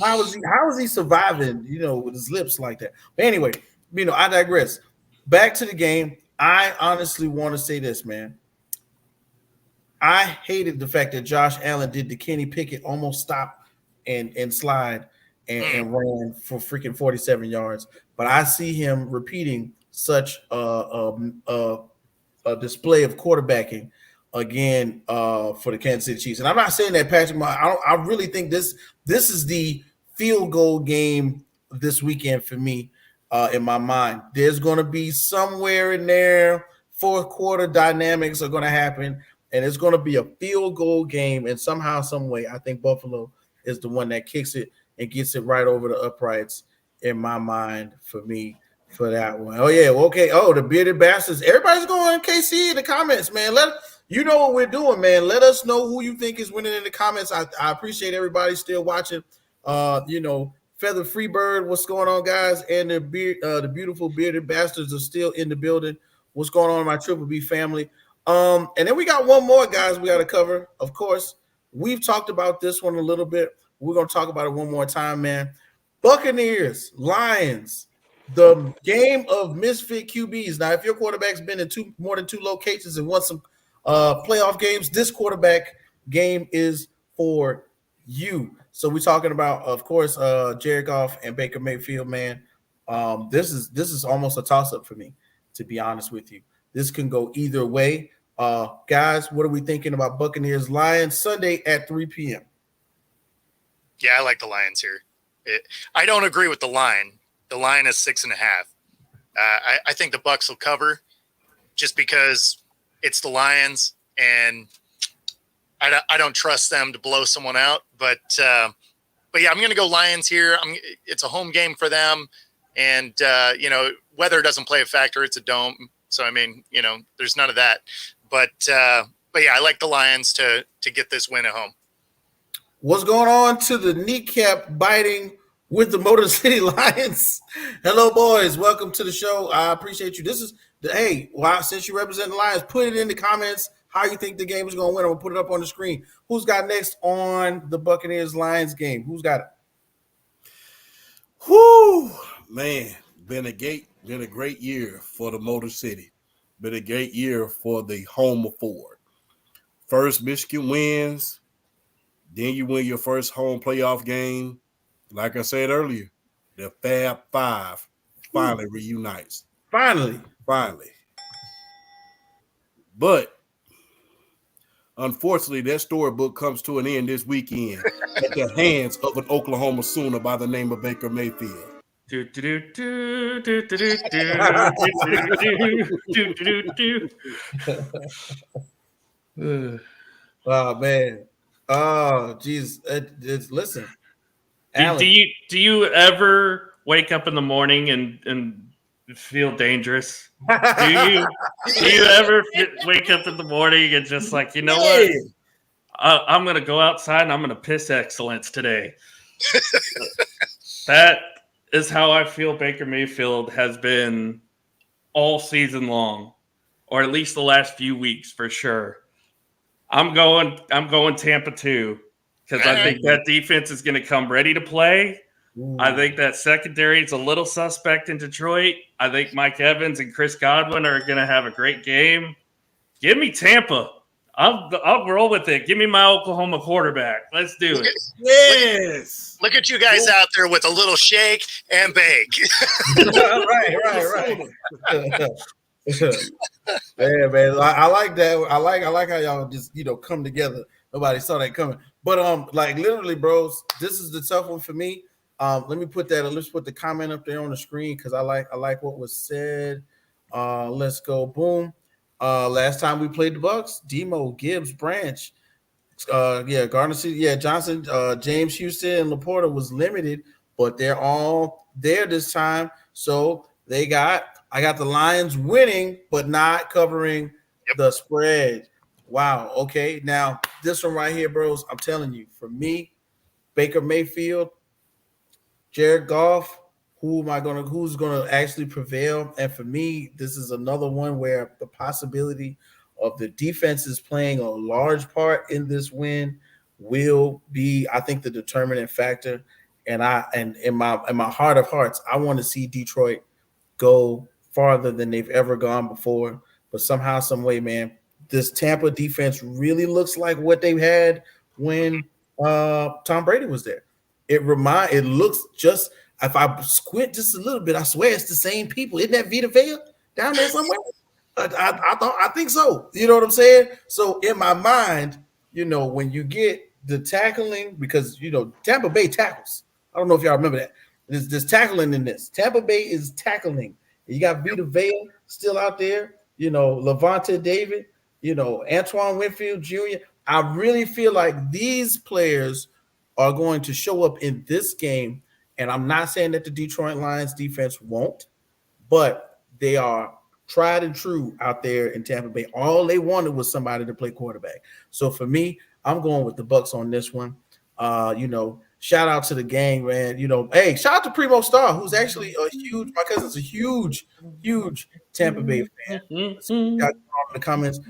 S1: how is he surviving, with his lips like that? But anyway, I digress. Back to the game. I honestly want to say this, man. I hated the fact that Josh Allen did the Kenny Pickett almost stop and slide and ran for freaking 47 yards. But I see him repeating such a display of quarterbacking again for the Kansas City Chiefs. And I'm not saying that Patrick Mahomes, I really think this is the field goal game this weekend for me in my mind. There's going to be somewhere in there, fourth quarter dynamics are going to happen, and it's going to be a field goal game. And somehow, some way, I think Buffalo is the one that kicks it and gets it right over the uprights in my mind for me for that one. Oh, yeah. Well, okay. Oh, the bearded bastards. Everybody's going KC in the comments, man. You know what we're doing, man. Let us know who you think is winning in the comments. I appreciate everybody still watching. Feather Freebird, what's going on, guys? And the beautiful bearded bastards are still in the building. What's going on in my Triple B family? And then we got one more, guys, we got to cover. Of course, we've talked about this one a little bit. We're going to talk about it one more time, man. Buccaneers, Lions, the game of misfit QBs. Now, if your quarterback's been in more than two locations and won some playoff games, this quarterback game is for you. So we're talking about, of course, Jared Goff and Baker Mayfield, man. This is almost a toss-up for me, to be honest with you. This can go either way. Guys, what are we thinking about Buccaneers Lions Sunday at 3 p.m.?
S6: Yeah, I like the Lions here. I don't agree with the line. The line is 6.5. I think the Bucs will cover just because it's the Lions, and I don't trust them to blow someone out. But yeah, I'm going to go Lions here. It's a home game for them. And, weather doesn't play a factor. It's a dome. So, I mean, there's none of that. But yeah, I like the Lions to get this win at home.
S1: What's going on to the kneecap biting with the Motor City Lions? Hello, boys. Welcome to the show. I appreciate you. This is since you represent the Lions, put it in the comments how you think the game is going to win. I'm going to put it up on the screen. Who's got next on the Buccaneers Lions game? Who's got it?
S4: Whoo, man, been a great year for the Motor City. Been a great year for the home of Ford. First, Michigan wins. Then you win your first home playoff game. Like I said earlier, the Fab Five finally reunites.
S1: Finally.
S4: But unfortunately, that storybook comes to an end this weekend at the hands of an Oklahoma Sooner by the name of Baker Mayfield.
S1: Oh, man. Oh, geez. Listen.
S2: Do you ever wake up in the morning and feel dangerous? Do you ever wake up in the morning and just like, you know what? I'm going to go outside and I'm going to piss excellence today. That is how I feel Baker Mayfield has been all season long, or at least the last few weeks for sure. I'm going Tampa too, because I think that defense is going to come ready to play. Ooh. I think that secondary is a little suspect in Detroit. I think Mike Evans and Chris Godwin are going to have a great game. Give me Tampa. I'll roll with it. Give me my Oklahoma quarterback. Let's do it.
S1: Yes.
S6: Look at you guys out there with a little shake and bake.
S1: Right. Yeah, man. I like that. I like how y'all just come together. Nobody saw that coming. But literally, bros, this is the tough one for me. Let me put that. Let's put the comment up there on the screen because I like what was said. Let's go. Boom. Last time we played the Bucks, Demo, Gibbs, Branch, Garner City, Johnson, James Houston, and Laporta was limited, but they're all there this time. So I got the Lions winning, but not covering the spread. Wow. Okay. Now this one right here, bros. I'm telling you, for me, Baker Mayfield, Jared Goff. Who's gonna actually prevail? And for me, this is another one where the possibility of the defenses playing a large part in this win will be, I think, the determinant factor. And in my heart of hearts, I want to see Detroit go farther than they've ever gone before. But somehow, some way, man, this Tampa defense really looks like what they had when Tom Brady was there. It looks just. If I squint just a little bit, I swear it's the same people. Isn't that Vita Vea down there somewhere? I think so. You know what I'm saying? So in my mind, when you get the tackling, because Tampa Bay tackles. I don't know if y'all remember that. There's tackling in this. Tampa Bay is tackling. You got Vita Vea still out there. Levante David. Antoine Winfield Jr. I really feel like these players are going to show up in this game. And I'm not saying that the Detroit Lions defense won't, but they are tried and true out there in Tampa Bay. All they wanted was somebody to play quarterback. So for me, I'm going with the Bucs on this one. Shout out to the gang, man. Hey, shout out to Primo Star, who's actually my cousin's a huge Tampa Bay fan. Got in the comments.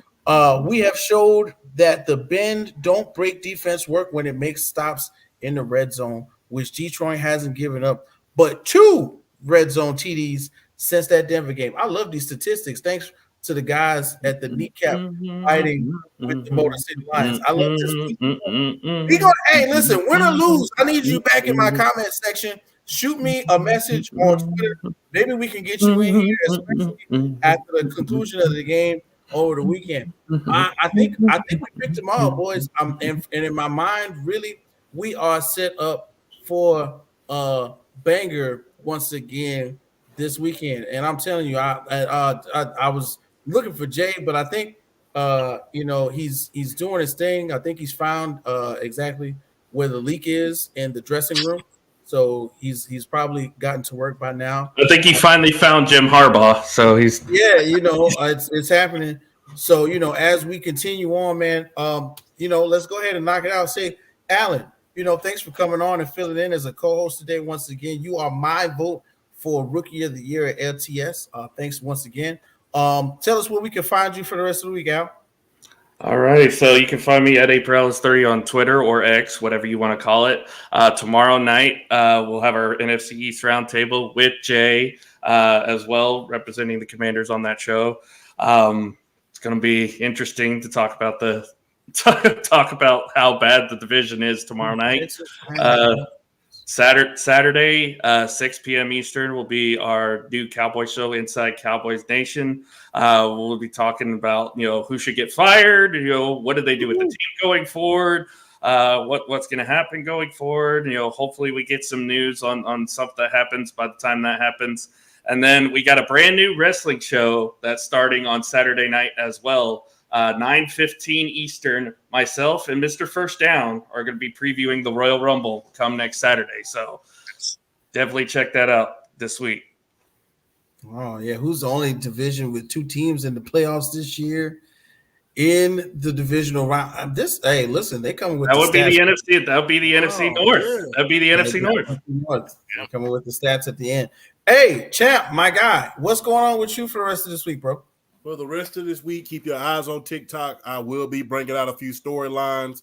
S1: We have showed that the bend, don't break defense work when it makes stops in the red zone, which Detroit hasn't given up, but 2 red zone TDs since that Denver game. I love these statistics. Thanks to the guys at the kneecap fighting with the Motor City Lions. I love this. Hey, listen, win or lose, I need you back in my comment section. Shoot me a message on Twitter. Maybe we can get you in here, especially after the conclusion of the game over the weekend. I think we picked them all, boys. And in my mind, really, we are set up for a banger once again this weekend. And I'm telling you, I was looking for Jay, but I think he's doing his thing. I think he's found exactly where the leak is in the dressing room. So he's probably gotten to work by now.
S2: I think he finally found Jim Harbaugh, so he's
S1: Yeah, it's happening. So as we continue on, man, let's go ahead and knock it out. Say, Alan, thanks for coming on and filling in as a co-host today. Once again, you are my vote for Rookie of the Year at LTS. Thanks once again. Tell us where we can find you for the rest of the week, Al.
S2: All right, so you can find me at April30 on Twitter or X, whatever you want to call it. Tomorrow night, we'll have our NFC East roundtable with Jay as well, representing the Commanders on that show. It's going to be interesting to talk about talk about how bad the division is tomorrow night. Saturday, 6 p.m. Eastern will be our new Cowboy show, Inside Cowboys Nation. We'll be talking about, who should get fired, what do they do with the team going forward, what's going to happen going forward. Hopefully we get some news on stuff that happens by the time that happens. And then we got a brand new wrestling show that's starting on Saturday night as well. 9:15 Eastern. Myself and Mr. First Down are going to be previewing the Royal Rumble come next Saturday. So definitely check that out this week.
S1: Oh, yeah. Who's the only division with two teams in the playoffs this year in the divisional round? Hey, listen, they coming with
S2: that would be the NFC. That would be the NFC North.
S1: Yeah.
S2: That'd be the NFC North.
S1: They're coming with the stats at the end. Hey, champ, my guy, what's going on with you for the rest of this week, bro?
S4: For the rest of this week, keep your eyes on TikTok. I will be bringing out a few storylines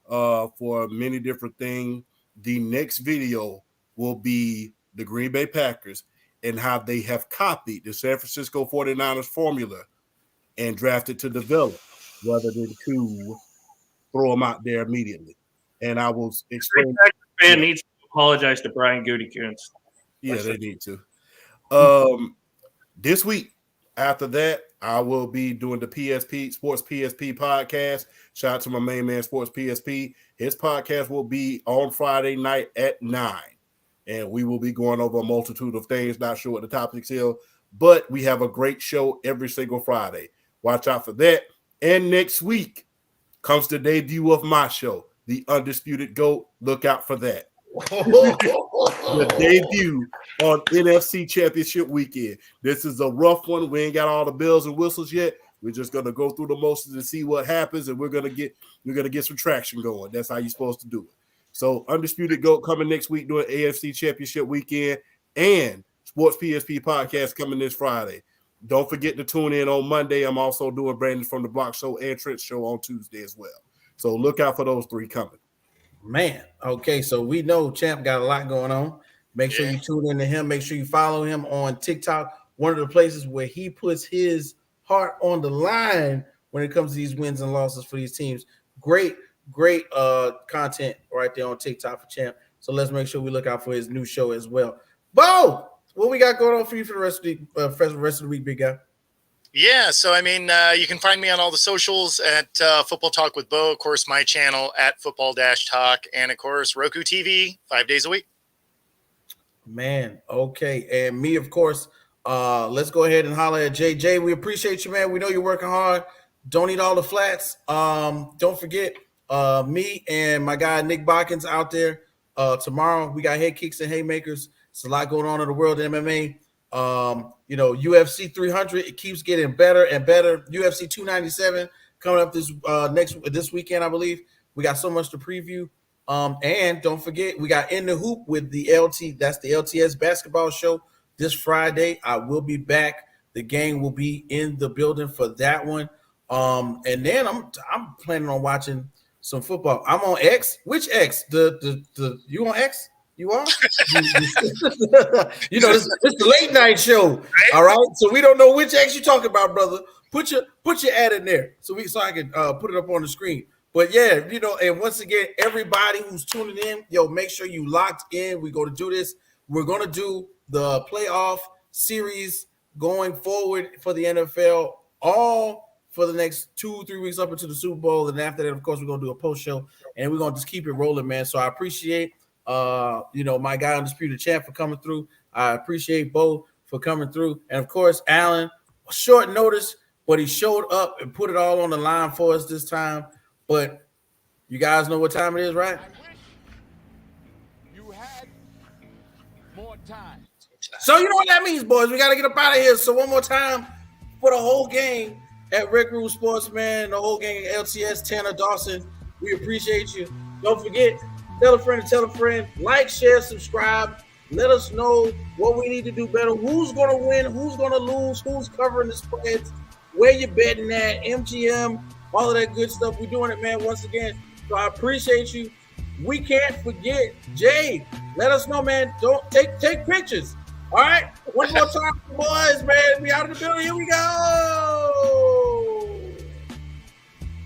S4: for many different things. The next video will be the Green Bay Packers and how they have copied the San Francisco 49ers formula and drafted to develop rather than to throw them out there immediately. And I will explain.
S2: The fan needs to apologize to Brian Gutekunst.
S4: Yeah, they need to. This week, after that, I will be doing the PSP Sports PSP podcast. Shout out to my main man, Sports PSP. His podcast will be on Friday night at 9. And we will be going over a multitude of things. Not sure what the topics are, but we have a great show every single Friday. Watch out for that. And next week comes the debut of my show, The Undisputed GOAT. Look out for that. The debut on NFC Championship weekend. This is a rough one. We ain't got all the bells and whistles yet. We're just gonna go through the motions and see what happens, and we're gonna get some traction going. That's how you're supposed to do it. So Undisputed GOAT coming next week doing AFC Championship weekend, and Sports PSP podcast coming this Friday. Don't forget to tune in on Monday. I'm also doing Brandon from the Block show and Trent show on Tuesday as well. So look out for those 3 coming.
S1: Man, okay, so we know Champ got a lot going on. Make sure you tune in to him. Make sure you follow him on TikTok. One of the places where he puts his heart on the line when it comes to these wins and losses for these teams. Great content right there on TikTok for Champ. So let's make sure we look out for his new show as well. Bo, what we got going on for you for the rest of the week, big guy?
S6: Yeah, so you can find me on all the socials at Football Talk with Bo. Of course, my channel at Football-Talk, and of course, Roku TV 5 days a week.
S1: Man, okay, and me, of course. Let's go ahead and holler at Jay. Jay, we appreciate you, man. We know you're working hard. Don't eat all the flats. Don't forget me and my guy Nick Botkins out there. Tomorrow we got head kicks and haymakers. It's a lot going on in the world of MMA. UFC 300, it keeps getting better and better. UFC 297 coming up this weekend, I believe. We got so much to preview. And don't forget, we got In the Hoop with the LT. That's the LTS basketball show this Friday. I will be back. The gang will be in the building for that one. And then I'm planning on watching some football. I'm on X. Which X? The you on X? You are? It's the late night show. All right. So we don't know which X you talking about, brother. Put your ad in there so I can put it up on the screen. But yeah, and once again, everybody who's tuning in, make sure you locked in. We're going to do this. We're going to do the playoff series going forward for the NFL, all for the next 2-3 weeks up into the Super Bowl. And after that, of course, we're going to do a post show, and we're going to just keep it rolling, man. So I appreciate my guy Undisputed Champ for coming through. I appreciate Bo for coming through. And of course, Alan, short notice, but he showed up and put it all on the line for us this time. But you guys know what time it is, right? So you know what that means, boys. We got to get up out of here. So one more time for the whole gang at Rec Room Sports, man, the whole gang at LTS, Tanner, Dawson, we appreciate you. Don't forget, tell a friend to tell a friend. Like, share, subscribe. Let us know what we need to do better. Who's going to win? Who's going to lose? Who's covering the spreads? Where you betting at? MGM, all of that good stuff. We're doing it, man, once again. So I appreciate you. We can't forget, Jay, let us know, man. Don't take pictures. All right? One more time, boys, man. We out of the building. Here we go.